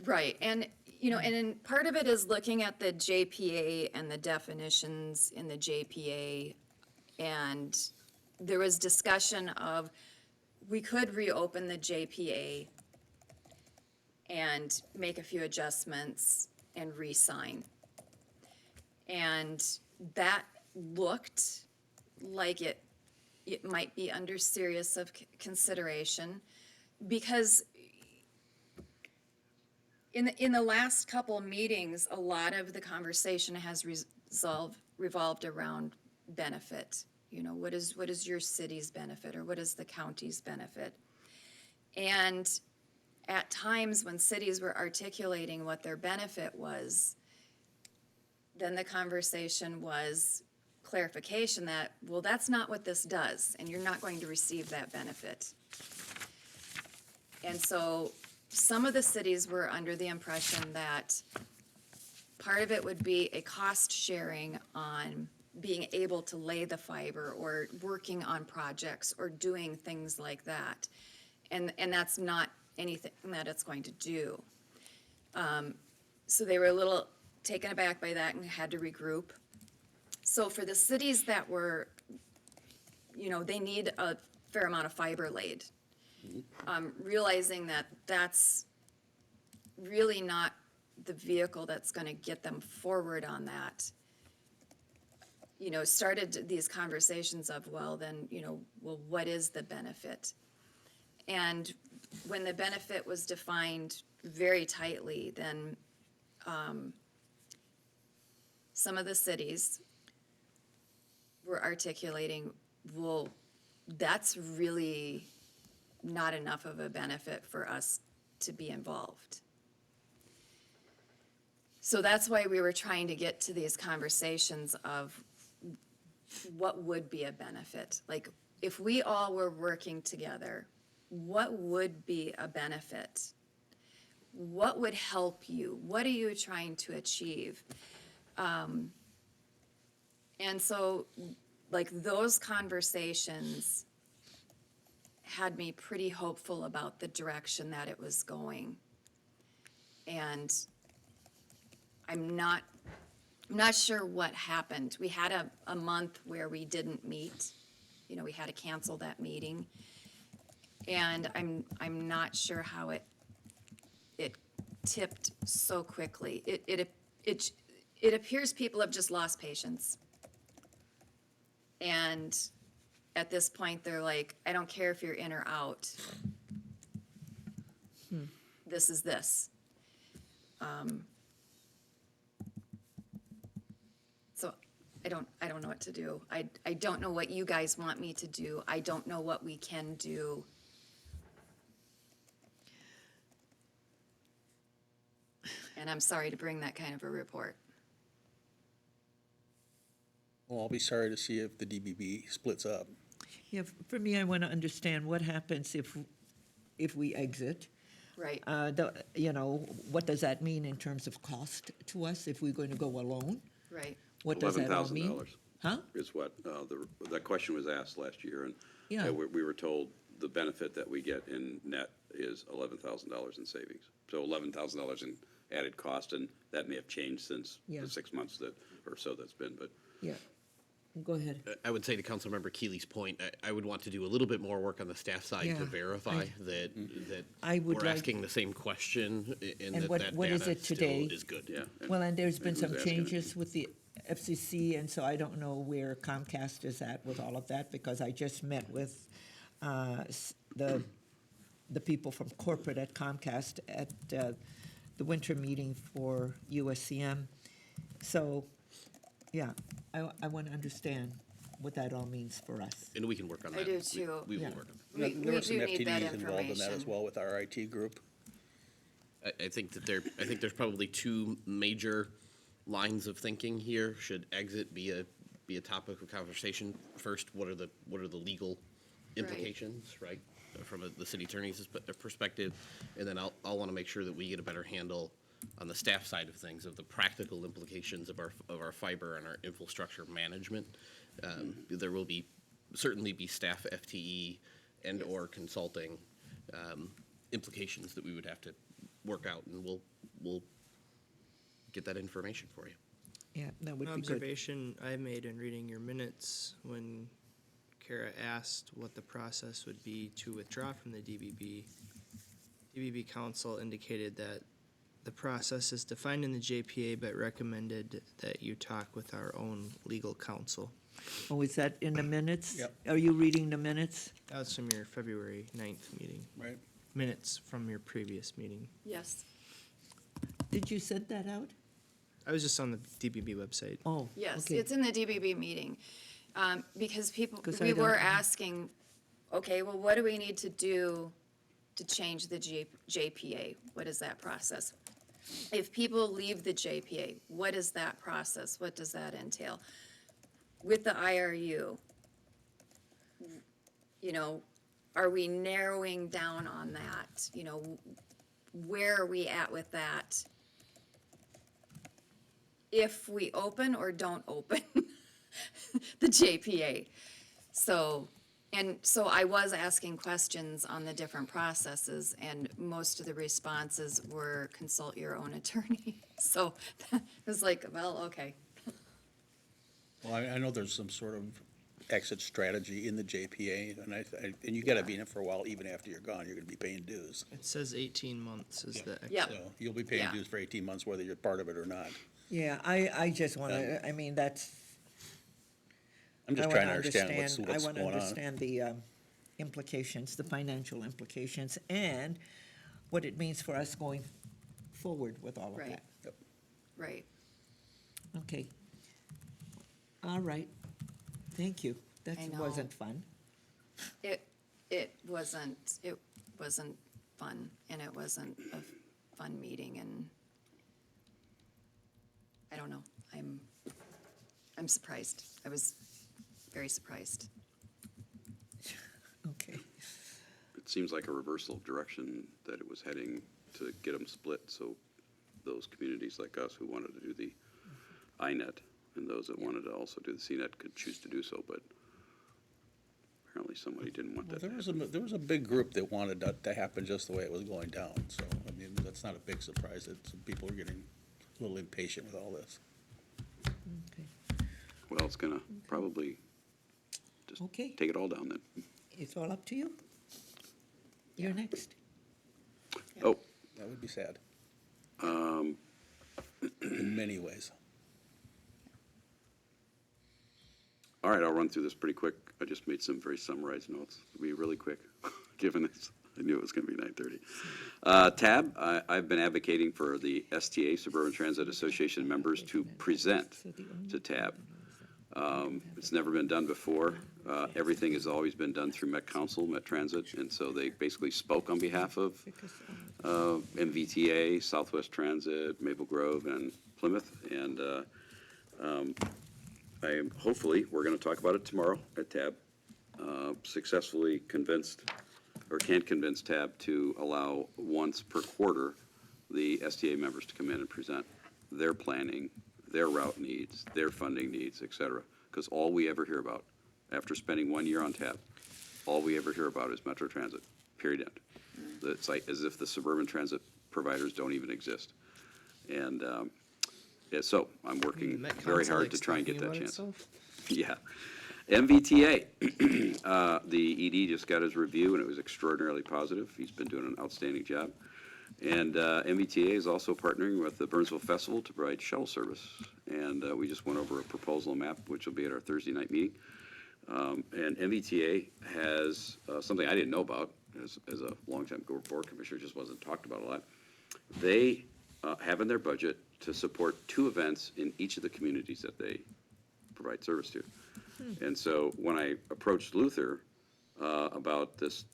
Right, and, you know, and then part of it is looking at the JPA and the definitions in the JPA, and there was discussion of, we could reopen the JPA and make a few adjustments and re-sign. And that looked like it might be under serious of consideration, because in the last couple meetings, a lot of the conversation has revolved around benefit. You know, what is your city's benefit, or what is the county's benefit? And at times when cities were articulating what their benefit was, then the conversation was clarification that, well, that's not what this does, and you're not going to receive that benefit. And so some of the cities were under the impression that part of it would be a cost sharing on being able to lay the fiber or working on projects or doing things like that. And that's not anything that it's going to do. So they were a little taken aback by that and had to regroup. So for the cities that were, they need a fair amount of fiber laid. Realizing that that's really not the vehicle that's gonna get them forward on that, started these conversations of, well, what is the benefit? And when the benefit was defined very tightly, then some of the cities were articulating, well, that's really not enough of a benefit for us to be involved. So that's why we were trying to get to these conversations of what would be a benefit. Like, if we all were working together, what would be a benefit? What would help you? What are you trying to achieve? And so, like, those conversations had me pretty hopeful about the direction that it was going. And I'm not sure what happened. We had a month where we didn't meet. We had to cancel that meeting. And I'm not sure how it tipped so quickly. It appears people have just lost patience. And at this point, they're like, I don't care if you're in or out. This is this. So I don't know what to do. I don't know what you guys want me to do. I don't know what we can do. And I'm sorry to bring that kind of a report. Well, I'll be sorry to see if the DBB splits up. Yeah, for me, I want to understand what happens if we exit. Right. What does that mean in terms of cost to us if we're going to go alone? Right. What does that all mean? $11,000 Huh? is what, that question was asked last year, and Yeah. we were told the benefit that we get in net is $11,000 in savings. So $11,000 in added cost, and that may have changed since Yeah. the 6 months or so that's been, but. Yeah. Go ahead. I would say to Councilmember Keeley's point, I would want to do a little bit more work on the staff side Yeah, to verify that I would we're like- asking the same question and that what is data it still today? is good. Yeah. Well, and there's been Who's some asking? changes with the FCC, and so I don't know where Comcast is at with all of that, because I just met with the people from corporate at Comcast at the winter meeting for USCM. So, yeah, I want to understand what that all means for us. And we can work on that. I do too. We will Yeah. work on that. We There were some do need that FTDs involved in that as information. well with our IT group. I think that there's probably two major lines of thinking here. Should exit be a topic of conversation? First, what are the legal implications, right? From the city attorney's perspective, and then I'll want to make sure that we get a better handle on the staff side of things, of the practical implications of our fiber and our infrastructure management. There will certainly be staff FTE and or consulting implications that we would have to work out, and we'll get that information for you. Yeah, that would An be good. observation I made in reading your minutes when Kara asked what the process would be to withdraw from the DBB. DBB council indicated that the process is defined in the JPA, but recommended that you talk with our own legal counsel. Oh, is that in the minutes? Yep. Are you reading the minutes? That was from your February 9th meeting. Right. Minutes from your previous meeting. Yes. Did you send that out? I was just on the DBB website. Oh, Yes, okay. it's in the DBB meeting. Because we I were don't- asking, okay, well, what do we need to do to change the JPA? What is that process? if people leave the JPA, what is that process? What does that entail? With the IRU, you know, are we narrowing down on that? You know, where are we at with that? If we open or don't open the JPA. So I was asking questions on the different processes, and most of the responses were consult your own attorney. So it was like, well, okay. Well, I know there's some sort of exit strategy in the JPA, and you gotta be in it for a while, even after you're gone, you're gonna be paying dues. It says 18 months is the exit. Yep. So you'll be paying Yeah. dues for 18 months, whether you're part of it or not. Yeah, I just want to, I mean, that's. I'm just I trying to wanna understand what's I want to going on. understand the implications, the financial implications, and what it means for us going forward with all of Right. that. Right. Okay. All right. Thank you. That I know. wasn't fun. It wasn't fun, and it wasn't a fun meeting, and I don't know, I'm surprised. I was very surprised. Okay. It seems like a reversal of direction that it was heading to get them split, so those communities like us who wanted to do the INET and those that wanted to also do the CNET could choose to do so, but apparently somebody didn't want Well, that. there was a big group that wanted that to happen just the way it was going down, so, I mean, that's not a big surprise that some people are getting a little impatient with all this. Okay. Well, it's gonna probably just Okay. take it all down then. It's all up to you. You're next. Oh, That would be sad. In many ways. all right, I'll run through this pretty quick. I just made some very summarized notes. It'll be really quick, given this. I knew it was gonna be 9:30. TAB, I've been advocating for the STA, Suburban Transit Association members, to present to TAB. It's never been done before. Everything has always been done through Met Council, Met Transit, and so they basically spoke on behalf of MVTA, Southwest Transit, Maple Grove, and Plymouth. And hopefully, we're gonna talk about it tomorrow at TAB. Successfully convinced, or can convince TAB to allow once per quarter the STA members to come in and present their planning, their route needs, their funding needs, et cetera. Because all we ever hear about, after spending 1 year on TAB, all we ever hear about is Metro Transit, period end. It's like as if the suburban transit providers don't even exist. And yeah, so I'm working Met very Council hard likes to try and get talking that about chance. itself. Yeah. MVTA, the ED just got his review, and it was extraordinarily positive. He's been doing an outstanding job. And MVTA is also partnering with the Burnsville Festival to provide shuttle service. And we just went over a proposal map, which will be at our Thursday night meeting. And MVTA has something I didn't know about as a longtime board commissioner, just wasn't talked about a lot. They have in their budget to support 2 events in each of the communities that they provide service to. And so when I approached Luther about this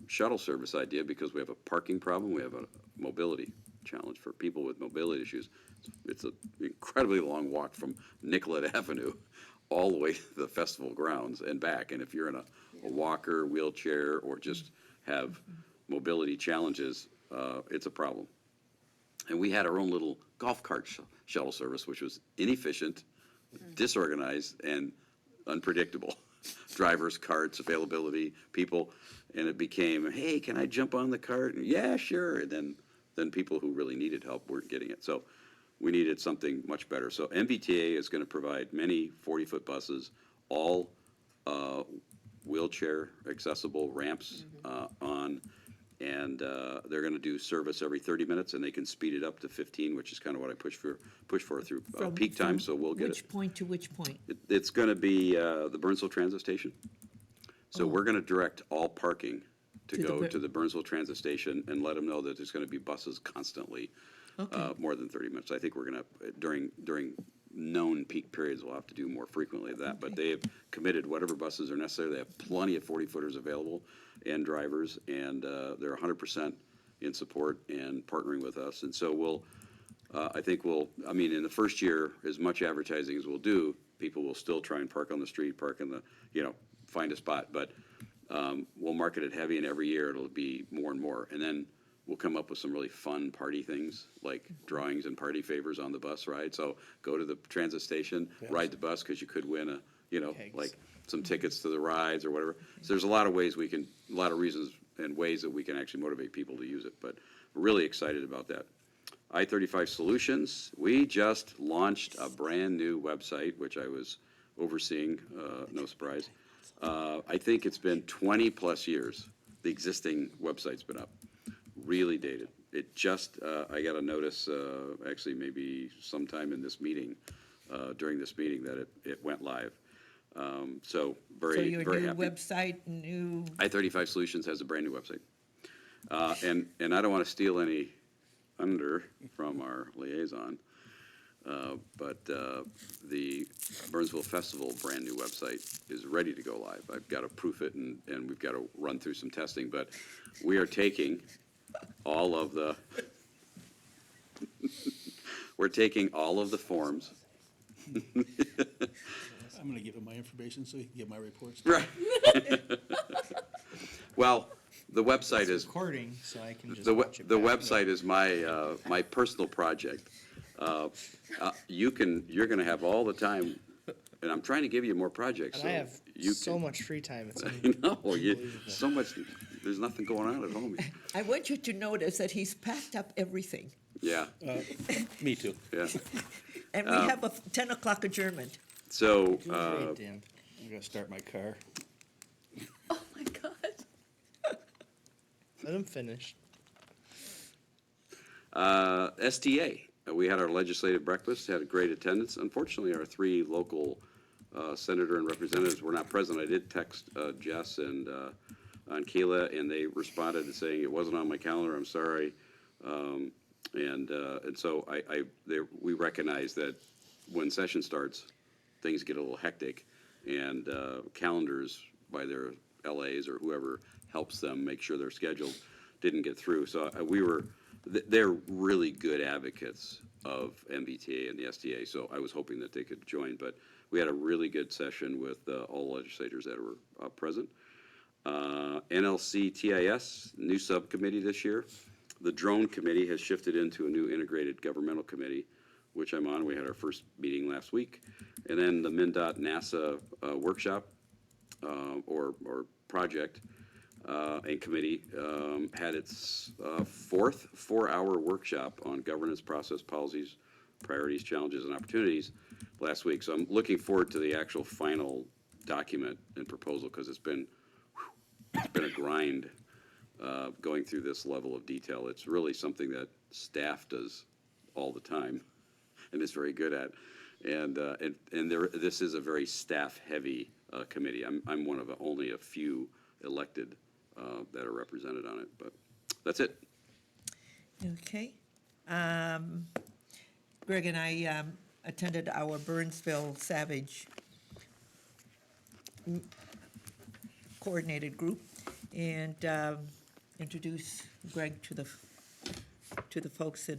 shuttle service idea, because we have a parking problem, we have a mobility challenge for people with mobility issues. It's an incredibly long walk from Nicollet Avenue all the way to the festival grounds and back. And if you're in a walker, wheelchair, or just have mobility challenges, it's a problem. And we had our own little golf cart shuttle service, which was inefficient, disorganized, and unpredictable. Drivers, carts, availability, people, and it became, hey, can I jump on the cart? And, yeah, sure. And then people who really needed help weren't getting it. So we needed something much better. So MVTA is going to provide many 40-foot buses, all wheelchair accessible ramps on, and they're going to do service every 30 minutes, and they can speed it up to 15, which is kind of what I push for through peak time. So we'll get Which point to which point? It's going to be the Burnsville Transit Station. So we're going to direct all parking to go to the Burnsville Transit Station and let them know that there's going to be buses constantly, more than 30 minutes. I think we're going to, during known peak periods, we'll have to do more frequently of that. But they have committed whatever buses are necessary. They have plenty of 40-footers available and drivers, and they're 100% in support and partnering with us. And so I think in the first year, as much advertising as we'll do, people will still try and park on the street, park in the, find a spot. But we'll market it heavy, and every year it'll be more and more. And then we'll come up with some really fun party things, like drawings and party favors on the bus ride. So go to the transit station, ride the bus, because you could win like some tickets to the rides or whatever. So there's a lot of reasons and ways that we can actually motivate people to use it. But we're really excited about that. I-35 Solutions, we just launched a brand-new website, which I was overseeing, no surprise. I think it's been 20-plus years the existing website's been up, really dated. It just, I got a notice, actually maybe sometime in this meeting, during this meeting, that it went live. So very happy. So your new website, new... I-35 Solutions has a brand-new website. And I don't want to steal any thunder from our liaison, but the Burnsville Festival brand-new website is ready to go live. I've got to proof it, and we've got to run through some testing, but we are taking all of the forms. I'm gonna give him my information so he can get my reports. Right. Well, the website is, Recording, so I can just the watch it the back. website is my personal project. You're gonna have all the time, and I'm trying to give you more projects, And so I have you so can. much free time. It's I know, so much, there's nothing going on at home. I want you to notice that he's packed up everything, Yeah, Me too. yeah. and we have a 10 o'clock adjournment. So, Great, Dan. I'm gonna start my car. Oh my God. Let him finish. STA, we had our legislative breakfast, had a great attendance. Unfortunately, our three local senator and representatives were not present. I did text Jess and Kayla, and they responded to saying it wasn't on my calendar, I'm sorry. And so we recognize that when session starts, things get a little hectic, and calendars by their LAs or whoever helps them make sure they're scheduled didn't get through. So they're really good advocates of MBTA and the STA, so I was hoping that they could join. But we had a really good session with all legislators that were present. NLC TIS, new subcommittee this year. The drone committee has shifted into a new integrated governmental committee, which I'm on. We had our first meeting last week. And then the MnDOT NASA workshop or project and committee had its fourth 4-hour workshop on governance, process, policies, priorities, challenges, and opportunities last week. So I'm looking forward to the actual final document and proposal, because it's been a grind going through this level of detail. It's really something that staff does all the time and is very good at. And this is a very staff-heavy committee. I'm one of only a few elected that are represented on it, but that's it. Okay. Greg and I attended our Burnsville Savage coordinated group and introduced Greg to the folks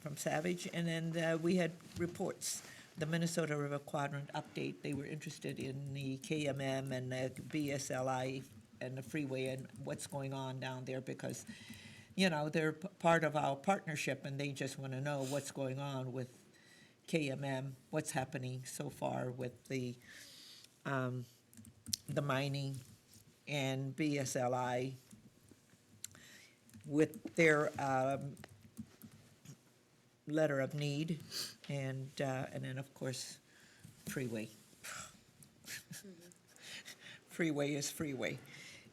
from Savage, and then we had reports. The Minnesota River Quadrant update, they were interested in the KMM and the BSLI and the freeway and what's going on down there, because, they're part of our partnership, and they just want to know what's going on with KMM, what's happening so far with the mining, and BSLI with their letter of need, and then, of course, freeway. Freeway is freeway.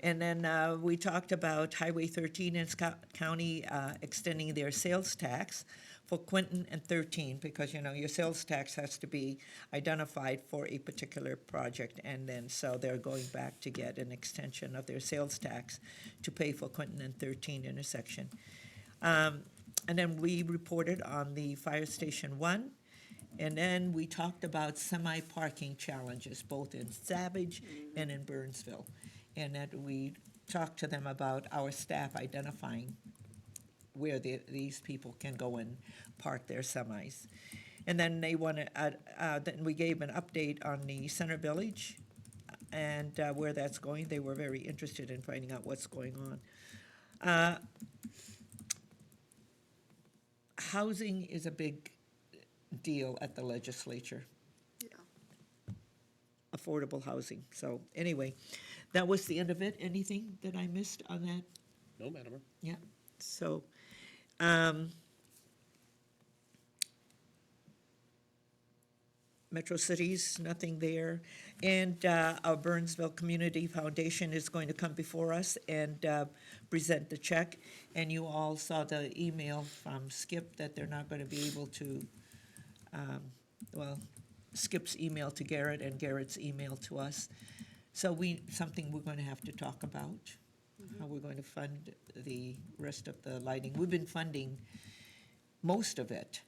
And then we talked about Highway 13 in Scott County extending their sales tax for Quinton and 13, because, your sales tax has to be identified for a particular project, and then so they're going back to get an extension of their sales tax to pay for Quinton and 13 intersection. And then we reported on the Fire Station 1, and then we talked about semi-parking challenges, both in Savage and in Burnsville. And that we talked to them about our staff identifying where these people can go and park their semis. And then they wanted, then we gave an update on the Center Village and where that's going. They were very interested in finding out what's going on. Housing is a big deal at the legislature. Affordable housing. So anyway, that was the end of it. Anything that I missed on that? No, Madam Mayor. Yeah, so, Metro Cities, nothing there. And our Burnsville Community Foundation is going to come before us and present the check. And you all saw the email from Skip that they're not going to be able to, well, Skip's email to Garrett and Garrett's email to us. So something we're going to have to talk about, how we're going to fund the rest of the lighting. We've been funding most of it,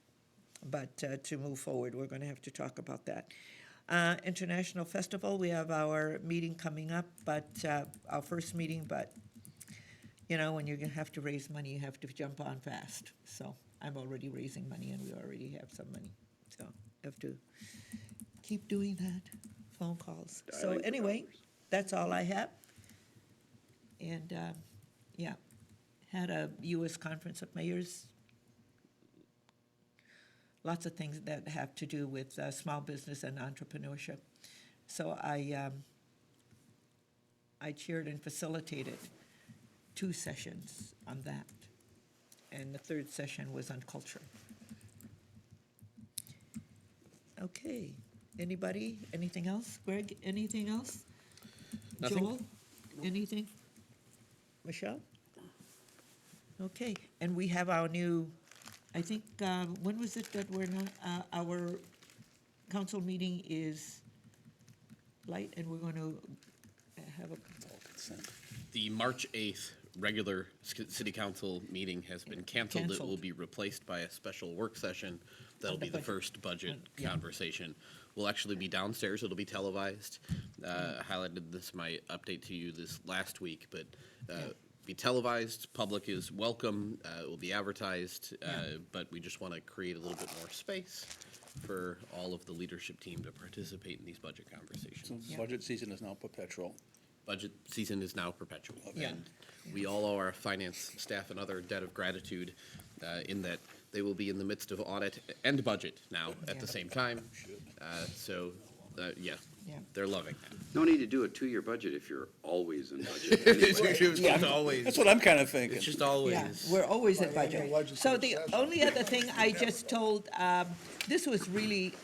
but to move forward, we're going to have to talk about that. International Festival, we have our meeting coming up, but our first meeting, but you know, when you have to raise money, you have to jump on fast. So I'm already raising money and we already have some money. So I have to keep doing that, phone calls. So anyway, that's all I have. And yeah, had a U.S. Conference of Mayors. Lots of things that have to do with small business and entrepreneurship. So I chaired and facilitated 2 sessions on that. And the 3rd session was on culture. Okay, anybody, anything else? Greg, anything else? Nothing. Joel, anything? Michelle? Okay, and we have our new, I think, when was it that we're not, our council meeting is light and we're going to have a. The March 8th regular city council meeting has been canceled. It will Canceled. be replaced by a special work session. That'll be the budget. first budget Yeah. conversation. We'll actually be downstairs. It'll be televised. I highlighted this in my update to you this last week, but be televised. Public is welcome. It will be advertised, but we just want to create a little bit more space for all of the leadership team to participate in these budget conversations. So budget season is now perpetual. Budget season is now perpetual. Yeah. And we all owe our finance staff another debt of gratitude in that they will be in the midst of audit and budget now at the same time. Yeah, Yeah. they're loving that. No need to do a 2-year budget if you're always in budget anyway. It's always, That's what I'm kind of thinking. it's just always. Yeah, we're always at By annual budget. legislative So the session. only other thing I just told, this was really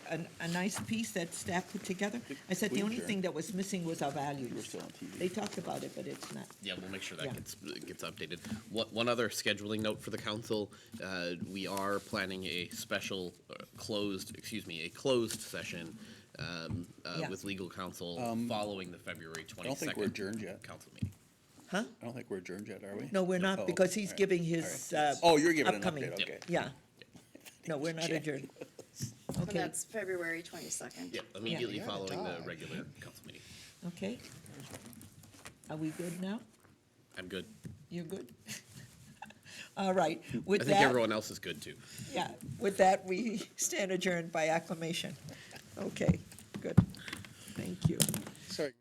a nice piece that staff put together. I said the only thing that was missing was our values. We're still on TV. They talked about it, but it's not. Yeah, we'll make sure that Yeah. gets updated. One other scheduling note for the council, we are planning a special closed session Yeah. with legal counsel following the February 22nd. I don't think we're adjourned yet. Council meeting. Huh? I don't think we're adjourned yet, are we? No, we're Oh, not, because he's all right, giving all his right. Oh, you're giving an upcoming. update, okay. Yeah. No, we're not adjourned. So Okay, that's February 22nd. Yep, immediately Yeah, following the dog. regular council meeting. okay. Are we good now? I'm good. You're good? All right, I with think that, everyone else is good too. yeah, with that, we stand adjourned by acclamation. Okay, good. Thank you. Sorry.